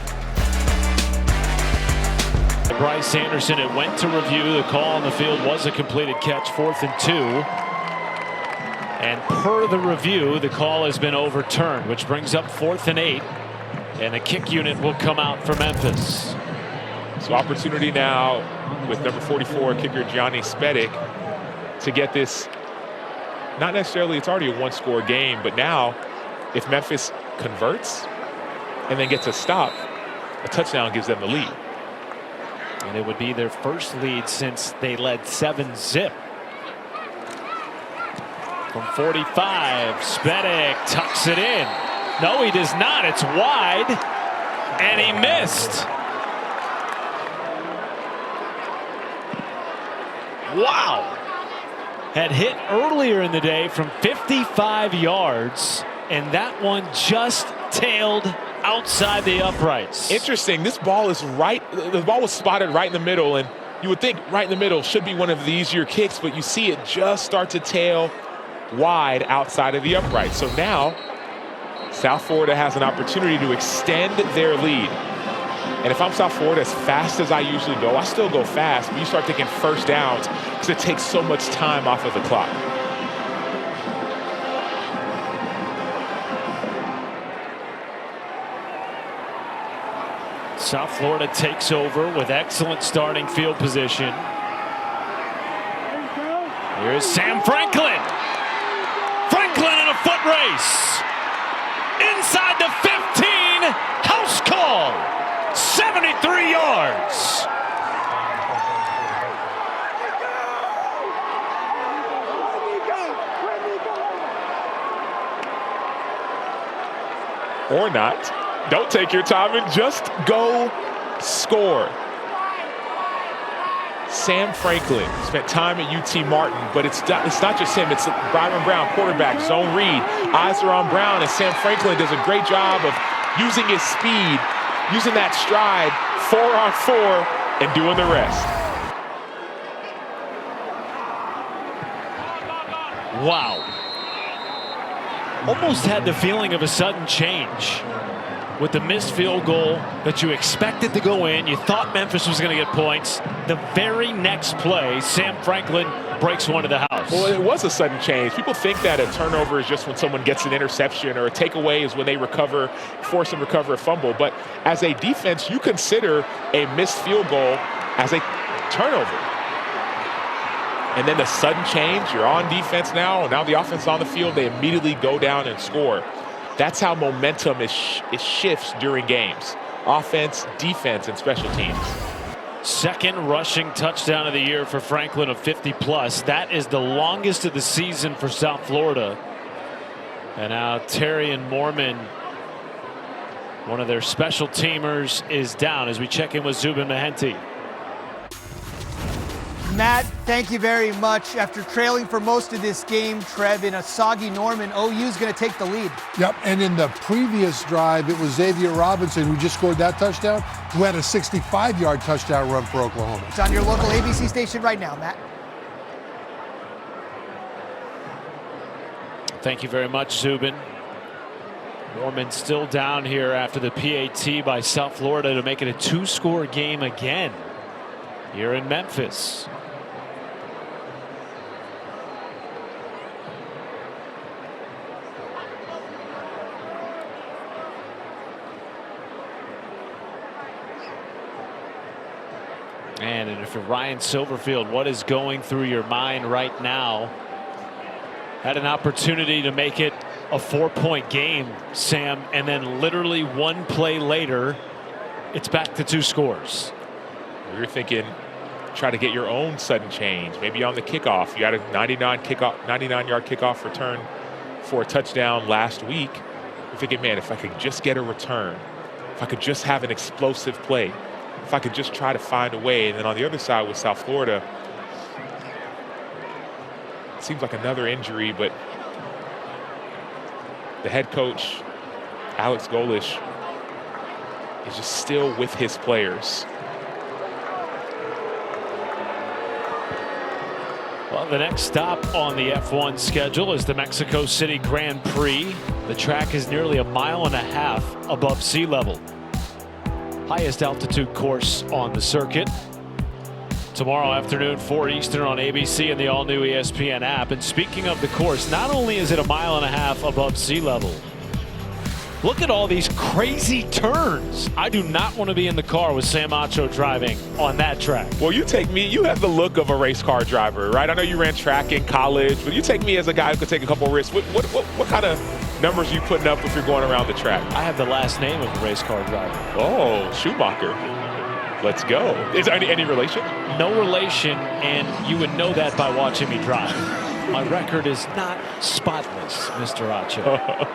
Bryce Anderson, it went to review. The call on the field was a completed catch, 4th and 2. And per the review, the call has been overturned, which brings up 4th and 8. And a kick unit will come out for Memphis. So opportunity now with number 44 kicker Gianni Spedic to get this. Not necessarily, it's already a one-score game, but now if Memphis converts and then gets a stop, a touchdown gives them the lead. And it would be their first lead since they led 7-0. From 45, Spedic tucks it in. No, he does not. It's wide, and he missed. Wow. Had hit earlier in the day from 55 yards, and that one just tailed outside the uprights. Interesting. This ball is right. The ball was spotted right in the middle, and you would think right in the middle should be one of the easier kicks, but you see it just start to tail wide outside of the uprights. So now South Florida has an opportunity to extend their lead. And if I'm South Florida, as fast as I usually go, I still go fast, but you start thinking first downs because it takes so much time off of the clock. South Florida takes over with excellent starting field position. Here's Sam Franklin. Franklin in a foot race. Inside the 15, house call, 73 yards. Or not. Don't take your time and just go score. Sam Franklin spent time at UT Martin, but it's not just him. It's Byron Brown, quarterback, zone read. Eyes are on Brown, and Sam Franklin does a great job of using his speed, using that stride, 4-on-4, and doing the rest. Wow. Almost had the feeling of a sudden change with the missed field goal that you expected to go in. You thought Memphis was going to get points. The very next play, Sam Franklin breaks one to the house. Well, it was a sudden change. People think that a turnover is just when someone gets an interception, or a takeaway is when they recover, force and recover a fumble. But as a defense, you consider a missed field goal as a turnover. And then the sudden change, you're on defense now the offense is on the field, they immediately go down and score. That's how momentum it shifts during games. Offense, defense, and special teams. Second rushing touchdown of the year for Franklin of 50+. That is the longest of the season for South Florida. And now Terry and Mormon, one of their special teamers, is down as we check in with Zubin Mehenti. Matt, thank you very much. After trailing for most of this game, Trev, in a soggy Norman, OU's going to take the lead. Yep, and in the previous drive, it was Xavier Robinson who just scored that touchdown, who had a 65-yard touchdown run for Oklahoma. It's on your local ABC station right now, Matt. Thank you very much, Zubin. Mormon still down here after the PAT by South Florida to make it a 2-score game again here in Memphis. And if you're Ryan Silverfield, what is going through your mind right now? Had an opportunity to make it a 4-point game, Sam, and then literally one play later, it's back to 2 scores. You're thinking, try to get your own sudden change. Maybe on the kickoff, you had a 99-yard kickoff return for a touchdown last week. You're thinking, man, if I could just get a return, if I could just have an explosive play, if I could just try to find a way. And then on the other side with South Florida, it seems like another injury, but the head coach, Alex Golish, is just still with his players. Well, the next stop on the F1 schedule is the Mexico City Grand Prix. The track is nearly 1.5 miles above sea level. Highest altitude course on the circuit. Tomorrow afternoon, 4 Eastern on ABC and the all-new ESPN app. And speaking of the course, not only is it 1.5 miles above sea level, look at all these crazy turns. I do not want to be in the car with Sam Acho driving on that track. Well, you take me, you have the look of a race car driver, right? I know you ran track in college, but you take me as a guy who could take a couple risks. What kind of numbers are you putting up if you're going around the track? I have the last name of a race car driver. Oh, Schumacher. Let's go. Is there any relation? No relation, and you would know that by watching me drive. My record is not spotless, Mr. Acho.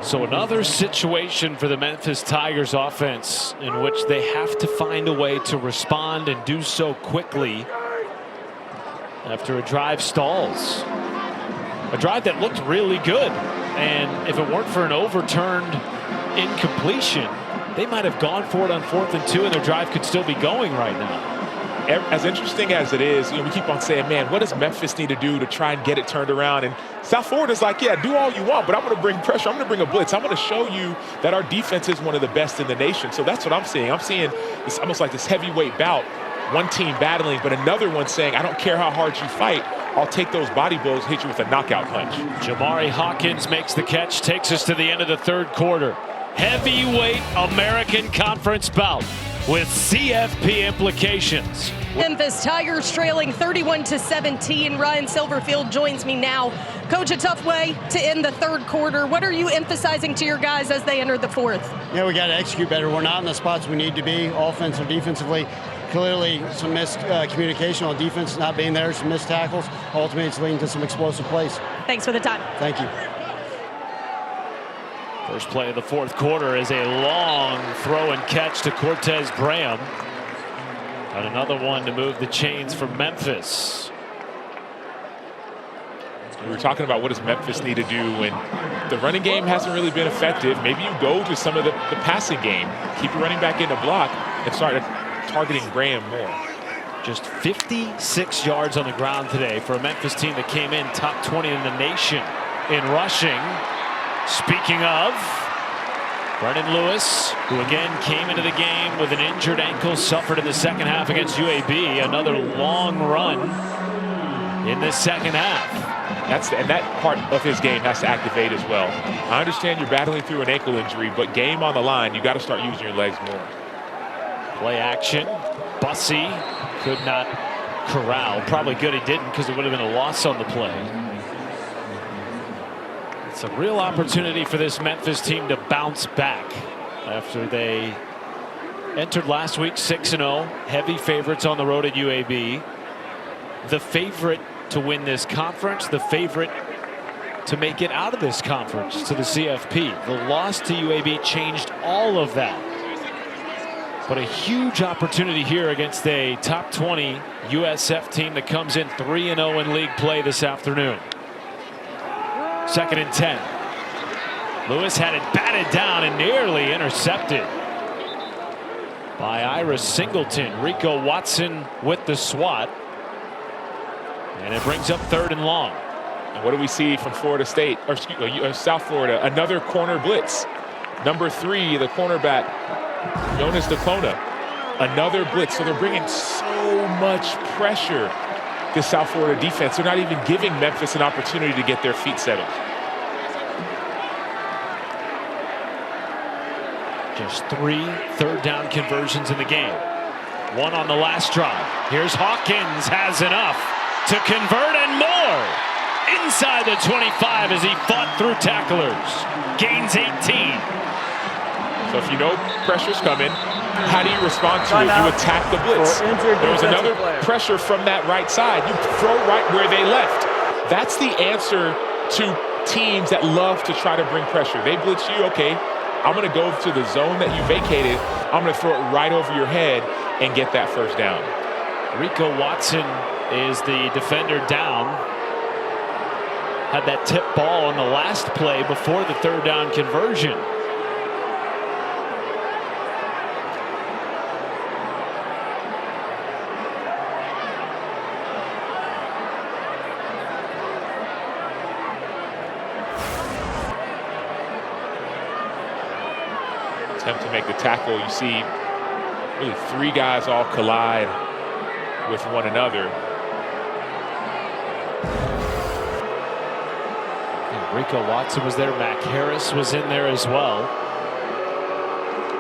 So another situation for the Memphis Tigers offense in which they have to find a way to respond and do so quickly after a drive stalls. A drive that looked really good, and if it weren't for an overturned incompletion, they might have gone for it on 4th and 2 and their drive could still be going right now. As interesting as it is, we keep on saying, man, what does Memphis need to do to try and get it turned around? And South Florida's like, yeah, do all you want, but I'm going to bring pressure. I'm going to bring a blitz. I'm going to show you that our defense is one of the best in the nation. So that's what I'm seeing. I'm seeing it's almost like this heavyweight bout. One team battling, but another one saying, I don't care how hard you fight. I'll take those body blows, hit you with a knockout punch. Jamari Hawkins makes the catch, takes us to the end of the 3rd quarter. Heavyweight American Conference bout with CFP implications. Memphis Tigers trailing 31-17. Ryan Silverfield joins me now. Coach, a tough way to end the 3rd quarter. What are you emphasizing to your guys as they enter the 4th? Yeah, we got to execute better. We're not in the spots we need to be, offense or defensively. Clearly, some miscommunication on defense not being there, some missed tackles. Ultimately, it's leading to some explosive plays. Thanks for the time. Thank you. First play of the 4th quarter is a long throw and catch to Cortez Graham. And another one to move the chains for Memphis. We were talking about what does Memphis need to do when the running game hasn't really been effective. Maybe you go to some of the passing game, keep your running back in the block, and start targeting Graham more. Just 56 yards on the ground today for a Memphis team that came in top 20 in the nation in rushing. Speaking of, Brennan Lewis, who again came into the game with an injured ankle, suffered in the 2nd half against UAB. Another long run in the 2nd half. And that part of his game has to activate as well. I understand you're battling through an ankle injury, but game on the line, you got to start using your legs more. Play action. Bussey could not corral. Probably good he didn't, because it would have been a loss on the play. It's a real opportunity for this Memphis team to bounce back after they entered last week 6-0. Heavy favorites on the road at UAB. The favorite to win this conference, the favorite to make it out of this conference to the CFP. The loss to UAB changed all of that. But a huge opportunity here against a top 20 USF team that comes in 3-0 in league play this afternoon. 2nd and 10. Lewis had it batted down and nearly intercepted by Ira Singleton. Rico Watson with the swat. And it brings up 3rd and long. And what do we see from Florida State, or excuse me, South Florida? Another corner blitz. Number 3, the cornerback, Jonas DeClona. Another blitz. So they're bringing so much pressure to South Florida defense. They're not even giving Memphis an opportunity to get their feet settled. Just 3 third down conversions in the game. 1 on the last drive. Here's Hawkins, has enough to convert and more. Inside the 25 as he fought through tacklers. Gains 18. So if you know pressure's coming, how do you respond to it? You attack the blitz. There was another pressure from that right side. You throw right where they left. That's the answer to teams that love to try to bring pressure. They blitz you, okay, I'm going to go to the zone that you vacated. I'm going to throw it right over your head and get that first down. Rico Watson is the defender down. Had that tip ball on the last play before the 3rd down conversion. Attempt to make the tackle. You see really 3 guys all collide with one another. Rico Watson was there. Mac Harris was in there as well.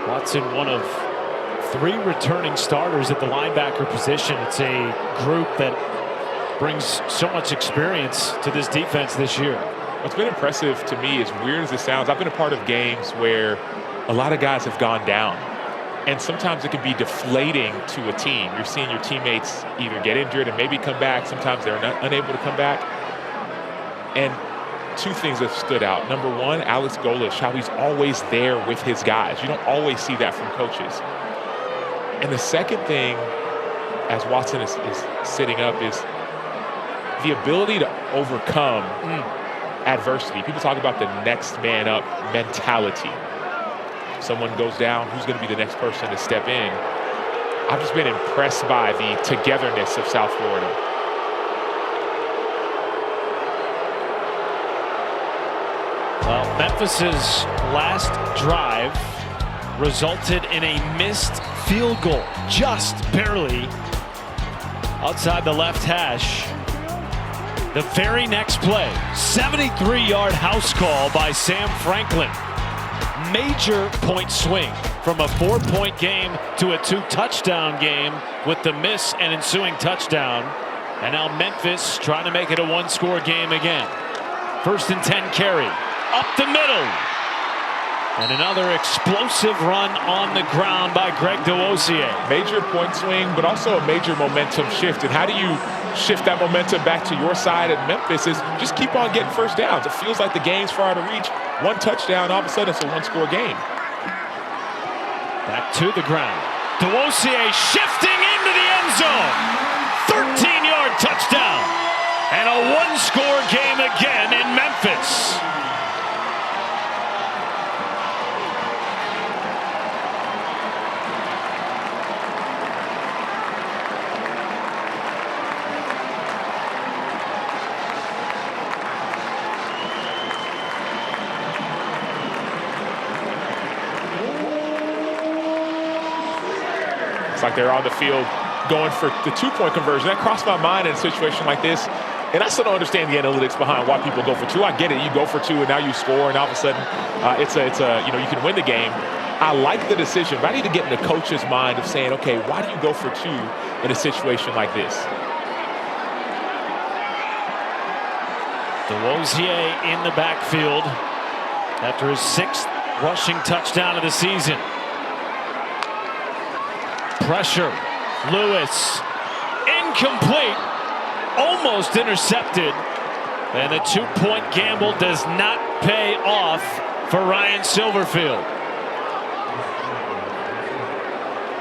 Watson, one of 3 returning starters at the linebacker position. It's a group that brings so much experience to this defense this year. What's been impressive to me, as weird as it sounds, I've been a part of games where a lot of guys have gone down. And sometimes it can be deflating to a team. You're seeing your teammates either get injured and maybe come back. Sometimes they're unable to come back. And 2 things have stood out. Number 1, Alex Golish, how he's always there with his guys. You don't always see that from coaches. And the second thing, as Watson is sitting up, is the ability to overcome adversity. People talk about the next man up mentality. Someone goes down, who's going to be the next person to step in? I've just been impressed by the togetherness of South Florida. Well, Memphis's last drive resulted in a missed field goal, just barely outside the left hash. The very next play, 73-yard house call by Sam Franklin. Major point swing from a 4-point game to a 2-touchdown game with the miss and ensuing touchdown. And now Memphis trying to make it a 1-score game again. 1st and 10 carry. Up the middle. And another explosive run on the ground by Greg DeWosier. Major point swing, but also a major momentum shift. And how do you shift that momentum back to your side at Memphis is just keep on getting first downs. It feels like the game's far out of reach. 1 touchdown, all of a sudden it's a 1-score game. Back to the ground. DeWosier shifting into the end zone. 13-yard touchdown. And a 1-score game again in Memphis. Like they're on the field going for the 2-point conversion. That crossed my mind in a situation like this. And I still don't understand the analytics behind why people go for 2. I get it. You go for 2 and now you score, and all of a sudden you can win the game. I like the decision, but I need to get in the coach's mind of saying, okay, why do you go for 2 in a situation like this? DeWosier in the backfield after his 6th rushing touchdown of the season. Pressure. Lewis. Incomplete. Almost intercepted. And the 2-point gamble does not pay off for Ryan Silverfield.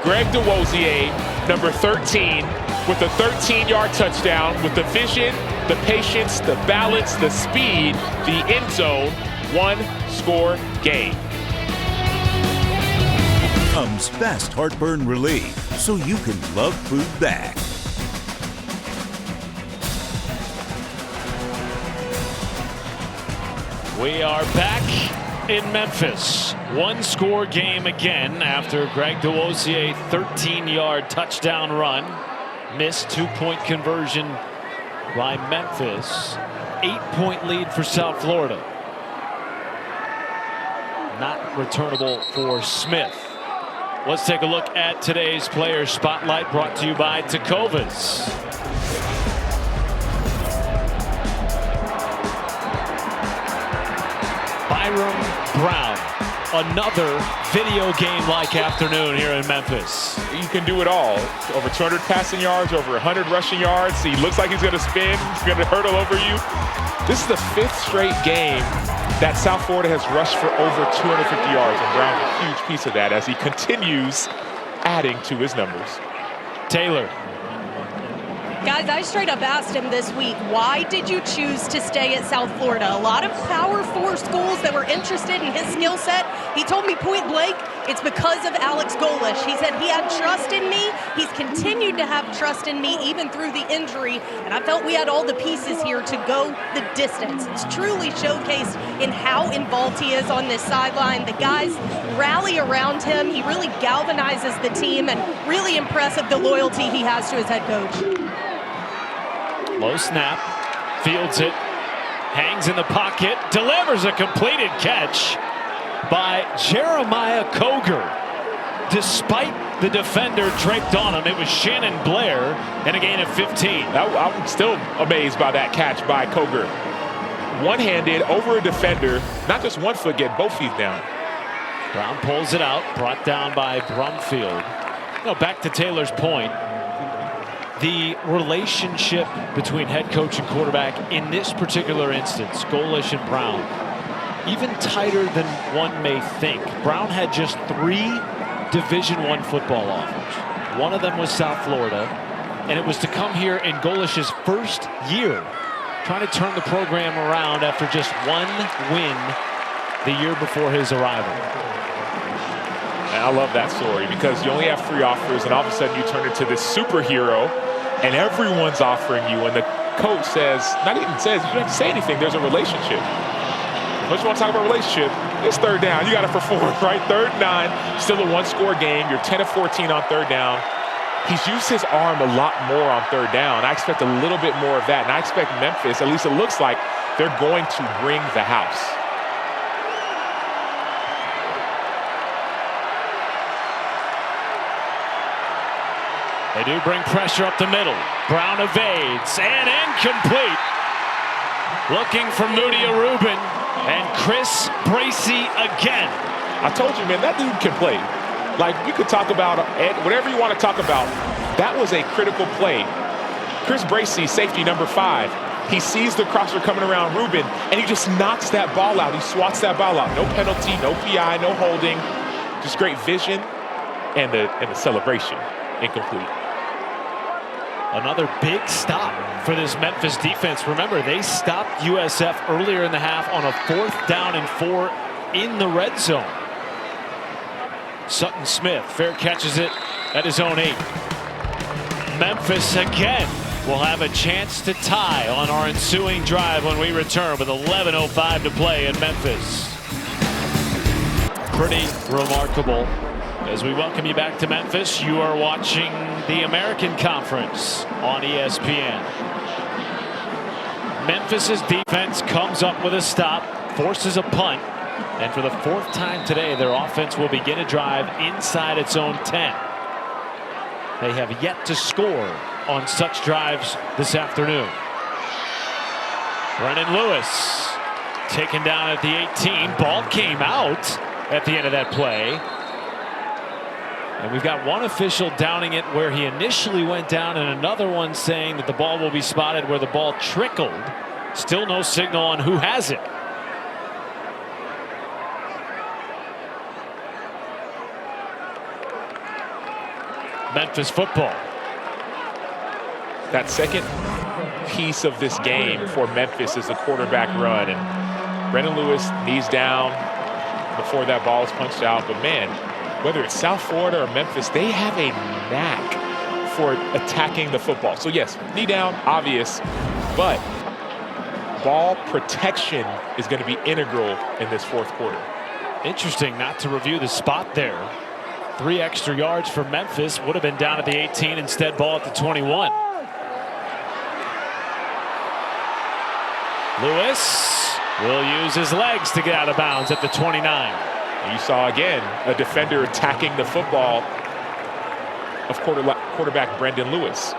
Greg DeWosier, number 13, with a 13-yard touchdown, with the vision, the patience, the balance, the speed, the end zone, 1-score game. Comes fast heartburn relief, so you can love food back. We are back in Memphis. 1-score game again after Greg DeWosier 13-yard touchdown run. Missed 2-point conversion by Memphis. 8-point lead for South Florida. Not returnable for Smith. Let's take a look at today's player spotlight, brought to you by Tecovas. Byram Brown. Another video game-like afternoon here in Memphis. You can do it all. Over 200 passing yards, over 100 rushing yards. He looks like he's going to spin. He's going to hurdle over you. This is the 5th straight game that South Florida has rushed for over 250 yards, and Brown's a huge piece of that as he continues adding to his numbers. Taylor. Guys, I straight up asked him this week, why did you choose to stay at South Florida? A lot of Power 4 schools that were interested in his skill set. He told me point blank, it's because of Alex Golesh. He said he had trust in me. He's continued to have trust in me even through the injury. And I felt we had all the pieces here to go the distance. It's truly showcased in how involved he is on this sideline. The guys rally around him. He really galvanizes the team, and really impressive the loyalty he has to his head coach. Low snap, fields it, hangs in the pocket, delivers a completed catch by Jeremiah Coger. Despite the defender draped on him, it was Shannon Blair, and a gain of 15. I'm still amazed by that catch by Coger. One-handed over a defender, not just one foot, get both feet down. Brown pulls it out, brought down by Brumfield. Back to Taylor's point. The relationship between head coach and quarterback in this particular instance, Golesh and Brown, even tighter than one may think. Brown had just 3 Division I football offers. One of them was South Florida, and it was to come here in Golesh's first year, trying to turn the program around after just 1 win the year before his arrival. And I love that story because you only have 3 offers, and all of a sudden you turn into this superhero, and everyone's offering you, and the coach says, not even says, you don't have to say anything, there's a relationship. But you want to talk about relationship, it's 3rd down, you got to perform, right? 3rd and 9, still a 1-score game, you're 10 of 14 on 3rd down. He's used his arm a lot more on 3rd down. I expect a little bit more of that, and I expect Memphis, at least it looks like, they're going to bring the house. They do bring pressure up the middle. Brown evades, and incomplete. Looking for Moody Rubin, and Chris Bracey again. I told you, man, that dude can play. Like, you could talk about whatever you want to talk about. That was a critical play. Chris Bracey, safety number 5. He sees the crosser coming around Rubin, and he just knocks that ball out. He swats that ball out. No penalty, no PI, no holding. Just great vision and the celebration. Incomplete. Another big stop for this Memphis defense. Remember, they stopped USF earlier in the half on a 4th down and 4 in the red zone. Sutton Smith fair catches it at his own 8. Memphis again will have a chance to tie on our ensuing drive when we return with 11:05 to play in Memphis. Pretty remarkable. As we welcome you back to Memphis, you are watching the American Conference on ESPN. Memphis's defense comes up with a stop, forces a punt, and for the 4th time today, their offense will begin a drive inside its own 10. They have yet to score on such drives this afternoon. Brendan Lewis taken down at the 18. Ball came out at the end of that play. And we've got one official downing it where he initially went down, and another one saying that the ball will be spotted where the ball trickled. Still no signal on who has it. Memphis football. That second piece of this game for Memphis is the quarterback run, and Brendan Lewis knees down before that ball is punched out. But man, whether it's South Florida or Memphis, they have a knack for attacking the football. So yes, knee down, obvious, but ball protection is going to be integral in this 4th quarter. Interesting not to review the spot there. 3 extra yards for Memphis, would have been down at the 18, instead ball at the 21. Lewis will use his legs to get out of bounds at the 29. And you saw again a defender attacking the football of quarterback Brendan Lewis.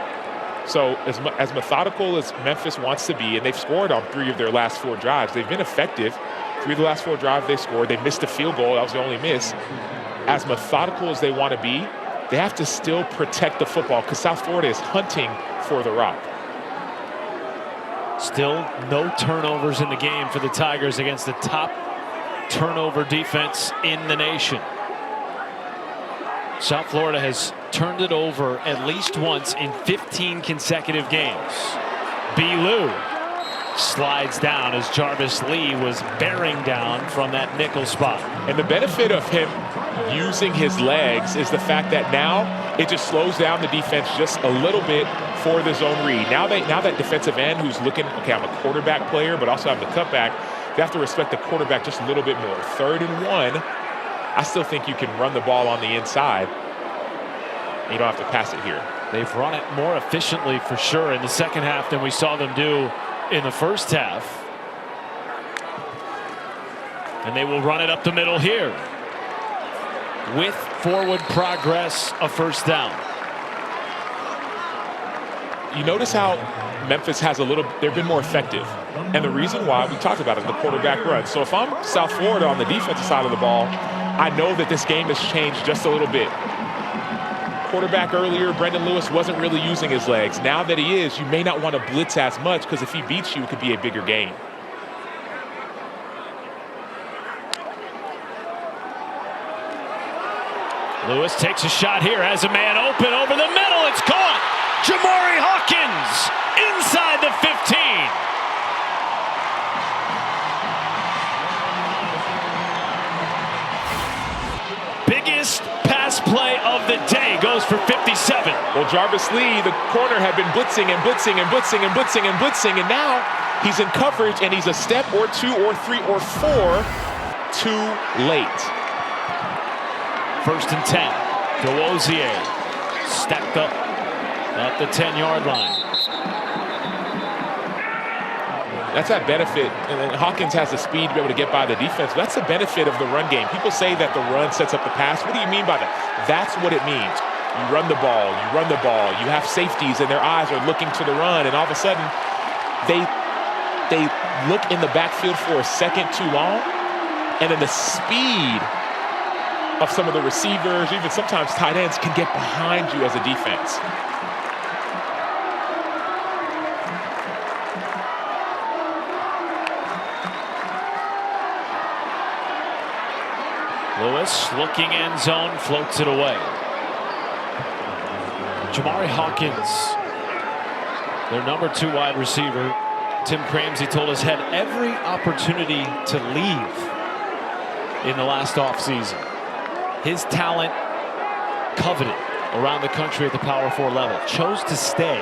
So as methodical as Memphis wants to be, and they've scored on 3 of their last 4 drives, they've been effective. 3 of the last 4 drives they scored. They missed a field goal. That was the only miss. As methodical as they want to be, they have to still protect the football because South Florida is hunting for the rock. Still no turnovers in the game for the Tigers against the top turnover defense in the nation. South Florida has turned it over at least once in 15 consecutive games. B. Lou slides down as Jarvis Lee was bearing down from that nickel spot. And the benefit of him using his legs is the fact that now it just slows down the defense just a little bit for the zone read. Now that defensive end who's looking, okay, I'm a quarterback player, but also have the cutback, they have to respect the quarterback just a little bit more. 3rd and 1, I still think you can run the ball on the inside. You don't have to pass it here. They've run it more efficiently for sure in the second half than we saw them do in the first half. And they will run it up the middle here. With forward progress, a 1st down. You notice how Memphis has they've been more effective. And the reason why, we talked about it, the quarterback run. So if I'm South Florida on the defensive side of the ball, I know that this game has changed just a little bit. Quarterback earlier, Brendan Lewis wasn't really using his legs. Now that he is, you may not want to blitz as much because if he beats you, it could be a bigger game. Lewis takes a shot here, has a man open over the middle. It's caught. Jamari Hawkins inside the 15. Biggest pass play of the day, goes for 57. Well, Jarvis Lee, the corner, had been blitzing and blitzing and blitzing and blitzing and blitzing, and now he's in coverage and he's a step or 2 or 3 or 4 too late. 1st and 10. Dozier stepped up at the 10-yard line. That's that benefit, and Hawkins has the speed to be able to get by the defense. But that's the benefit of the run game. People say that the run sets up the pass. What do you mean by that? That's what it means. You run the ball, you have safeties, and their eyes are looking to the run, and all of a sudden, they look in the backfield for a second too long, and then the speed of some of the receivers, even sometimes tight ends, can get behind you as a defense. Lewis looking end zone, floats it away. Jamari Hawkins, their number 2 wide receiver, Tim Cramsey told us, had every opportunity to leave in the last offseason. His talent coveted around the country at the Power 4 level, chose to stay,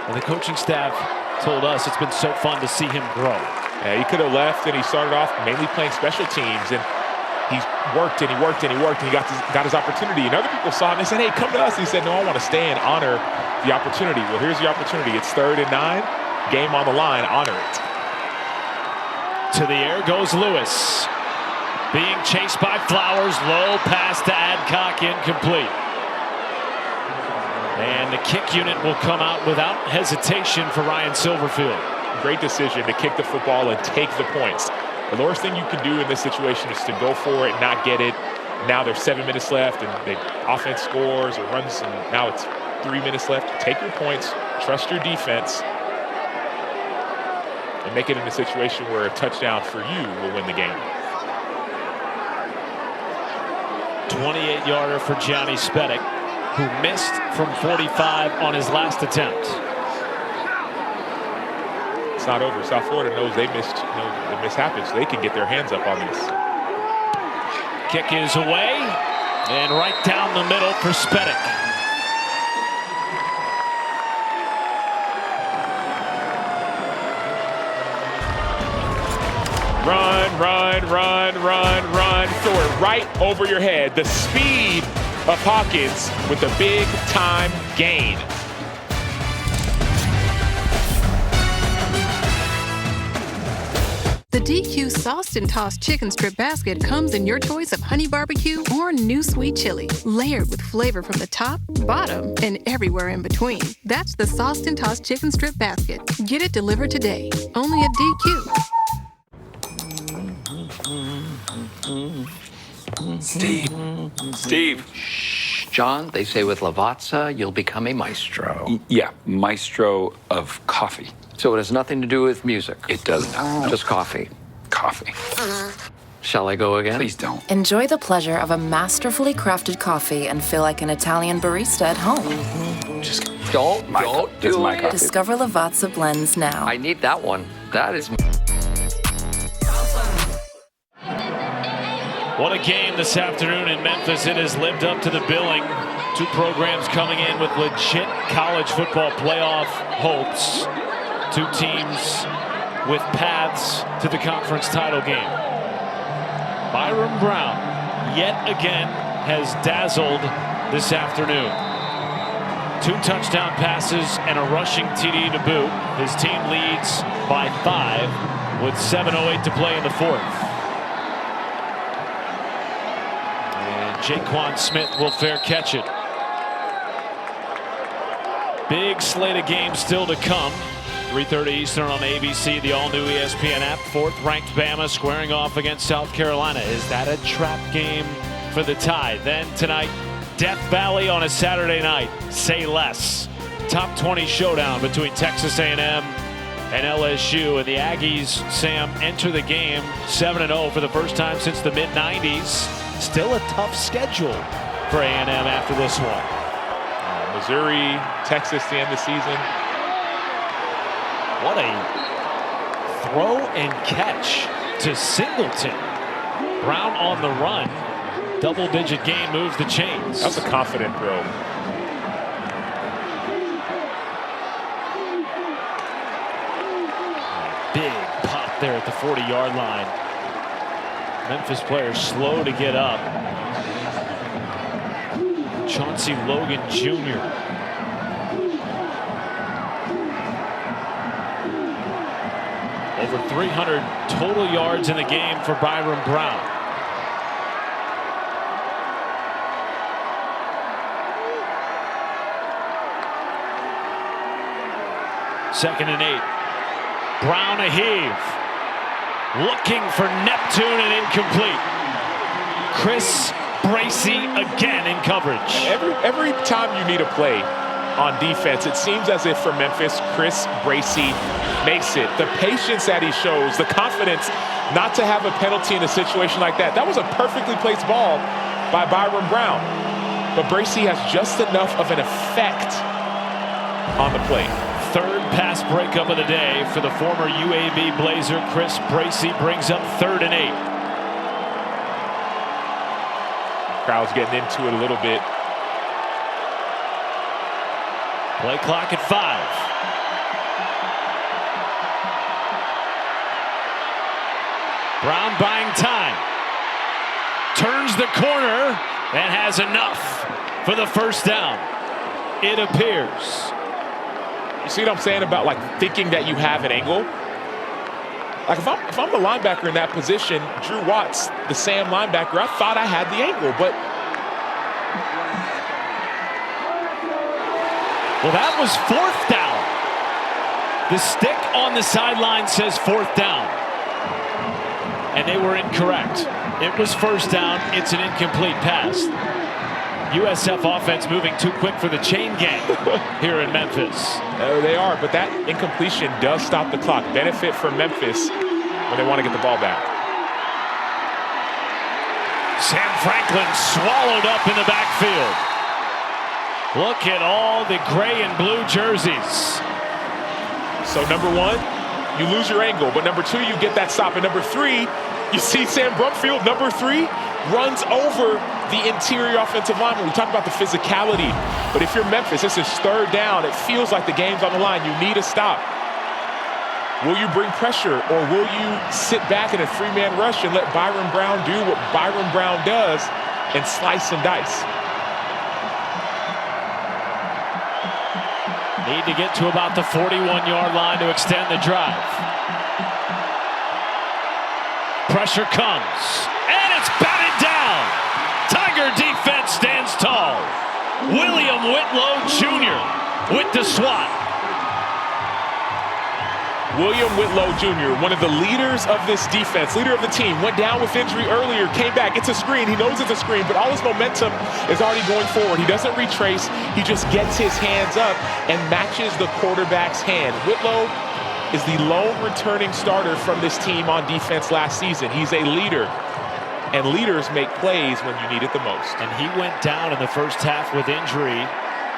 and the coaching staff told us it's been so fun to see him grow. Yeah, he could have left, and he started off mainly playing special teams, and he's worked and he worked and he worked, and he got his opportunity. And other people saw him and they said, "Hey, come to us." And he said, "No, I want to stay and honor the opportunity." Well, here's the opportunity. It's 3rd and 9. Game on the line, honor it. To the air goes Lewis. Being chased by Flowers. Low pass to Adcock, incomplete. And the kick unit will come out without hesitation for Ryan Silverfield. Great decision to kick the football and take the points. The worst thing you can do in this situation is to go for it, not get it. Now there's 7 minutes left, and the offense scores or runs, and now it's 3 minutes left. Take your points, trust your defense, and make it in a situation where a touchdown for you will win the game. 28-yarder for Johnny Spedick, who missed from 45 on his last attempt. It's not over. South Florida knows they missed. The miss happens. They can get their hands up on this. Kick is away, and right down the middle for Spedick. Run, run, run, run, run. Throw it right over your head. The speed of Hawkins with a big-time gain. The DQ Sauced and Tossed Chicken Strip Basket comes in your choice of honey barbecue or new sweet chili, layered with flavor from the top, bottom, and everywhere in between. That's the Sauced and Tossed Chicken Strip Basket. Get it delivered today, only at DQ. Steve. Shh, John, they say with Lavazza, you'll become a maestro. Yeah, maestro of coffee. So it has nothing to do with music? It does not. Just coffee. Coffee. Shall I go again? Please don't. Enjoy the pleasure of a masterfully crafted coffee and feel like an Italian barista at home. Just don't do it. Discover Lavazza blends now. I need that one. That is... What a game this afternoon in Memphis. It has lived up to the billing. Two programs coming in with legit college football playoff hopes. Two teams with paths to the conference title game. Byron Brown yet again has dazzled this afternoon. 2 touchdown passes and a rushing TD to boot. His team leads by 5 with 7:08 to play in the 4th. Jaquan Smith will fair catch it. Big slate of games still to come. 3:30 Eastern on ABC, the all-new ESPN app. 4th-ranked Bama squaring off against South Carolina. Is that a trap game for the Tide? Then tonight, Death Valley on a Saturday night. Say less. Top 20 showdown between Texas A&M and LSU. And the Aggies, Sam, enter the game 7-0 for the first time since the mid-90s. Still a tough schedule for A&M after this one. Missouri, Texas, the end of the season. What a throw and catch to Singleton. Brown on the run. Double-digit gain moves the chains. That was a confident throw. Big pop there at the 40-yard line. Memphis players slow to get up. Chauncey Logan Jr. Over 300 total yards in the game for Byron Brown. Second and 8. Brown a heave. Looking for Neptune and incomplete. Chris Bracey again in coverage. Every time you need a play on defense, it seems as if for Memphis, Chris Bracey makes it. The patience that he shows, the confidence not to have a penalty in a situation like that. That was a perfectly placed ball by Byron Brown. But Bracey has just enough of an effect on the play. 3rd pass breakup of the day for the former UAB Blazer. Chris Bracey brings up 3rd and 8. Crowd's getting into it a little bit. Play clock at 5. Brown buying time. Turns the corner and has enough for the first down. It appears. You see what I'm saying about like thinking that you have an angle? Like if I'm the linebacker in that position, Drew Watts, the Sam linebacker, I thought I had the angle, but. Well, that was 4th down. The stick on the sideline says 4th down. And they were incorrect. It was 1st down. It's an incomplete pass. USF offense moving too quick for the chain gang here in Memphis. They are, but that incompletion does stop the clock. Benefit for Memphis when they want to get the ball back. Sam Franklin swallowed up in the backfield. Look at all the gray and blue jerseys. So number 1, you lose your angle, but number 2, you get that stop. And number 3, you see Sam Brumfield, number 3, runs over the interior offensive lineman. We talk about the physicality, but if you're Memphis, this is 3rd down. It feels like the game's on the line. You need a stop. Will you bring pressure, or will you sit back in a 3-man rush and let Byron Brown do what Byron Brown does and slice and dice? Need to get to about the 41-yard line to extend the drive. Pressure comes, and it's batted down. Tiger defense stands tall. William Whitlow Jr. with the swat. William Whitlow Jr., one of the leaders of this defense, leader of the team, went down with injury earlier, came back. It's a screen. He knows it's a screen, but all his momentum is already going forward. He doesn't retrace. He just gets his hands up and matches the quarterback's hand. Whitlow is the lone returning starter from this team on defense last season. He's a leader, and leaders make plays when you need it the most. And he went down in the first half with injury.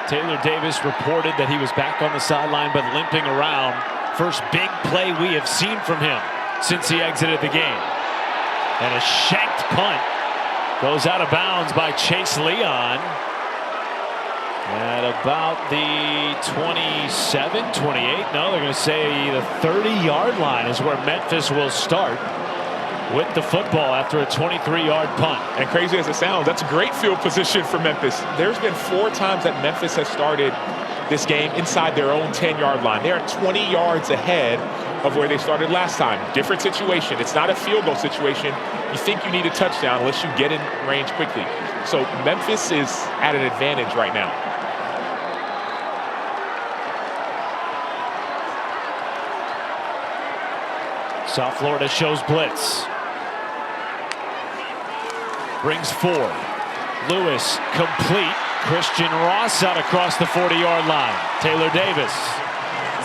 Taylor Davis reported that he was back on the sideline but limping around. First big play we have seen from him since he exited the game. And a shanked punt goes out of bounds by Chase Leon at about the 27, 28. No, they're going to say the 30-yard line is where Memphis will start with the football after a 23-yard punt. And crazy as it sounds, that's a great field position for Memphis. There's been 4 times that Memphis has started this game inside their own 10-yard line. They are 20 yards ahead of where they started last time. Different situation. It's not a field goal situation. You think you need a touchdown unless you get in range quickly. So Memphis is at an advantage right now. South Florida shows blitz. Brings 4. Lewis complete. Christian Ross out across the 40-yard line. Taylor Davis.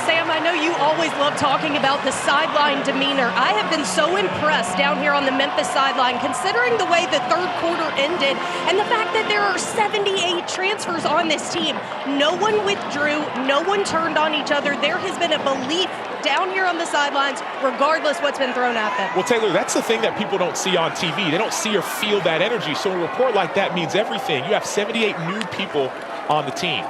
Sam, I know you always love talking about the sideline demeanor. I have been so impressed down here on the Memphis sideline, considering the way the 3rd quarter ended and the fact that there are 78 transfers on this team. No one withdrew. No one turned on each other. There has been a belief down here on the sidelines, regardless what's been thrown at them. Well, Taylor, that's the thing that people don't see on TV. They don't see or feel that energy. So a report like that means everything. You have 78 new people on the team.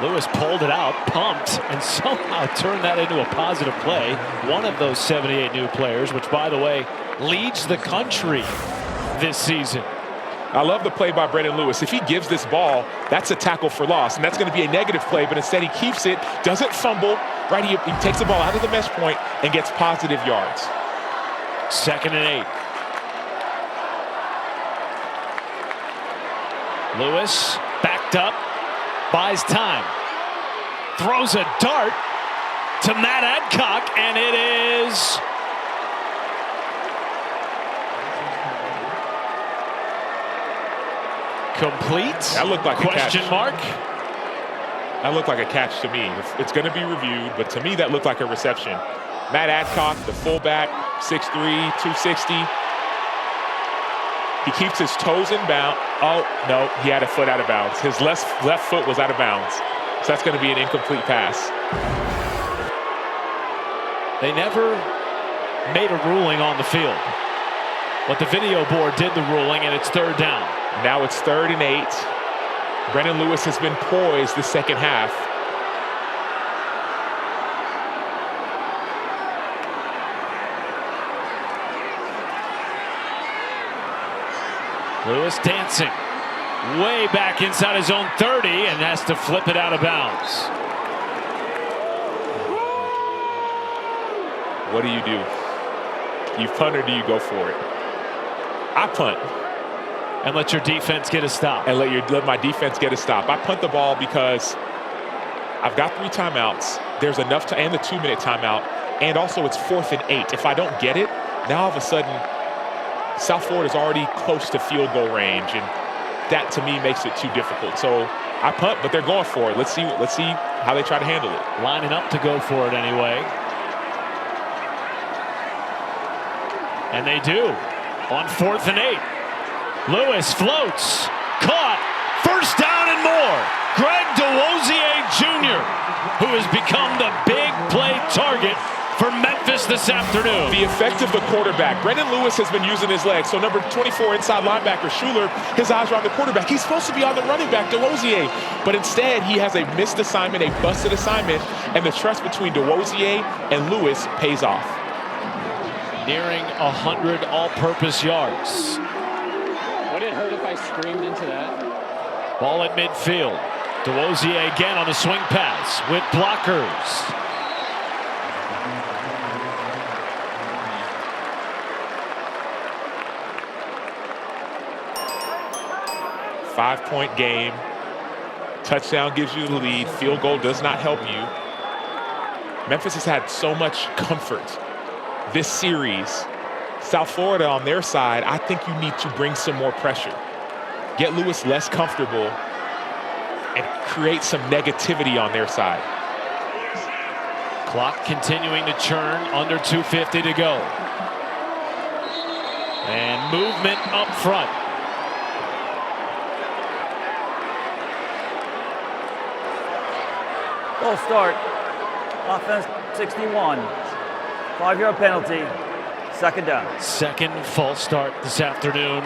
Lewis pulled it out, pumped, and somehow turned that into a positive play. One of those 78 new players, which, by the way, leads the country this season. I love the play by Brendan Lewis. If he gives this ball, that's a tackle for loss, and that's going to be a negative play, but instead he keeps it, doesn't fumble, right? He takes the ball out of the mesh point and gets positive yards. 2nd and 8. Lewis backed up, buys time, throws a dart to Matt Adcock, and it is complete. That looked like question a catch. Mark. That looked like a catch to me. It's going to be reviewed, but to me that looked like a reception. Matt Adcock, the fullback, 6'3", 260. He keeps his toes in bounds. Oh, no, he had a foot out of bounds. His left foot was out of bounds. So that's going to be an incomplete pass. They never made a ruling on the field, but the video board did the ruling, and it's 3rd down. Now it's 3rd and 8. Brendan Lewis has been poised the second half. Lewis dancing way back inside his own 30 and has to flip it out of bounds. What do? You punt or do you go for it? I punt. And let your defense get a stop. And let my defense get a stop. I punt the ball because I've got 3 timeouts. There's enough to, and the 2-minute timeout. And also it's 4th and 8. If I don't get it, now all of a sudden, South Florida's already close to field goal range. And that to me makes it too difficult. So I punt, but they're going for it. Let's see how they try to handle it. Lining up to go for it anyway. And they do on 4th and 8. Lewis floats, caught, first down and more. Greg DeWosier Jr., who has become the big play target for Memphis this afternoon. The effect of the quarterback. Brendan Lewis has been using his legs. So number 24 inside linebacker Schuler, his eyes are on the quarterback. He's supposed to be on the running back, DeWosier. But instead, he has a missed assignment, a busted assignment, and the trust between DeWosier and Lewis pays off. Nearing 100 all-purpose yards. Would it hurt if I screamed into that? Ball at midfield. DeWosier again on the swing pass with blockers. Five-point game. Touchdown gives you the lead. Field goal does not help you. Memphis has had so much comfort this series. South Florida on their side, I think you need to bring some more pressure. Get Lewis less comfortable and create some negativity on their side. Clock continuing to churn, under 2:50 to go. And movement up front. Full start. Offense 61. 5-yard penalty. Second down. Second false start this afternoon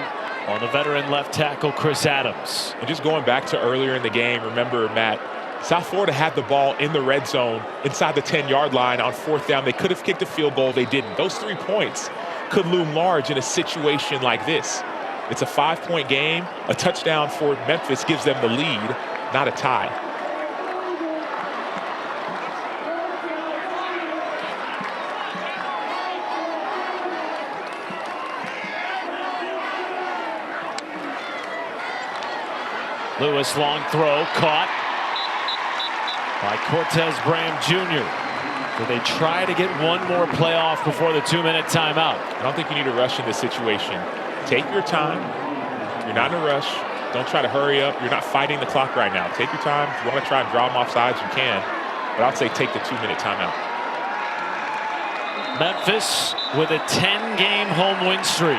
on the veteran left tackle Chris Adams. And just going back to earlier in the game, remember, Matt, South Florida had the ball in the red zone inside the 10-yard line on 4th down. They could have kicked a field goal. They didn't. Those 3 points could loom large in a situation like this. It's a 5-point game. A touchdown for Memphis gives them the lead, not a tie. Lewis, long throw, caught by Cortez Bram Jr. So they try to get one more play off before the 2-minute timeout. I don't think you need to rush in this situation. Take your time. You're not in a rush. Don't try to hurry up. You're not fighting the clock right now. Take your time. If you want to try and draw them off sides, you can. But I'd say take the 2-minute timeout. Memphis with a 10-game home win streak.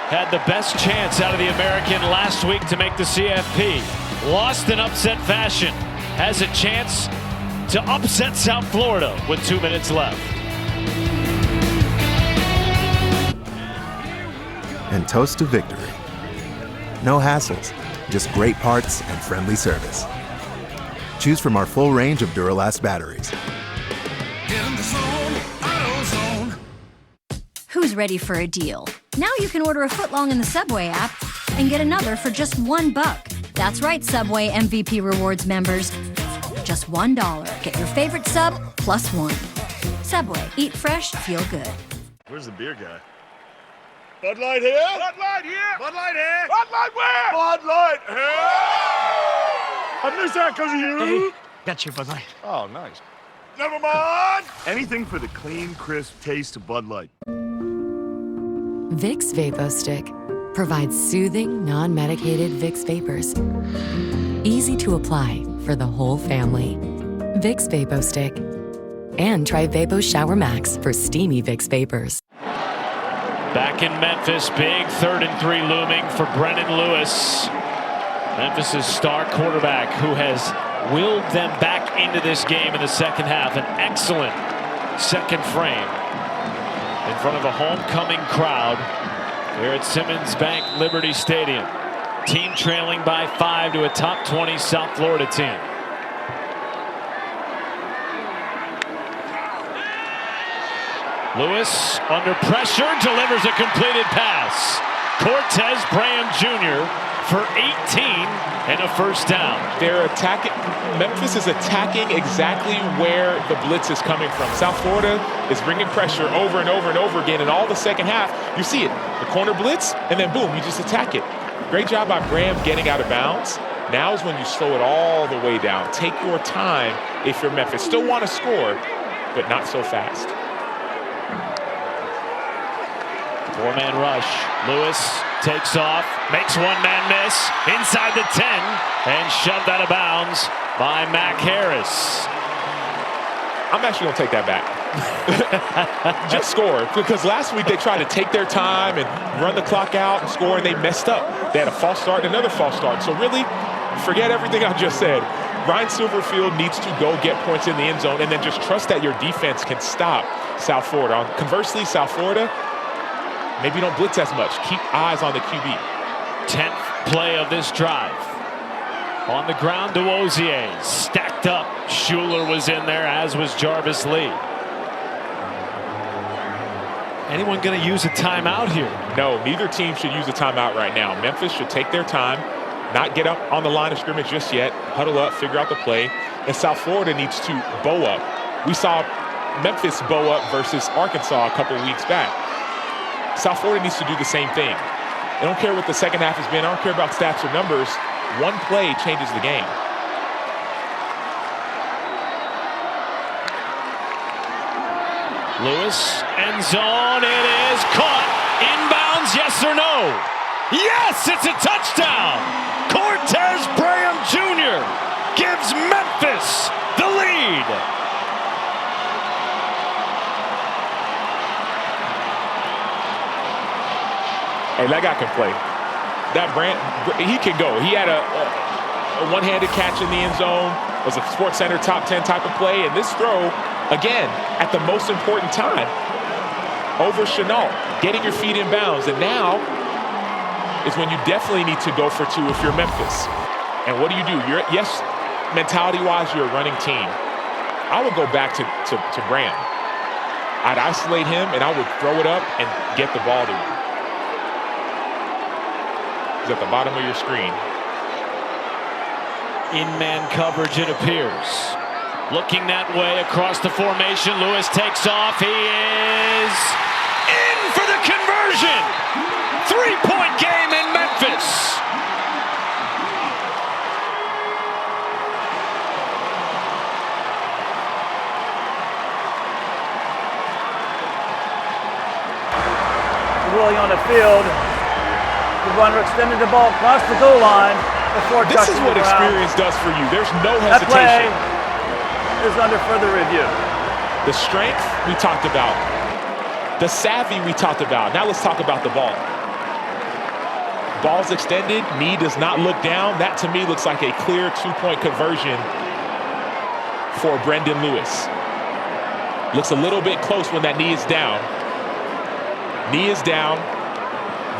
Had the best chance out of the American last week to make the CFP. Lost in upset fashion. Has a chance to upset South Florida with 2 minutes left. And toast to victory. No hassles, just great parts and friendly service. Choose from our full range of Duralast batteries. Who's ready for a deal? Now you can order a footlong in the Subway app and get another for just $1. That's right, Subway MVP Rewards members. Just $1. Get your favorite sub plus one. Subway, eat fresh, feel good. Where's the beer guy? Bud Light here? Bud Light here! Bud Light here? Bud Light where? Bud Light here! I missed that because of you. Hey, got your Bud Light. Oh, nice. Never mind. Anything for the clean, crisp taste of Bud Light. Vicks VapoStick provides soothing, non-medicated Vicks vapors. Easy to apply for the whole family. Vicks VapoStick. And try Vapo Shower Max for steamy Vicks vapors. Back in Memphis, big 3rd and 3 looming for Brendan Lewis. Memphis' star quarterback who has willed them back into this game in the second half. An excellent second frame in front of a homecoming crowd here at Simmons Bank Liberty Stadium. Team trailing by 5 to a top 20 South Florida team. Lewis under pressure delivers a completed pass. Cortez Braham Jr. for 18 and a first down. They're attacking. Memphis is attacking exactly where the blitz is coming from. South Florida is bringing pressure over and over and over again. And all the second half, you see it. The corner blitz, and then boom, you just attack it. Great job by Braham getting out of bounds. Now is when you slow it all the way down. Take your time if you're Memphis. Still want to score, but not so fast. Four-man rush. Lewis takes off, makes one-man miss inside the 10, and shoved out of bounds by Mac Harris. I'm actually going to take that back. Just score. Because last week they tried to take their time and run the clock out and score, and they messed up. They had a false start and another false start. So really, forget everything I just said. Ryan Silverfield needs to go get points in the end zone and then just trust that your defense can stop South Florida. Conversely, South Florida, maybe don't blitz as much. Keep eyes on the QB. 10th play of this drive. On the ground, DeWozier stacked up. Schuler was in there, as was Jarvis Lee. Anyone going to use a timeout here? No, neither team should use a timeout right now. Memphis should take their time, not get up on the line of scrimmage just yet, huddle up, figure out the play, and South Florida needs to bow up. We saw Memphis bow up versus Arkansas a couple weeks back. South Florida needs to do the same thing. I don't care what the second half has been. I don't care about stats or numbers. One play changes the game. Lewis, end zone, it is caught. Inbounds, yes or no? Yes, it's a touchdown. Cortez Braham Jr. gives Memphis the lead. Hey, that guy can play. That Brand, he can go. He had a one-handed catch in the end zone. It was a Sports Center top 10 type of play. And this throw, again, at the most important time, over Chenault, getting your feet in bounds. And now is when you definitely need to go for two if you're Memphis. And what do? Yes, mentality-wise, you're a running team. I would go back to Brand. I'd isolate him, and I would throw it up and get the ball to him. He's at the bottom of your screen. In man coverage, it appears. Looking that way across the formation. Lewis takes off. He is in for the conversion. 3-point game in Memphis. Willing on the field. The runner extended the ball across the goal line before touching the ground. This is what experience does for you. There's no That hesitation. play is under further review. The strength we talked about. The savvy we talked about. Now let's talk about the ball. Ball's extended. Knee does not look down. That to me looks like a clear 2-point conversion for Brendan Lewis. Looks a little bit close when that knee is down. Knee is down.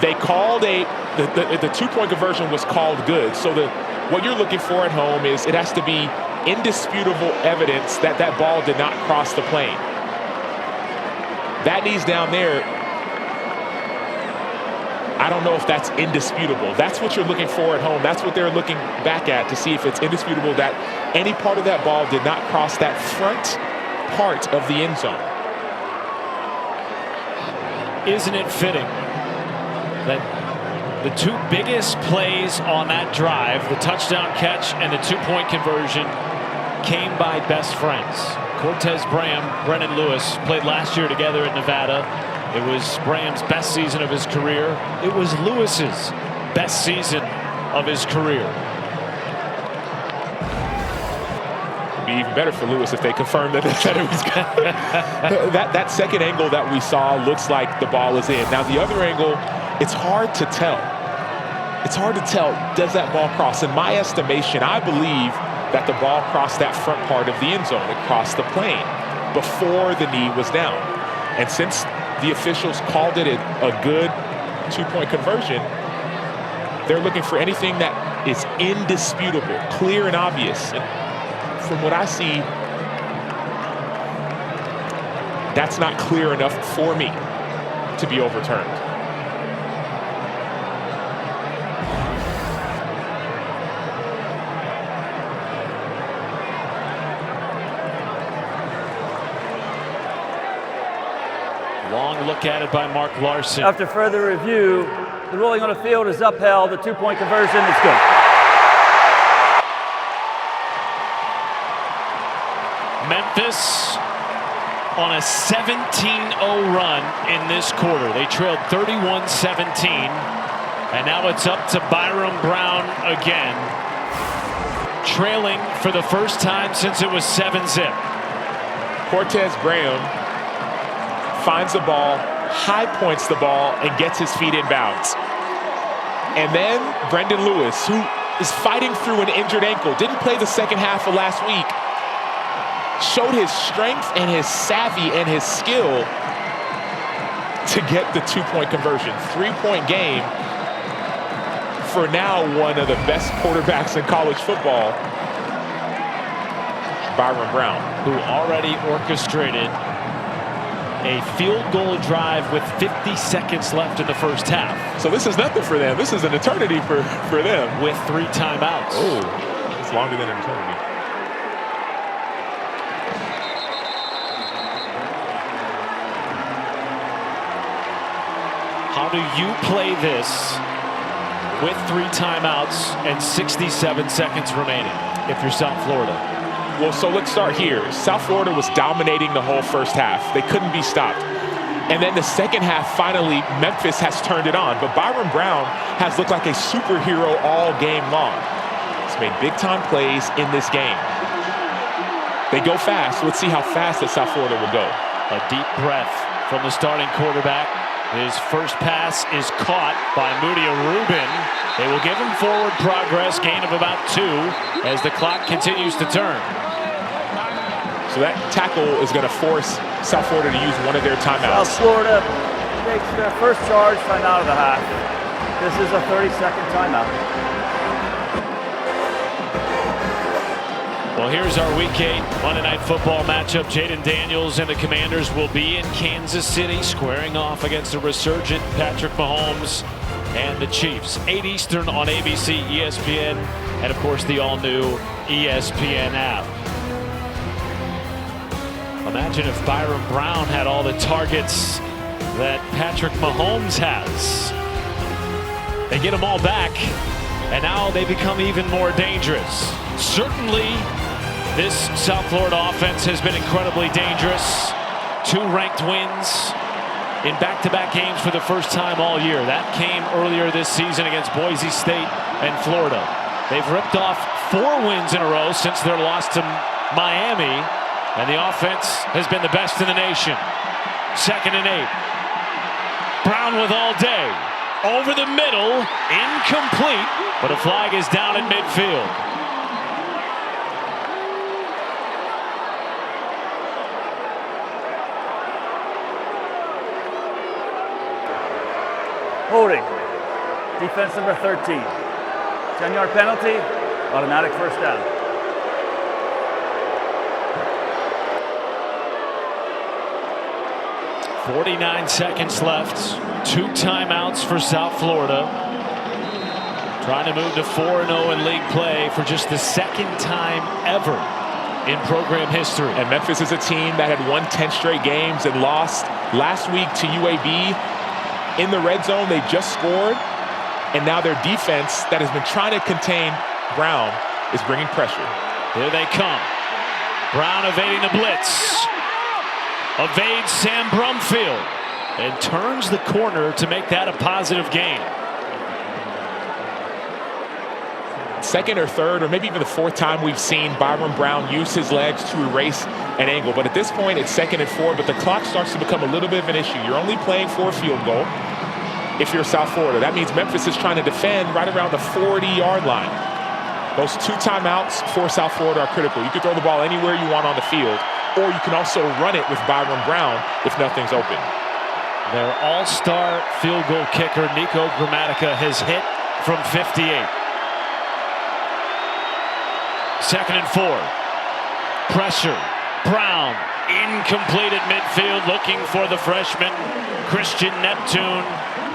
They called the 2-point conversion was called good. So what you're looking for at home is it has to be indisputable evidence that that ball did not cross the plane. That knee's down there. I don't know if that's indisputable. That's what you're looking for at home. That's what they're looking back at to see if it's indisputable that any part of that ball did not cross that front part of the end zone. Isn't it fitting that the two biggest plays on that drive, the touchdown catch and the 2-point conversion, came by best friends? Cortez Braham, Brendan Lewis played last year together in Nevada. It was Braham's best season of his career. It was Lewis's best season of his career. Be even better for Lewis if they confirmed that it was good. that second angle that we saw looks like the ball is in. Now the other angle, it's hard to tell. It's hard to tell, does that ball cross? In my estimation, I believe that the ball crossed that front part of the end zone. It crossed the plane before the knee was down. And since the officials called it a good 2-point conversion, they're looking for anything that is indisputable, clear and obvious. And from what I see, that's not clear enough for me to be overturned. look at it by Mark Larson. After further review, the ruling on the field is upheld. The two-point conversion is good. Memphis on a 17-0 run in this quarter. They trailed 31-17, and now it's up to Byram Brown again, trailing for the first time since it was 7-zip. Cortez Graham finds the ball, high points the ball, and gets his feet in bounds. And then Brendan Lewis, who is fighting through an injured ankle, didn't play the second half of last week, showed his strength and his savvy and his skill to get the two-point conversion. Three-point game for now one of the best quarterbacks in college football, Byram Brown, who already orchestrated a field goal drive with 50 seconds left in the first half. So this is nothing for them. This is an eternity for them. With 3 timeouts. Oh, it's longer than an eternity. How do you play this with 3 timeouts and 67 seconds remaining if you're South Florida? Well, so let's start here. South Florida was dominating the whole first half. They couldn't be stopped. And then the second half, finally, Memphis has turned it on. But Byram Brown has looked like a superhero all game long. He's made big-time plays in this game. They go fast. Let's see how fast that South Florida will go. A deep breath from the starting quarterback. His first pass is caught by Mudia Rubin. They will give him forward progress, gain of about 2 as the clock continues to turn. So that tackle is going to force South Florida to use one of their timeouts. South Florida takes their first charge time out of the half. This is a 30-second timeout. Well, here's our Week 8 Monday Night Football matchup. Jaden Daniels and the Commanders will be in Kansas City, squaring off against the resurgent Patrick Mahomes and the Chiefs. 8 Eastern on ABC, ESPN, and of course the all-new ESPN app. Imagine if Byram Brown had all the targets that Patrick Mahomes has. They get them all back, and now they become even more dangerous. Certainly, this South Florida offense has been incredibly dangerous. 2 ranked wins in back-to-back games for the first time all year. That came earlier this season against Boise State and Florida. They've ripped off 4 wins in a row since their loss to Miami, and the offense has been the best in the nation. 2nd and 8. Brown with all day. Over the middle, incomplete, but a flag is down at midfield. Holding. Defense number 13. 10-yard penalty. Automatic first down. .49 seconds left. 2 timeouts for South Florida. Trying to move to 4-0 in league play for just the 2nd time ever in program history. And Memphis is a team that had won 10 straight games and lost last week to UAB. In the red zone, they just scored, and now their defense that has been trying to contain Brown is bringing pressure. Here they come. Brown evading the blitz. Evades Sam Brumfield and turns the corner to make that a positive gain. 2nd or 3rd, or maybe even the 4th time we've seen Byram Brown use his legs to erase an angle. But at this point, it's 2nd and 4, but the clock starts to become a little bit of an issue. You're only playing for a field goal if you're South Florida. That means Memphis is trying to defend right around the 40-yard line. Those 2 timeouts for South Florida are critical. You can throw the ball anywhere you want on the field, or you can also run it with Byram Brown if nothing's open. Their all-star field goal kicker, Nico Gramatica, has hit from 58. 2nd and 4. Pressure. Brown incomplete at midfield, looking for the freshman Christian Neptune.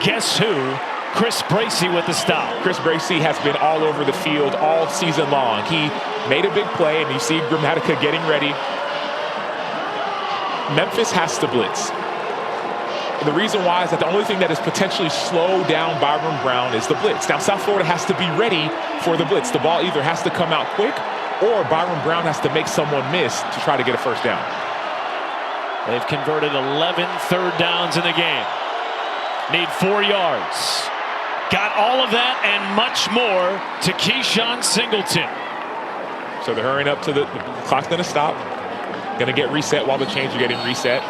Guess who? Chris Bracey with the stop. Chris Bracey has been all over the field all season long. He made a big play, and you see Gramatica getting ready. Memphis has to blitz. the reason why is that the only thing that has potentially slowed down Byron Brown is the blitz. Now, South Florida has to be ready for the blitz. The ball either has to come out quick or Byron Brown has to make someone miss to try to get a first down. They've converted 11 third downs in the game. Need 4 yards. Got all of that and much more to Keyshawn Singleton. So they're hurrying up to the clock's going to stop. Going to get reset while the chains are getting reset.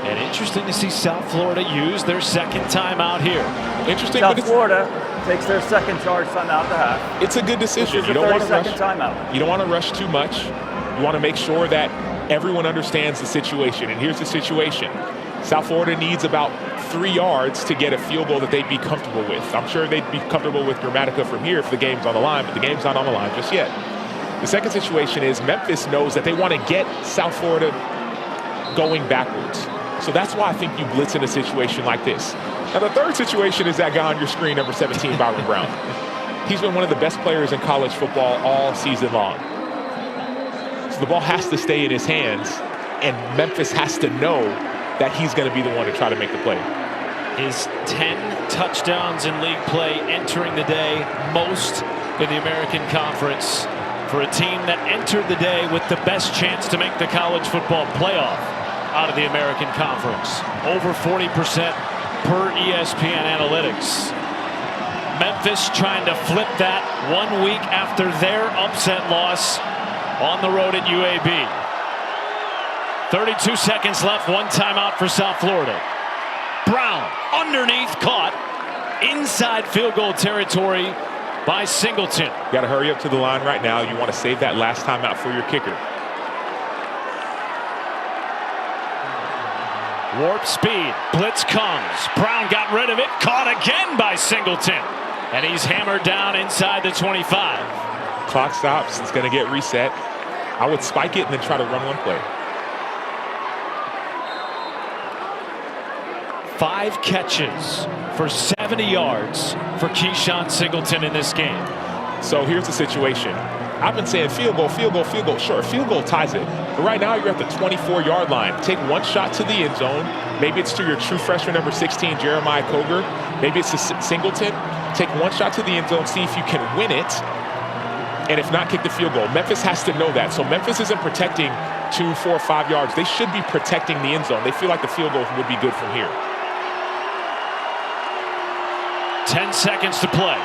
And interesting to see South Florida use their second timeout here. Interesting. South Florida takes their second charge timeout at the half. It's a good decision. You don't want to rush. Timeout. You don't want to rush too much. You want to make sure that everyone understands the situation. And here's the situation. South Florida needs about 3 yards to get a field goal that they'd be comfortable with. I'm sure they'd be comfortable with Gramatica from here if the game's on the line, but the game's not on the line just yet. The second situation is Memphis knows that they want to get South Florida going backwards. So that's why I think you blitz in a situation like this. Now, the third situation is that guy on your screen, number 17, Byron Brown. He's been one of the best players in college football all season long. So the ball has to stay in his hands, and Memphis has to know that he's going to be the one to try to make the play. His 10 touchdowns in league play entering the day, most in the American Conference for a team that entered the day with the best chance to make the college football playoff out of the American Conference. Over 40% per ESPN analytics. Memphis trying to flip that 1 week after their upset loss on the road at UAB. 32 seconds left, 1 timeout for South Florida. Brown underneath, caught inside field goal territory by Singleton. You got to hurry up to the line right now. You want to save that last timeout for your kicker. Warp speed, blitz comes. Brown got rid of it, caught again by Singleton. And he's hammered down inside the 25. Clock stops, it's going to get reset. I would spike it and then try to run one play. 5 catches for 70 yards for Keyshawn Singleton in this game. So here's the situation. I've been saying field goal, field goal, field goal. Sure, field goal ties it. But right now you're at the 24-yard line. Take 1 shot to the end zone. Maybe it's to your true freshman number 16, Jeremiah Coger. Maybe it's to Singleton. Take 1 shot to the end zone, see if you can win it. And if not, kick the field goal. Memphis has to know that. So Memphis isn't protecting 2, 4, 5 yards. They should be protecting the end zone. They feel like the field goal would be good from here. 10 seconds to play.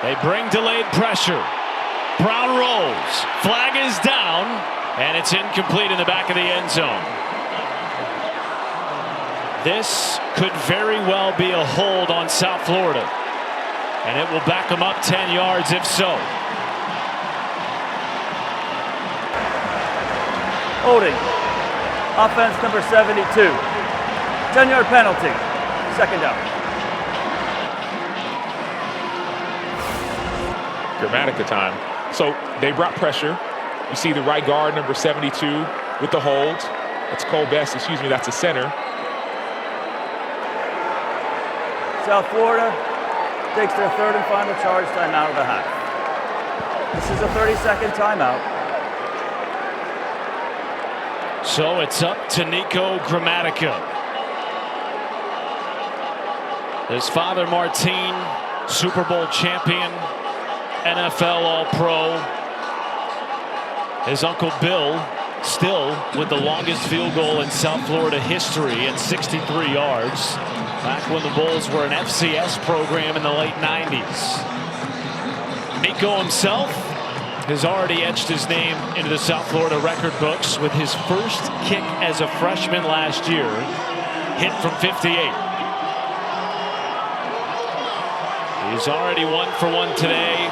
They bring delayed pressure. Brown rolls. Flag is down, and it's incomplete in the back of the end zone. This could very well be a hold on South Florida, and it will back them up 10 yards if so. Holding. Offense number 72. 10-yard penalty. Second down. Gramatica time. So they brought pressure. You see the right guard, number 72, with the hold. That's Cole Best, excuse me, that's a center. South Florida takes their third and final charge timeout of the half. This is a 30-second timeout. So it's up to Nico Gramatica. His father, Martin, Super Bowl champion, NFL All-Pro. His uncle, Bill, still with the longest field goal in South Florida history at 63 yards. Back when the Bulls were an FCS program in the late 90s. Nico himself has already etched his name into the South Florida record books with his first kick as a freshman last year, hit from 58. He's already 1 for 1 today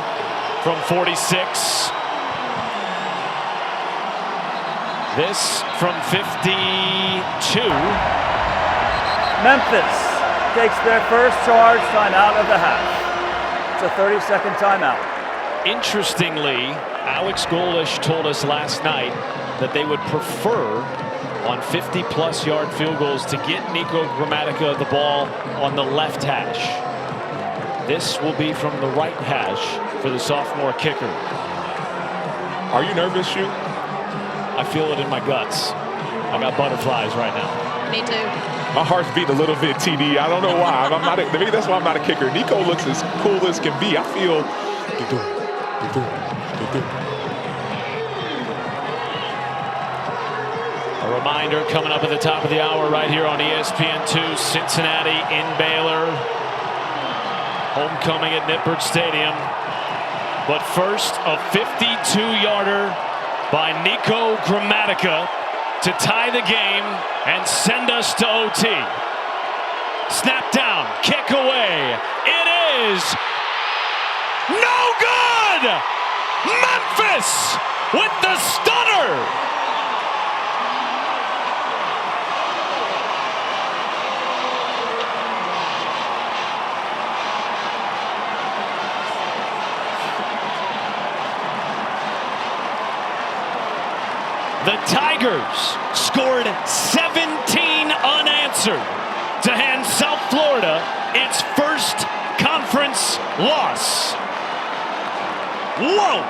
from 46. This from 52. Memphis takes their first charge timeout of the half. It's a 30-second timeout. Interestingly, Alex Golish told us last night that they would prefer on 50-plus yard field goals to get Nico Gramatica the ball on the left hash. This will be from the right hash for the sophomore kicker. Are you nervous, Shu? I feel it in my guts. I got butterflies right now. Me too. My heart's beating a little bit, TD. I don't know why. Maybe that's why I'm not a kicker. Nico looks as cool as can be. I feel. A reminder coming up at the top of the hour right here on ESPN2, Cincinnati in Baylor. Homecoming at Nippert Stadium. But first, a 52-yarder by Nico Gramatica to tie the game and send us to OT. Snap down, kick away. It is no good! Memphis with the stunner! The Tigers scored 17 unanswered to hand South Florida its first conference loss. Whoa!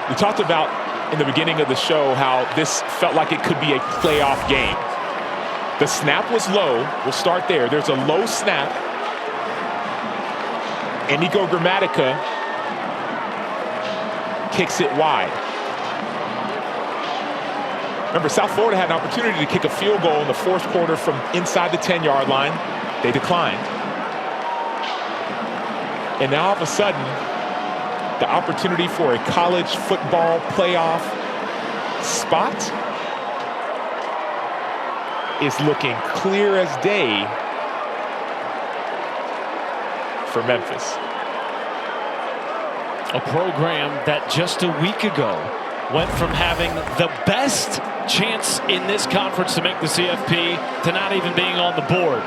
We talked about in the beginning of the show how this felt like it could be a playoff game. The snap was low. We'll start there. There's a low snap. And Nico Gramatica kicks it wide. Remember, South Florida had an opportunity to kick a field goal in the fourth quarter from inside the 10-yard line. They declined. And now all of a sudden, the opportunity for a college football playoff spot is looking clear as day for Memphis. A program that just a week ago went from having the best chance in this conference to make the CFP to not even being on the board.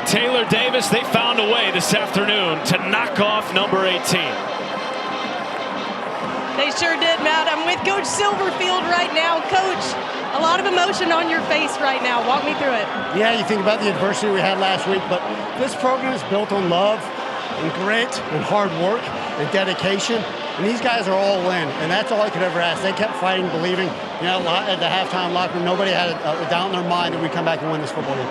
Taylor Davis, they found a way this afternoon to knock off number 18. They sure did, Matt. I'm with Coach Silverfield right now. Coach, a lot of emotion on your face right now. Walk me through it. Yeah, you think about the adversity we had last week, but this program is built on love and grit and hard work and dedication. And these guys are all in, and that's all I could ever ask. They kept fighting, believing. You know, at the halftime locker room, nobody had a doubt in their mind that we'd come back and win this football game.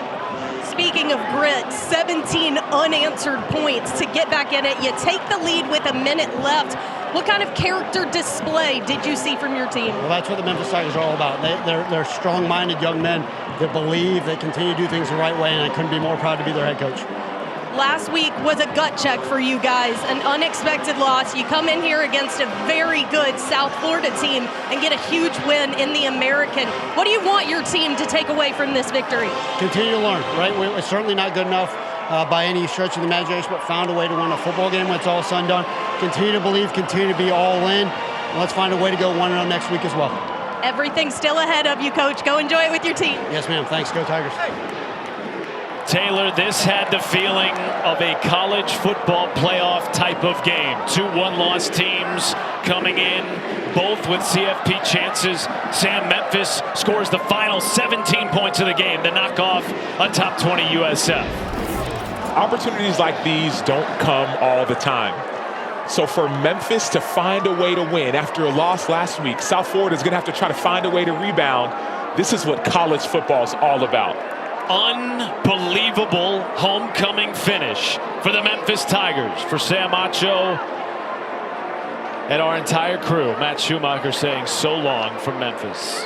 Speaking of grit, 17 unanswered points to get back in it. You take the lead with a minute left. What kind of character display did you see from your team? Well, that's what the Memphis Tigers are all about. They're strong-minded young men that believe they continue to do things the right way, and I couldn't be more proud to be their head coach. Last week was a gut check for you guys, an unexpected loss. You come in here against a very good South Florida team and get a huge win in the American. What do you want your team to take away from this victory? Continue to learn, right? We're certainly not good enough by any stretch of the imagination, but found a way to win a football game when it's all said and done. Continue to believe, continue to be all in, and let's find a way to go 1-0 next week as well. Everything's still ahead of you, Coach. Go enjoy it with your team. Yes, ma'am. Thanks. Go Tigers. Taylor, this had the feeling of a college football playoff type of game. Two one-loss teams coming in, both with CFP chances. Sam Memphis scores the final 17 points of the game to knock off a top 20 USF. Opportunities like these don't come all the time. So for Memphis to find a way to win after a loss last week, South Florida is going to have to try to find a way to rebound. This is what college football is all about. Unbelievable homecoming finish for the Memphis Tigers. For Sam Acho and our entire crew, Matt Schumacher saying so long from Memphis.